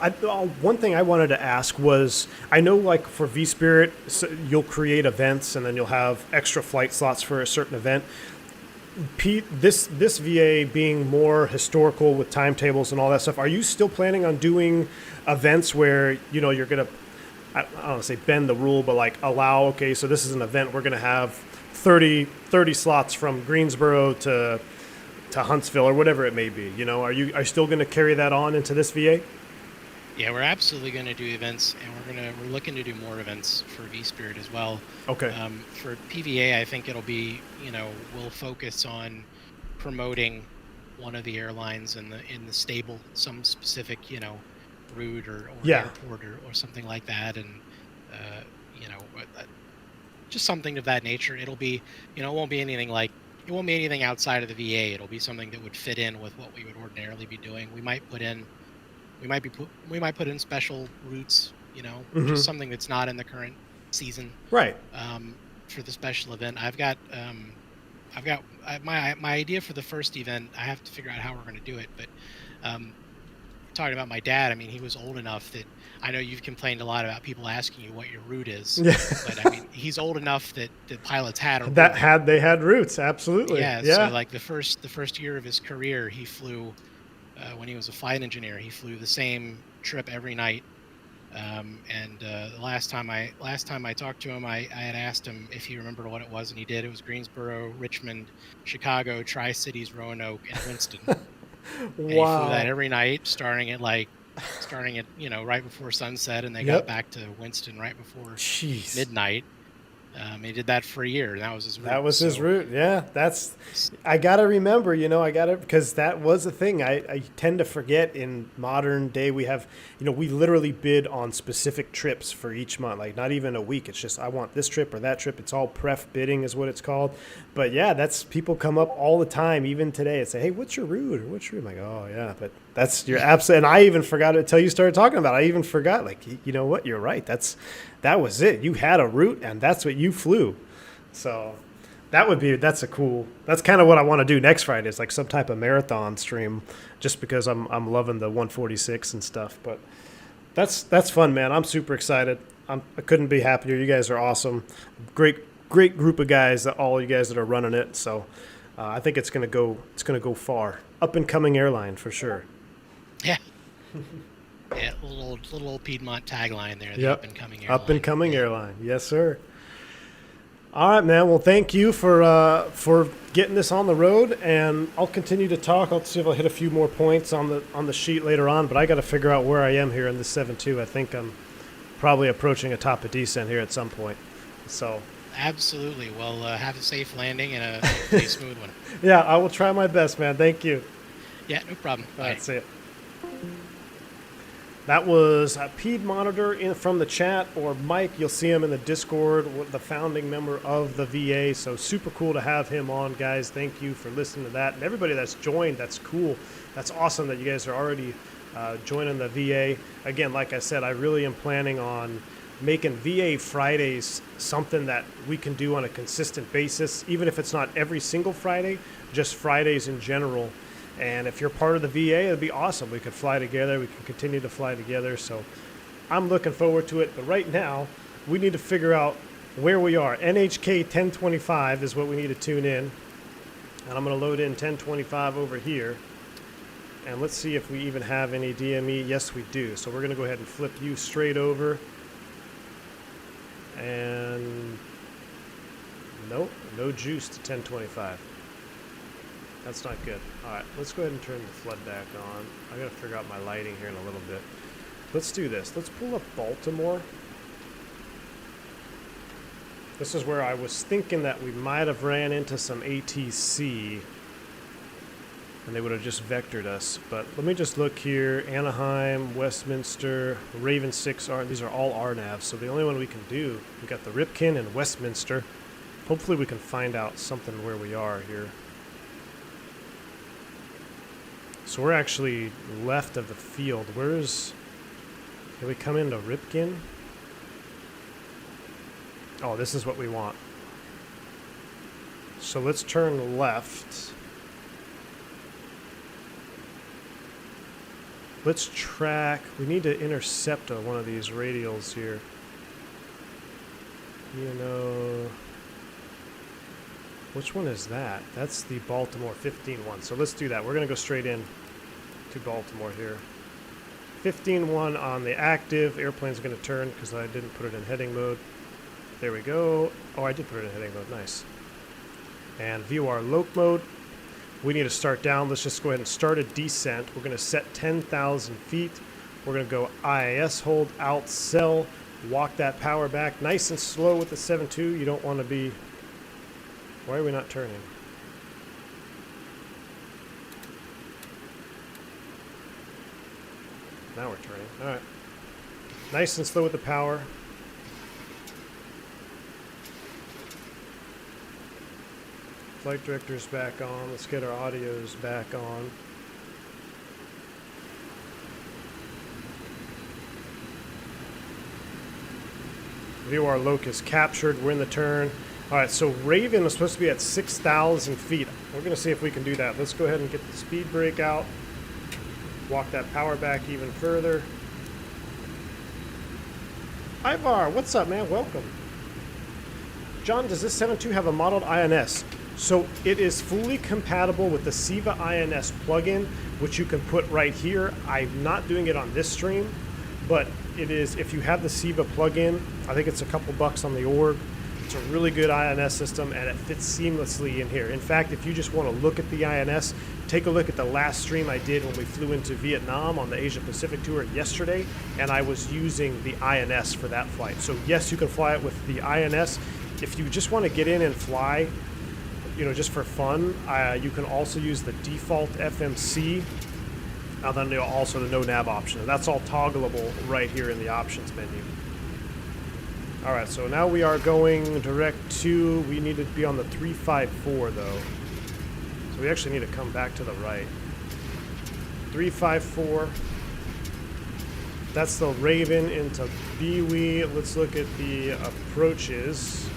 One thing I wanted to ask was, I know like for vSpirit, so you'll create events and then you'll have extra flight slots for a certain event. Pete, this VA being more historical with timetables and all that stuff, are you still planning on doing events where, you know, you're going to, I don't want to say bend the rule, but like allow, okay, so this is an event, we're going to have 30 slots from Greensboro to Huntsville or whatever it may be. You know, are you still going to carry that on into this VA? Yeah, we're absolutely going to do events, and we're looking to do more events for vSpirit as well. Okay. For PVA, I think it'll be, you know, we'll focus on promoting one of the airlines in the stable, some specific, you know, route or Yeah. airport or something like that, and you know, just something of that nature. It'll be, you know, it won't be anything outside of the VA. It'll be something that would fit in with what we would ordinarily be doing. We might put in special routes, you know, just something that's not in the current season. Right. For the special event, my idea for the first event. I have to figure out how we're going to do it, but talking about my dad, I mean, he was old enough that I know you've complained a lot about people asking you what your route is, but I mean, he's old enough that the pilots had a route. They had routes, absolutely. Yeah. Yeah. So like the first year of his career, he flew when he was a flight engineer. He flew the same trip every night. The last time I talked to him, I had asked him if he remembered what it was, and he did. It was Greensboro, Richmond, Chicago, Tri-Cities, Roanoke, and Winston. And he flew that every night, starting at you know, right before sunset, and they got back to Winston right before midnight. He did that for a year, and that was his route. That was his route. Yeah, I got to remember, you know, because that was a thing. I tend to forget in modern day we have, you know, we literally bid on specific trips for each month, like not even a week. It's just, I want this trip or that trip. It's all pref bidding is what it's called. But yeah, people come up all the time, even today, and say, hey, what's your route? Or what's your route? I'm like, oh yeah, but you're absolutely, and I even forgot it until you started talking about it. I even forgot, like, you know what, you're right. That was it. You had a route and that's what you flew. So that's kind of what I want to do next Friday. It's like some type of marathon stream, just because I'm loving the 146 and stuff. But that's fun, man. I'm super excited. I couldn't be happier. You guys are awesome. Great group of guys, all you guys that are running it. So I think it's gonna go far. Up and coming airline for sure. Yeah. Yeah, little old Piedmont tagline there. The up and coming airline. Up and coming airline. Yes, sir. All right, man. Well, thank you for getting this on the road, and I'll continue to talk. I'll see if I'll hit a few more points on the sheet later on, but I got to figure out where I am here in the 7-2. I think I'm probably approaching a top of descent here at some point. So. Absolutely. Well, have a safe landing and a pretty smooth one. Yeah, I will try my best, man. Thank you. Yeah, no problem. All right, see it. That was Piedmont from the chat, or Mike. You'll see him in the Discord, the founding member of the VA. So super cool to have him on, guys. Thank you for listening to that. And everybody that's joined, that's cool. That's awesome that you guys are already joining the VA. Again, like I said, I really am planning on making VA Fridays something that we can do on a consistent basis, even if it's not every single Friday, just Fridays in general. And if you're part of the VA, it'd be awesome. We could fly together. We can continue to fly together. So I'm looking forward to it. But right now, we need to figure out where we are. NHK 1025 is what we need to tune in. And I'm going to load in 1025 over here. And let's see if we even have any DME. Yes, we do. So we're going to go ahead and flip you straight over. And nope, no juice to 1025. That's not good. All right, let's go ahead and turn the flood back on. I got to figure out my lighting here in a little bit. Let's do this. Let's pull up Baltimore. This is where I was thinking that we might have ran into some ATC and they would have just vectored us. But let me just look here. Anaheim, Westminster, Raven 6, these are all RNAVs. So the only one we can do, we got the Ripken and Westminster. Hopefully we can find out something where we are here. So we're actually left of the field. Can we come into Ripken? Oh, this is what we want. So let's turn left. Let's track. We need to intercept one of these radials here. You know, which one is that? That's the Baltimore 15-1. So let's do that. We're going to go straight in to Baltimore here. 15-1 on the active. Airplane's going to turn because I didn't put it in heading mode. There we go. Oh, I did put it in heading mode. Nice. And view our loc mode. We need to start down. Let's just go ahead and start a descent. We're going to set 10,000 feet. We're going to go IIS hold, out, sell, walk that power back. Nice and slow with the 7.2. You don't want to be... Why are we not turning? Now we're turning. All right. Nice and slow with the power. Flight director's back on. Let's get our audios back on. View our locus captured. We're in the turn. All right, so Raven is supposed to be at 6,000 feet. We're going to see if we can do that. Let's go ahead and get the speed brake out. Walk that power back even further. Ivar, what's up, man? Welcome. John, does this 7.2 have a modeled INS? So it is fully compatible with the SIVA INS plugin, which you can put right here. I'm not doing it on this stream, but it is, if you have the SIVA plugin, I think it's a couple bucks on the org. It's a really good INS system, and it fits seamlessly in here. In fact, if you just want to look at the INS, take a look at the last stream I did when we flew into Vietnam on the Asia Pacific tour yesterday, and I was using the INS for that flight. So yes, you can fly it with the INS. If you just want to get in and fly, you know, just for fun, you can also use the default FMC, and then also the no nav option. And that's all toggleable right here in the options menu. All right, so now we are going direct to, we need to be on the 354 though. So we actually need to come back to the right. 354. That's the Raven into BWE. Let's look at the approaches.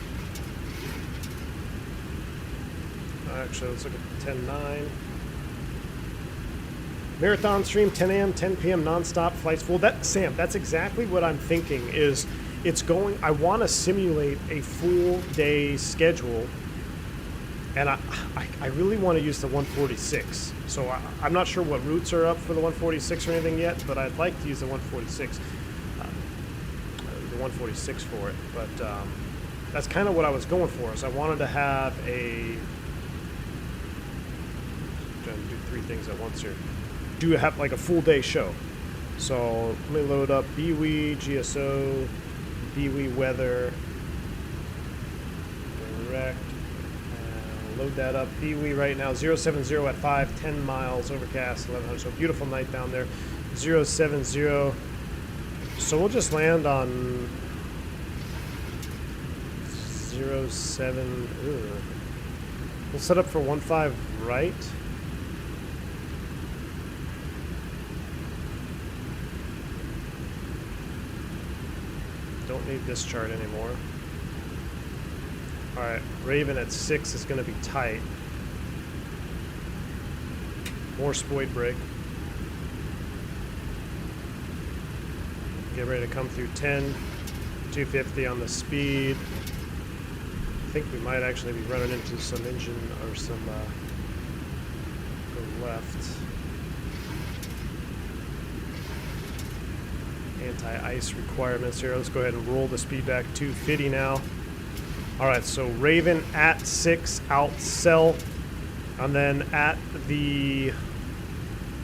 Actually, let's look at 10-9. Marathon stream, 10 a.m., 10 p.m. nonstop flights full. Sam, that's exactly what I'm thinking is it's going, I want to simulate a full day schedule, and I really want to use the 146. So I'm not sure what routes are up for the 146 or anything yet, but I'd like to use the 146. The 146 for it, but that's kind of what I was going for. Is I wanted to have trying to do three things at once here. Do have like a full day show. So let me load up BWE, GSO, BWE weather, direct, and load that up. BWE right now 070 at 5, 10 miles, overcast, 1100. So beautiful night down there. 070. So we'll just land on 07. We'll set up for 15 right. Don't need this chart anymore. Alright, Raven at 6 is going to be tight. More spoid brake. Get ready to come through 10, 250 on the speed. I think we might actually be running into some engine or some go left. Anti-ice requirements here. Let's go ahead and roll the speed back 250 now. All right, so Raven at 6, out, sell, and then at the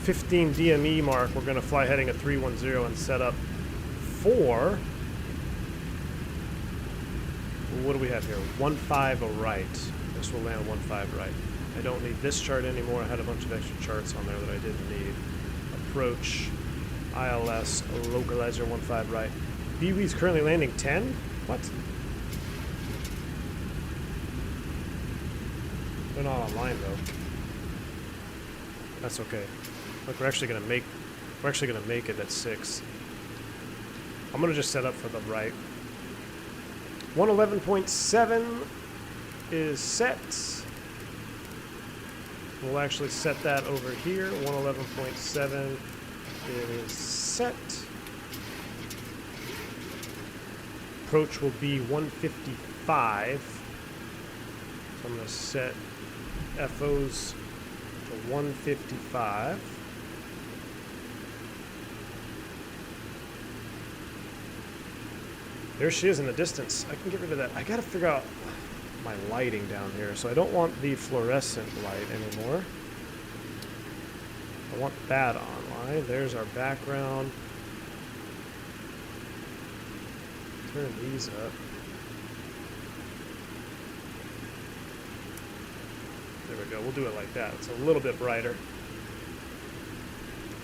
15 DME mark, we're going to fly heading a 310 and set up for, what do we have here? 15 right. This will land 15 right. I don't need this chart anymore. I had a bunch of extra charts on there that I didn't need. Approach. ILS, localizer 15 right. BW's currently landing 10? What? They're not online though. That's okay. Look, we're actually gonna make it at 6. I'm gonna just set up for the right. 111.7 is set. We'll actually set that over here. 111.7 is set. Approach will be 155. So I'm going to set FOs to 155. There she is in the distance. I can get rid of that. I got to figure out my lighting down here. So I don't want the fluorescent light anymore. I want that on. There's our background. Turn these up. There we go. We'll do it like that. It's a little bit brighter.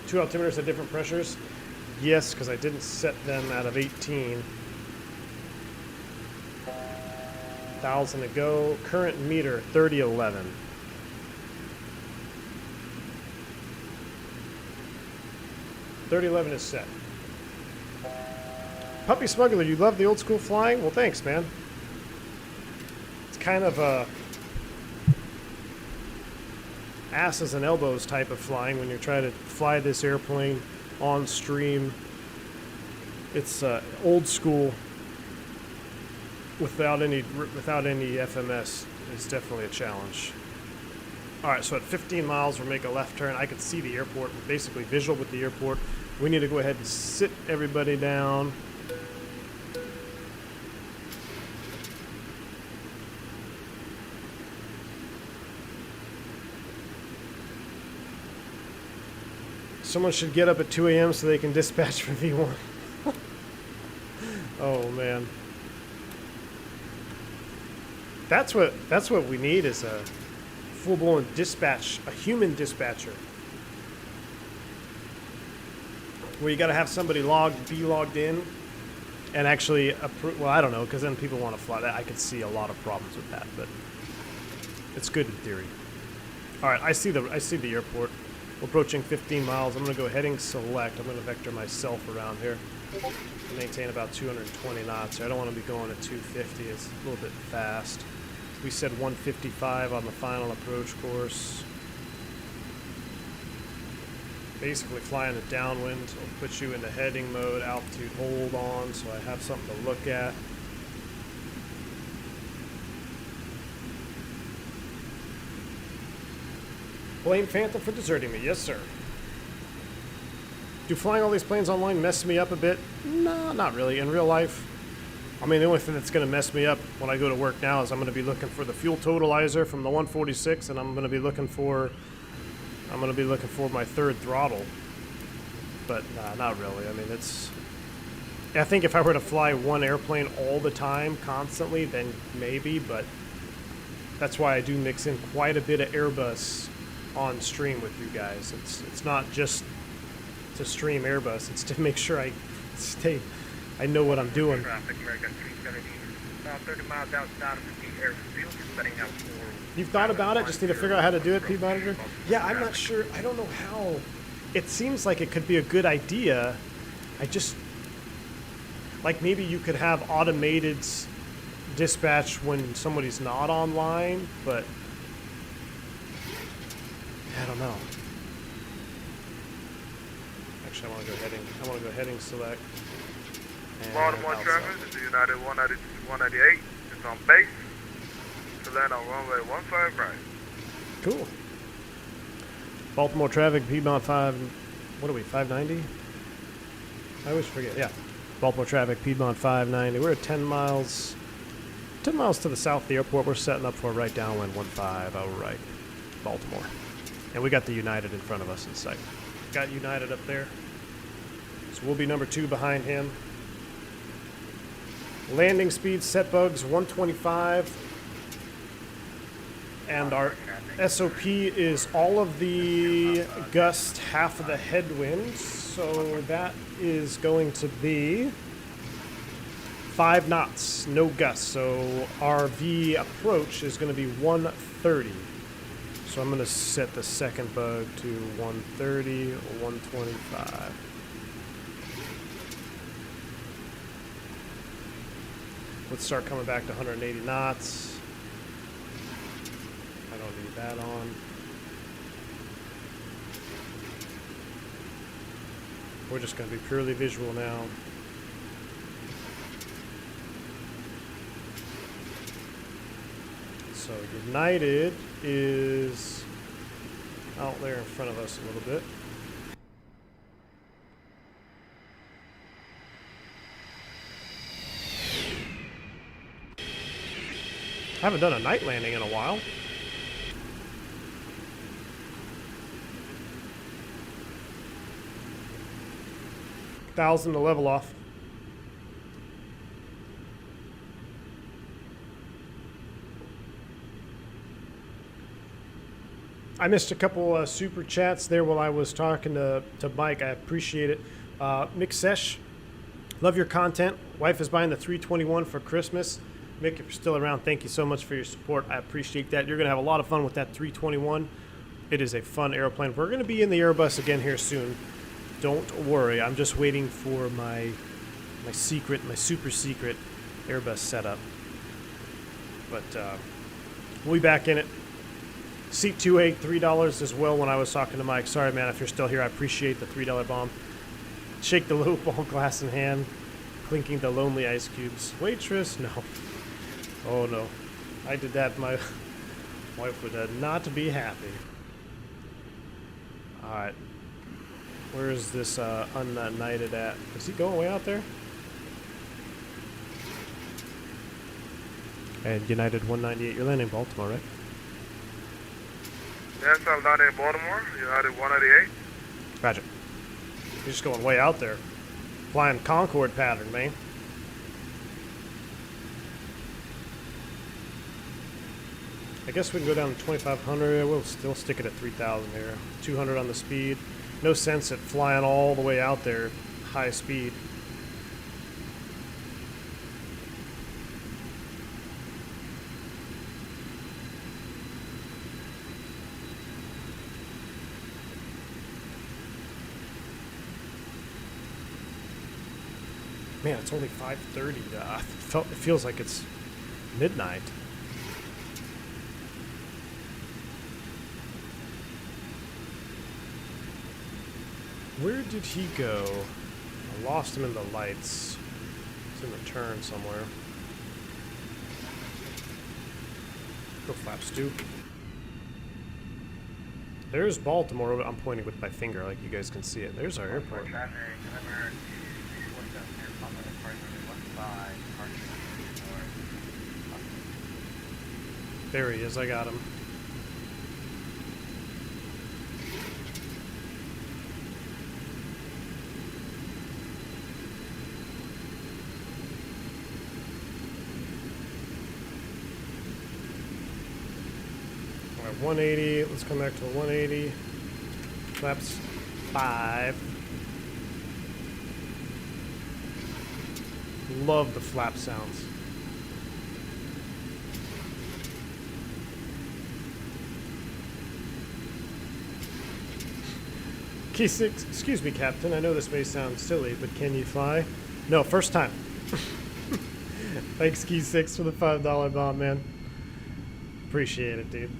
Two altimeters at different pressures. Yes, because I didn't set them out of 18. 1,000 to go. Current meter 3011. $3011 is set. Puppy Smuggler, you love the old school flying? Well, thanks, man. It's kind of a asses and elbows type of flying when you're trying to fly this airplane on stream. It's old school without any FMS. It's definitely a challenge. All right, so at 15 miles, we'll make a left turn. I can see the airport. We're basically visual with the airport. We need to go ahead and sit everybody down. Someone should get up at 2 a.m. so they can dispatch for V1. Oh man, that's what we need is a full-blown dispatch, a human dispatcher, where you got to have somebody be logged in, and actually approve. Well, I don't know, because then people want to fly. That I could see a lot of problems with that, but it's good in theory. All right, I see the airport. We're approaching 15 miles. I'm going to go heading select. I'm going to vector myself around here. Maintain about 220 knots. I don't want to be going at 250. It's a little bit fast. We said 155 on the final approach course. Basically flying a downwind will put you into heading mode, altitude hold on, so I have something to look at. Blame Phantom for deserting me. Yes, sir. Do flying all these planes online mess me up a bit? No, not really. In real life, I mean, the only thing that's going to mess me up when I go to work now is I'm going to be looking for the fuel totalizer from the 146, and I'm going to be looking for my third throttle. But nah, not really. I mean, I think if I were to fly one airplane all the time, constantly, then maybe. But that's why I do mix in quite a bit of Airbus on stream with you guys. It's not just to stream Airbus, it's to make sure I know what I'm doing. Traffic, American 370, about 30 miles outside of the airfield, setting out for... You've thought about it? Just need to figure out how to do it, P-Monitor? Yeah, I'm not sure. I don't know how. It seems like it could be a good idea. I just... Like, maybe you could have automated dispatch when somebody's not online, but... I don't know. Actually, I want to go heading select. And Baltimore outside. traffic, this is United 198. It's on base. To land on runway 15 right. Cool. Baltimore traffic, Piedmont 5, what are we, 590? I always forget, yeah. Baltimore traffic, Piedmont 590. We're at 10 miles to the south of the airport. We're setting up for right downwind 15, right, Baltimore. And we got the United in front of us in sight. Got United up there. So we'll be number 2 behind him. Landing speed, set bugs, 125. And our SOP is all of the gust, half of the headwind. So that is going to be 5 knots, no gusts. So our V approach is going to be 130. So I'm going to set the second bug to 130 or 125. Let's start coming back to 180 knots. I don't need that on. We're just going to be purely visual now. So United is out there in front of us a little bit. Haven't done a night landing in a while. $1,000 to level off. I missed a couple super chats there while I was talking to Mike. I appreciate it. Mick Sesh, love your content. Wife is buying the 321 for Christmas. Mick, if you're still around, thank you so much for your support. I appreciate that. You're going to have a lot of fun with that 321. It is a fun airplane. We're going to be in the Airbus again here soon. Don't worry. I'm just waiting for my super secret Airbus setup. But we'll be back in it. Seat 28, $3 as well when I was talking to Mike. Sorry, man, if you're still here, I appreciate the $3 bomb. Shake the low ball, glass in hand, clinking the lonely ice cubes. Waitress, no. Oh, no. I did that. My wife would not be happy. All right. Where is this unknighted at? Is he going way out there? And United 198, you're landing Baltimore, right? Yes, I'm down in Baltimore. United 198. Roger. You're just going way out there. Flying Concorde pattern, man. I guess we can go down to 2,500. We'll still stick it at 3,000 here. 200 on the speed. No sense at flying all the way out there, high speed. Man, it's only 5:30. It feels like it's midnight. Where did he go? I lost him in the lights. He's in the turn somewhere. Go flap Stu. There's Baltimore. I'm pointing with my finger like you guys can see it. There's our airport. There he is. I got him. All right, 180. Let's come back to a 180. Flaps 5. Love the flap sounds. Key 6, excuse me, Captain. I know this may sound silly, but can you fly? No, first time. Thanks, Key 6, for the $5 bomb, man. Appreciate it, dude.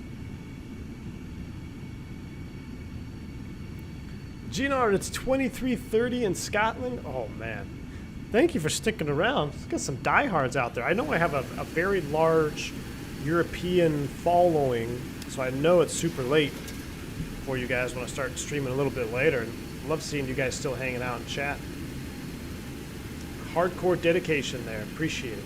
Ginard, it's 23:30 in Scotland. Oh, man. Thank you for sticking around. Let's get some diehards out there. I know I have a very large European following, so I know it's super late for you guys when I start streaming a little bit later. And I love seeing you guys still hanging out and chat. Hardcore dedication there. Appreciate it.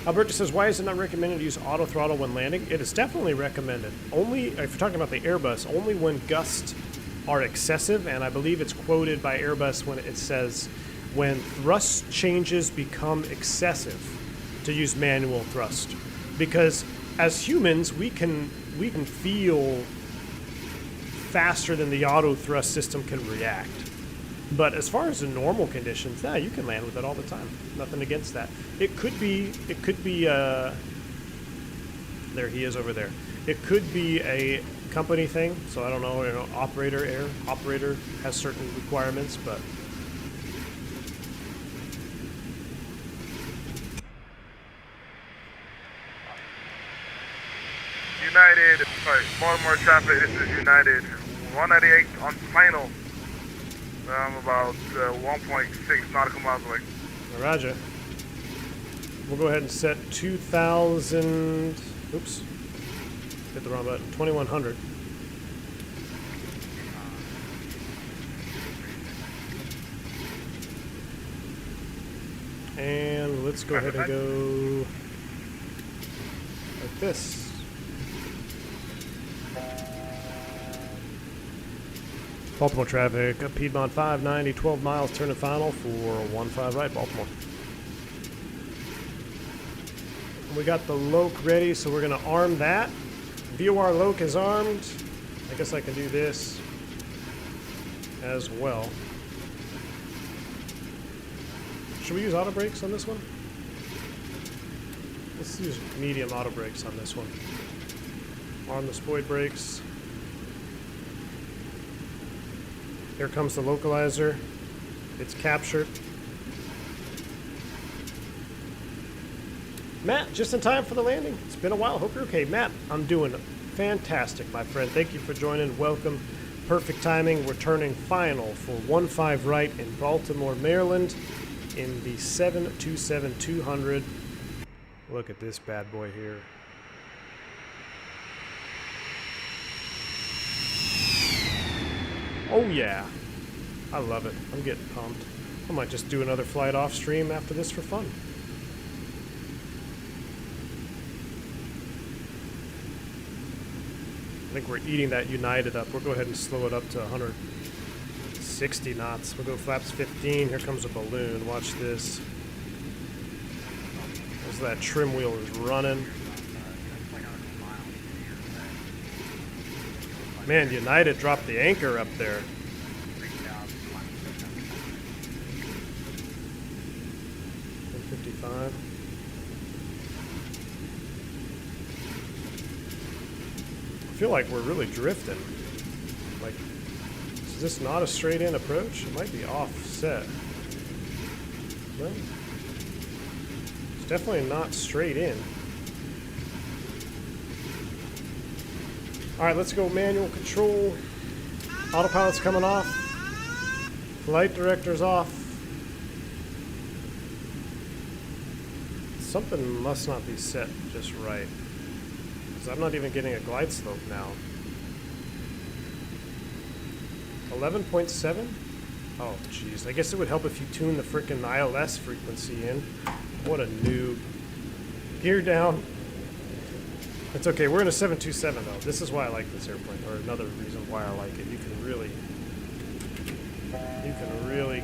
Alberto says, why is it not recommended to use auto throttle when landing? It is definitely recommended. Only, if you're talking about the Airbus, only when gusts are excessive, and I believe it's quoted by Airbus when it says, when thrust changes become excessive, to use manual thrust. Because as humans, we can feel faster than the auto thrust system can react. But as far as the normal conditions, yeah, you can land with it all the time. Nothing against that. It could be, there he is over there. It could be a company thing, so I don't know, air operator has certain requirements, but Baltimore traffic, this is United 198 on final. I'm about 1.6 nautical miles away. Roger. We'll go ahead and set 2,000. Oops. Hit the wrong button. 2,100. And let's go ahead and go like this. Baltimore traffic, Piedmont 590, 12 miles, turn and final for 15 right, Baltimore. We got the Loke ready, so we're going to arm that. VOR Loke is armed. I guess I can do this as well. Should we use auto brakes on this one? Let's use medium auto brakes on this one. Arm the spoid brakes. Here comes the localizer. It's captured. Matt, just in time for the landing. It's been a while. Hope you're okay. Matt, I'm doing fantastic, my friend. Thank you for joining. Welcome. Perfect timing. We're turning final for 15 right in Baltimore, Maryland in the 727-200. Look at this bad boy here. Oh yeah. I love it. I'm getting pumped. I might just do another flight off stream after this for fun. I think we're eating that United up. We'll go ahead and slow it up to 160 knots. We'll go flaps 15. Here comes a balloon. Watch this. As that trim wheel is running. Man, United dropped the anchor up there. $155. I feel like we're really drifting. Like, is this not a straight in approach? It might be offset. No. It's definitely not straight in. Alright, let's go manual control. Autopilot's coming off. Flight director's off. Something must not be set just right. Because I'm not even getting a glide slope now. 11.7? Oh, jeez. I guess it would help if you tune the frickin' ILS frequency in. What a noob. Gear down. It's okay. We're in a 727 though. This is why I like this airplane, or another reason why I like it. You can really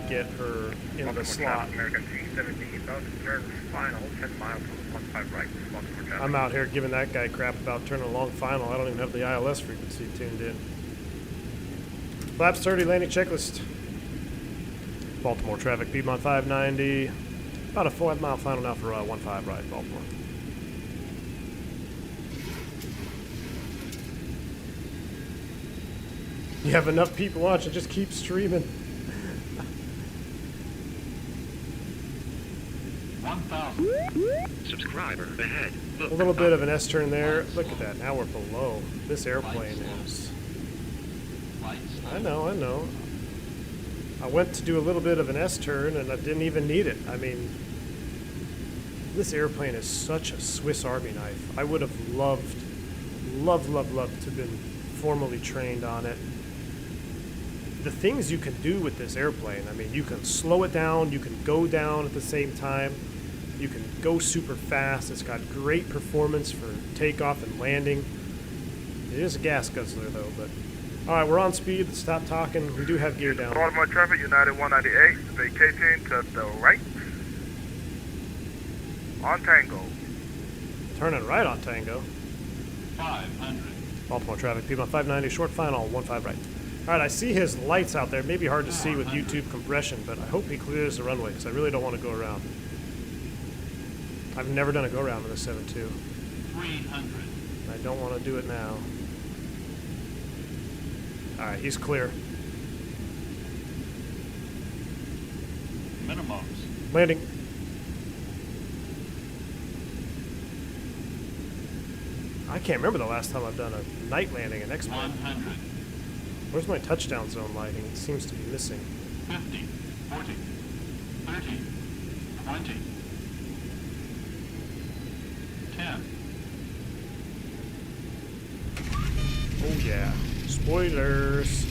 get her in the slot. American 370, about to turn final, 10 miles from 15 right. I'm out here giving that guy crap about turning a long final. I don't even have the ILS frequency tuned in. Flaps 30, landing checklist. Baltimore traffic, Piedmont 590. About a 4 mile final now for 15 right, Baltimore. You have enough people watching, just keep streaming. 1,000. Subscriber ahead. A little bit of an S-turn there. Look at that, now we're below. This airplane is... I know. I went to do a little bit of an S-turn and I didn't even need it. I mean, this airplane is such a Swiss Army knife. I would have loved to have been formally trained on it. The things you can do with this airplane, I mean, you can slow it down, you can go down at the same time, you can go super fast. It's got great performance for takeoff and landing. It is a gas guzzler though, but all right, we're on speed. Let's stop talking. We do have gear down. Baltimore traffic, United 198, vacating to the right. On Tango. Turning right on Tango. 500. Baltimore traffic, Piedmont 590, short final, 15 right. All right, I see his lights out there. Maybe hard to see with YouTube compression, but I hope he clears the runway because I really don't want to go around. I've never done a go-around with a 7.2. 300. I don't want to do it now. All right, he's clear. Minimums. Landing. I can't remember the last time I've done a night landing in X-Men. 100. Where's my touchdown zone lighting? It seems to be missing. 50, 40, 30, 20, 10. Oh yeah. Spoilers.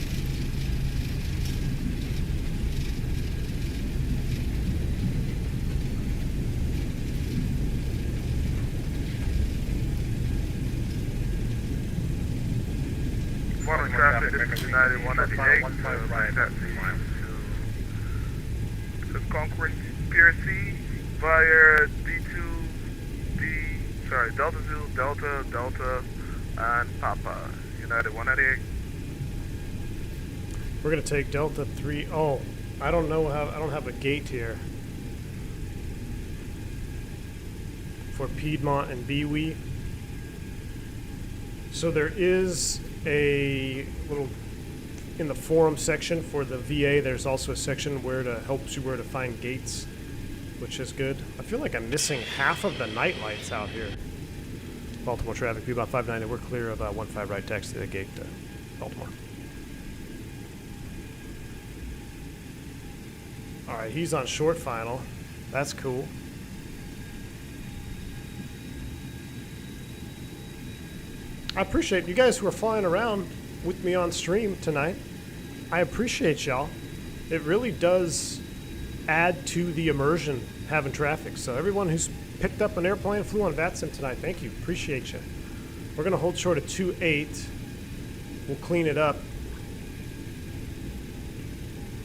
Morning traffic, this is United 198, to Conquering PRC via Delta Zulu, Delta, and Papa, United 198. We're gonna take Delta 3. Oh, I don't have a gate here for Piedmont and BWI. So there is a little in the forum section for the VA. There's also a section where to helps you where to find gates, which is good. I feel like I'm missing half of the night lights out here. Baltimore traffic, Piedmont 590. We're clear of 15 right taxi to the gate to Baltimore. All right, he's on short final. That's cool. I appreciate you guys who are flying around with me on stream tonight. I appreciate y'all. It really does add to the immersion having traffic. So everyone who's picked up an airplane, flew on VATSIM tonight, thank you. Appreciate you. We're going to hold short at 2.8. We'll clean it up.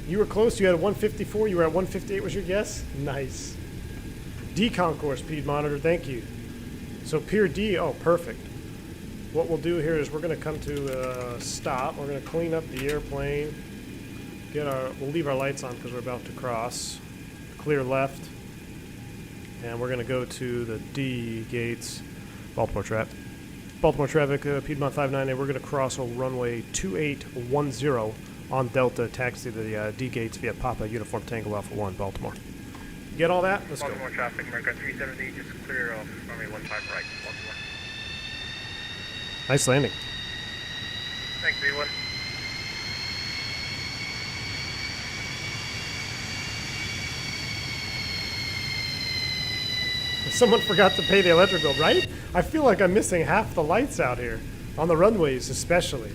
You were close. You had a 154. You were at 158 was your guess? Nice. D concourse, Pied Monitor. Thank you. So Pier D. Oh, perfect. What we'll do here is we're going to come to a stop. We're going to clean up the airplane. We'll leave our lights on because we're about to cross. Clear left. And we're going to go to the D gates. Baltimore traffic. Piedmont 590. We're going to cross on runway 2810 on Delta. Taxi to the D gates via Papa Uniform Tango Alpha 1, Baltimore. You get all that? Let's go. Baltimore traffic, America 370, just clear off runway 15 right, Baltimore. Nice landing. Thanks, B1. Someone forgot to pay the electric bill, right? I feel like I'm missing half the lights out here, on the runways especially.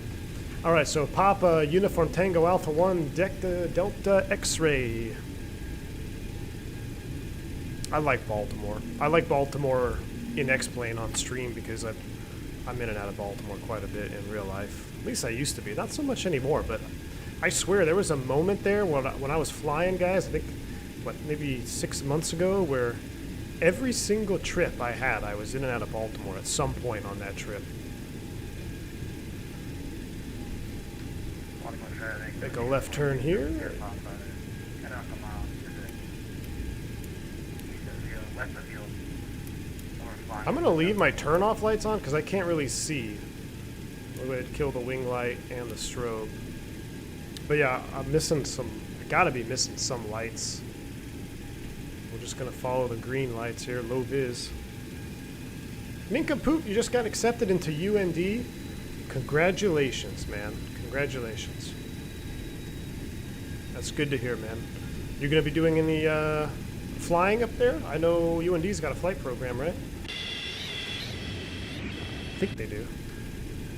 All right, so Papa Uniform Tango Alpha 1, Delta X-Ray. I like Baltimore. I like Baltimore in X-Plane on stream because I'm in and out of Baltimore quite a bit in real life. At least I used to be. Not so much anymore, but I swear there was a moment there when I was flying, guys, I think, maybe 6 months ago, where every single trip I had, I was in and out of Baltimore at some point on that trip. Make a left turn here. I'm going to leave my turn-off lights on because I can't really see. We're going to kill the wing light and the strobe. But yeah, I'm missing some, I got to be missing some lights. We're just going to follow the green lights here, low vis. Nincompoop, you just got accepted into UND. Congratulations, man. Congratulations. That's good to hear, man. You're going to be doing any flying up there? I know UND's got a flight program, right? I think they do.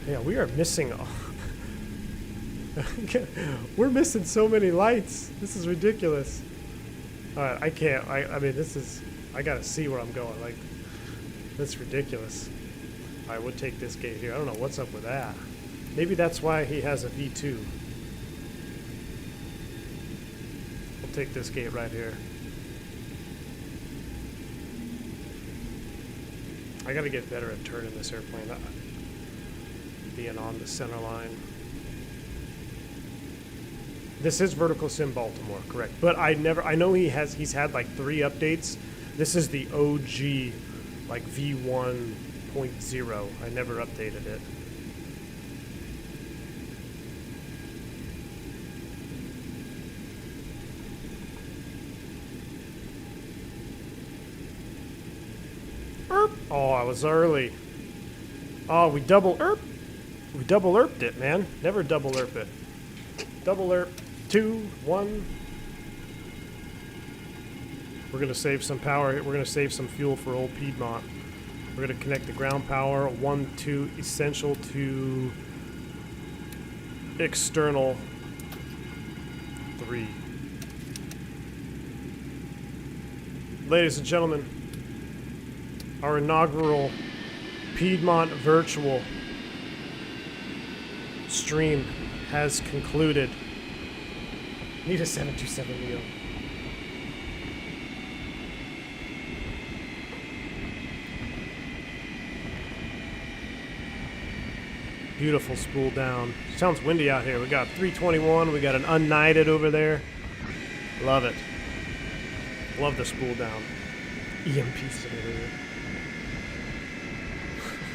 Yeah, we are missing... We're missing so many lights. This is ridiculous. Alright, I can't. I mean, this is... I gotta see where I'm going. Like, that's ridiculous. Alright, we'll take this gate here. I don't know what's up with that. Maybe that's why he has a V2. We'll take this gate right here. I gotta get better at turning this airplane. Being on the center line. This is Vertical Sim Baltimore, correct? But I know he's had like 3 updates. This is the OG, like V1.0. I never updated it. Oh, I was early. Oh, we double erped it, man. Never double erp it. Double erp. 2, 1. We're going to save some power. We're going to save some fuel for old Piedmont. We're going to connect the ground power 1, 2, essential to external 3. Ladies and gentlemen, our inaugural Piedmont virtual stream has concluded. Need a 727 wheel. Beautiful spool down. Sounds windy out here. We got 321. We got an unknighted over there. Love it. Love the spool down. EMP simulator.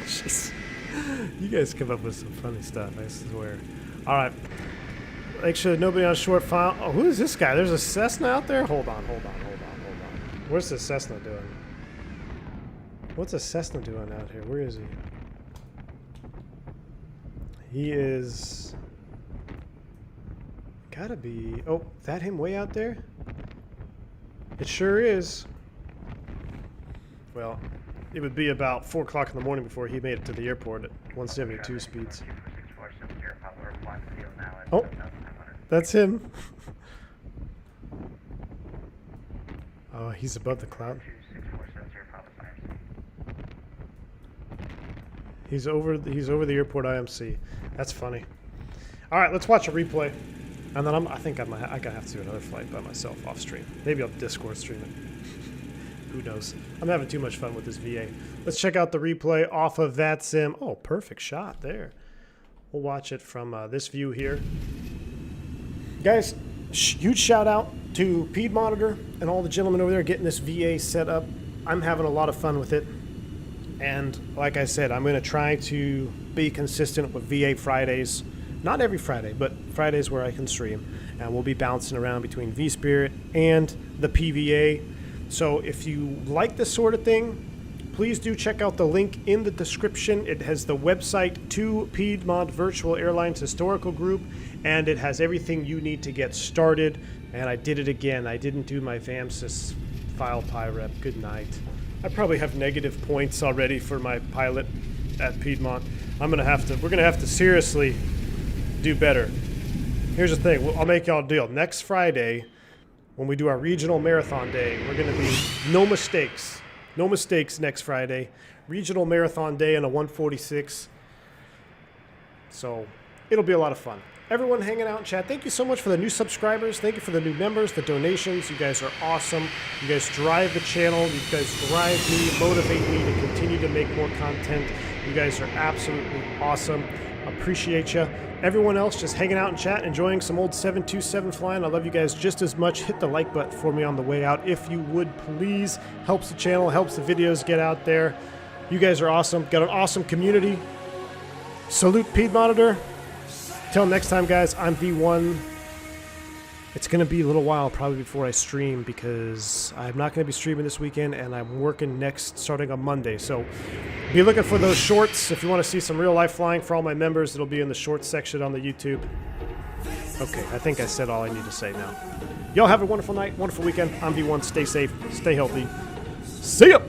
Jeez. You guys come up with some funny stuff, I swear. Alright. Make sure nobody on short file. Oh, who is this guy? There's a Cessna out there? Hold on. Where's the Cessna doing? What's a Cessna doing out here? Where is he? He is... Gotta be... Oh, that him way out there? It sure is. Well, it would be about 4 o'clock in the morning before he made it to the airport at 172 speeds. Oh, that's him. Oh, he's above the cloud. He's over the airport IMC. That's funny. All right, let's watch a replay, and then I think I'm gonna have to do another flight by myself off stream. Maybe I'll Discord stream it. Who knows? I'm having too much fun with this VA. Let's check out the replay off of that sim. Oh, perfect shot there. We'll watch it from this view here. Guys, huge shout out to Piedmont and all the gentlemen over there getting this VA set up. I'm having a lot of fun with it. And like I said, I'm going to try to be consistent with VA Fridays. Not every Friday, but Fridays where I can stream. And we'll be bouncing around between vSpirit and the PVA. So if you like this sort of thing, please do check out the link in the description. It has the website to Piedmont Virtual Airlines Historical Group, and it has everything you need to get started. And I did it again. I didn't do my VAMSys file pyrep. Good night. I probably have negative points already for my pilot at Piedmont. We're gonna have to seriously do better. Here's the thing. I'll make y'all a deal. Next Friday, when we do our regional marathon day, we're gonna be no mistakes. No mistakes next Friday. Regional marathon day in a 146. So it'll be a lot of fun. Everyone hanging out in chat, thank you so much for the new subscribers. Thank you for the new members, the donations. You guys are awesome. You guys drive the channel. You guys drive me, motivate me to continue to make more content. You guys are absolutely awesome. Appreciate you. Everyone else just hanging out in chat, enjoying some old 727 flying. I love you guys just as much. Hit the like button for me on the way out if you would, please. Helps the channel, helps the videos get out there. You guys are awesome. Got an awesome community. Salute Piedmont. Till next time, guys, I'm V1. It's going to be a little while probably before I stream because I'm not going to be streaming this weekend, and I'm working starting on Monday. So be looking for those shorts. If you want to see some real-life flying for all my members, it'll be in the shorts section on the YouTube. Okay, I think I said all I need to say now. Y'all have a wonderful night, wonderful weekend. I'm V1. Stay safe, stay healthy. See ya!